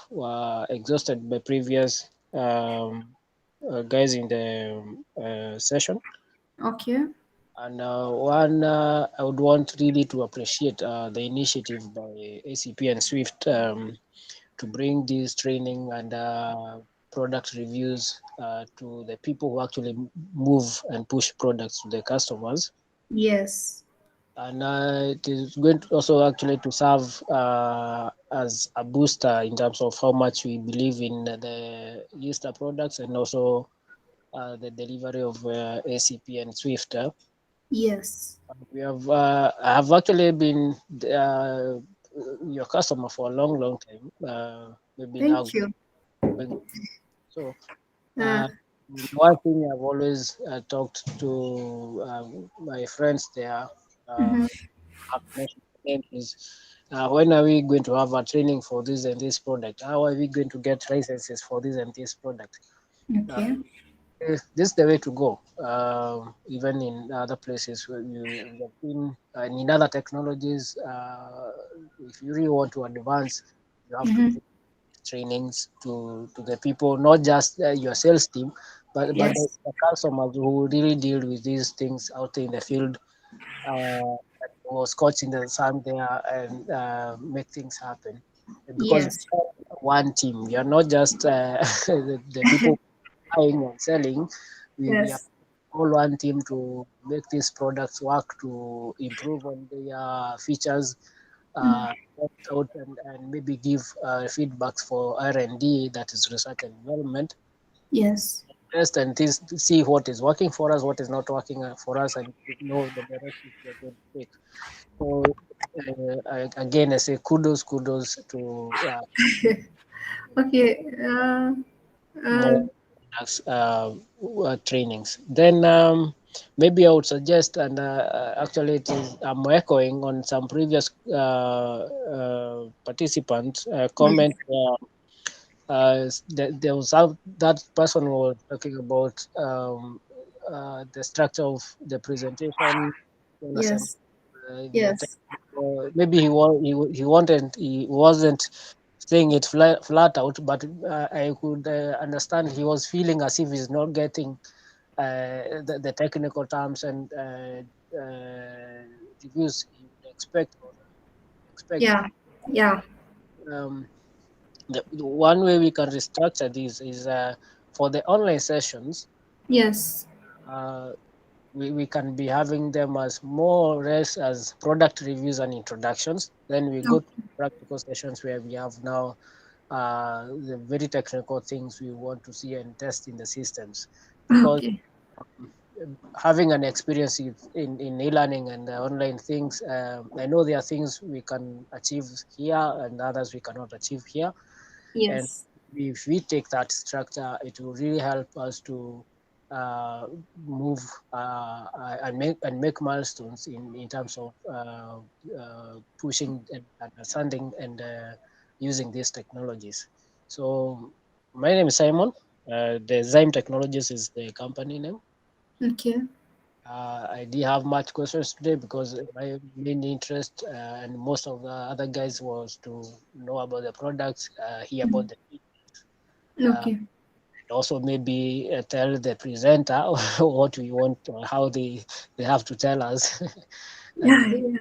exhausted my previous guys in the session. Okay. And one, I would want really to appreciate the initiative by ACP and Swift to bring this training and product reviews to the people who actually move and push products to the customers. Yes. And it is going to also actually to serve as a booster in terms of how much we believe in the Yeastar products and also the delivery of ACP and Swift. Yes. We have I have actually been your customer for a long time. We've been now Thank you. going. So one thing I've always talked to my friends there, have mentioned the name is when are we going to have a training for this and this product? How are we going to get licenses for this and this product? Okay. This is the way to go. Even in other places where you have been, and in other technologies, if you really want to advance, you have to trainings to the people, not just your sales team, but Yes. the customers who really deal with these things out in the field, or scotch in the sun there and make things happen. Because Yes. we are one team. We are not just the people buying and selling. We are Yes. all one team to make these products work, to improve on their features, out and maybe give feedbacks for R&D, that is research and development, Yes. test and things to see what is working for us, what is not working for us, and to know the direction we are going to take. So again, I say kudos to Okay. Uh, more trainings. Then maybe I would suggest, and actually it is, I'm echoing on some previous participants yes. comment. There was that person was talking about the structure of the presentation. You understand? Yes. The Yes. maybe he wasn't saying it flat out, but I could understand he was feeling as if he's not getting the technical terms and reviews he would expect. Yeah. Yeah. Um, the one way we can restructure this is for the online sessions. Yes. Uh, we can be having them as more or less as product reviews and introductions. Then we go to practical sessions where we have now the very technical things we want to see and test in the systems. Because Okay. having an experience in e-learning and online things, I know there are things we can achieve here and others we cannot achieve here. And Yes. if we take that structure, it will really help us to move and make milestones in terms of pushing and understanding and using these technologies. So my name is Simon. The Zyme Technologies is the company name. Okay. I didn't have much questions today because my main interest and most of the other guys was to know about the products, hear about the Okay. and also maybe tell the presenter what we want or how they have to tell us. Yeah. And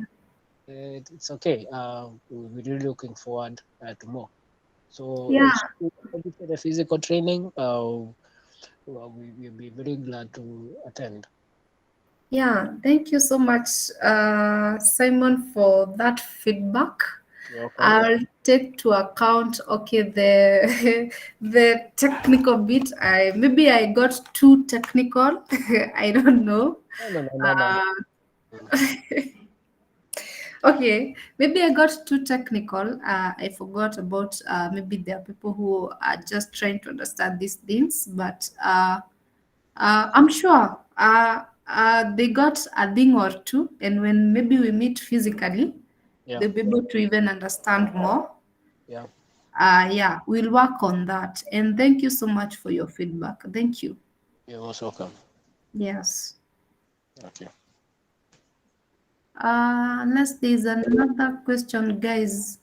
Yeah. it's okay. We're really looking forward to more. So Yeah. for the physical training, we'll be very glad to attend. Yeah. Thank you so much, Simon, for that feedback. You're welcome. I'll take to account, okay, the the technical bit. Maybe I got too technical. I don't know. No. Uh, okay, maybe I got too technical. I forgot about maybe there are people who are just trying to understand these things, but I'm sure they got a thing or two, and when maybe we meet physically, Yeah, they'll be able to even understand more. yeah. Yeah, we'll work on that. And thank you so much for your feedback. Thank you. You're most welcome. Yes. Okay. Unless there's another question, guys.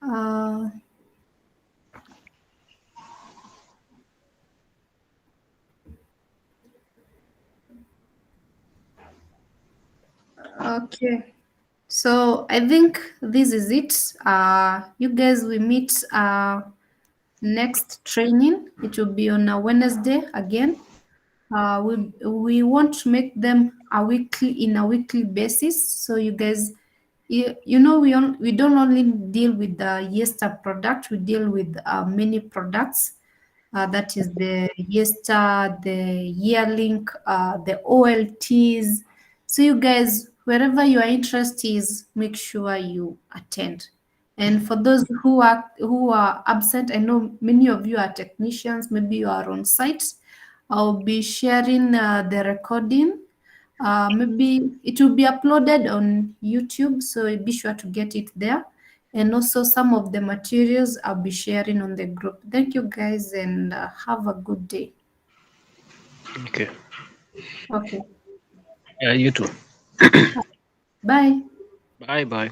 Uh, okay. So I think this is it. You guys will meet next training. It will be on a Wednesday again. We want to make them a weekly basis. So you guys, you know, we don't only deal with the Yeastar product. We deal with many products. That is the Yeastar, the Yearlink, the OLTs. So you guys, wherever your interest is, make sure you attend. And for those who are absent, I know many of you are technicians. Maybe you are on site. I'll be sharing the recording. Maybe it will be uploaded on YouTube, so be sure to get it there. And also some of the materials I'll be sharing on the group. Thank you guys and have a good day. Okay. Okay. Yeah, you too. Bye. Bye bye.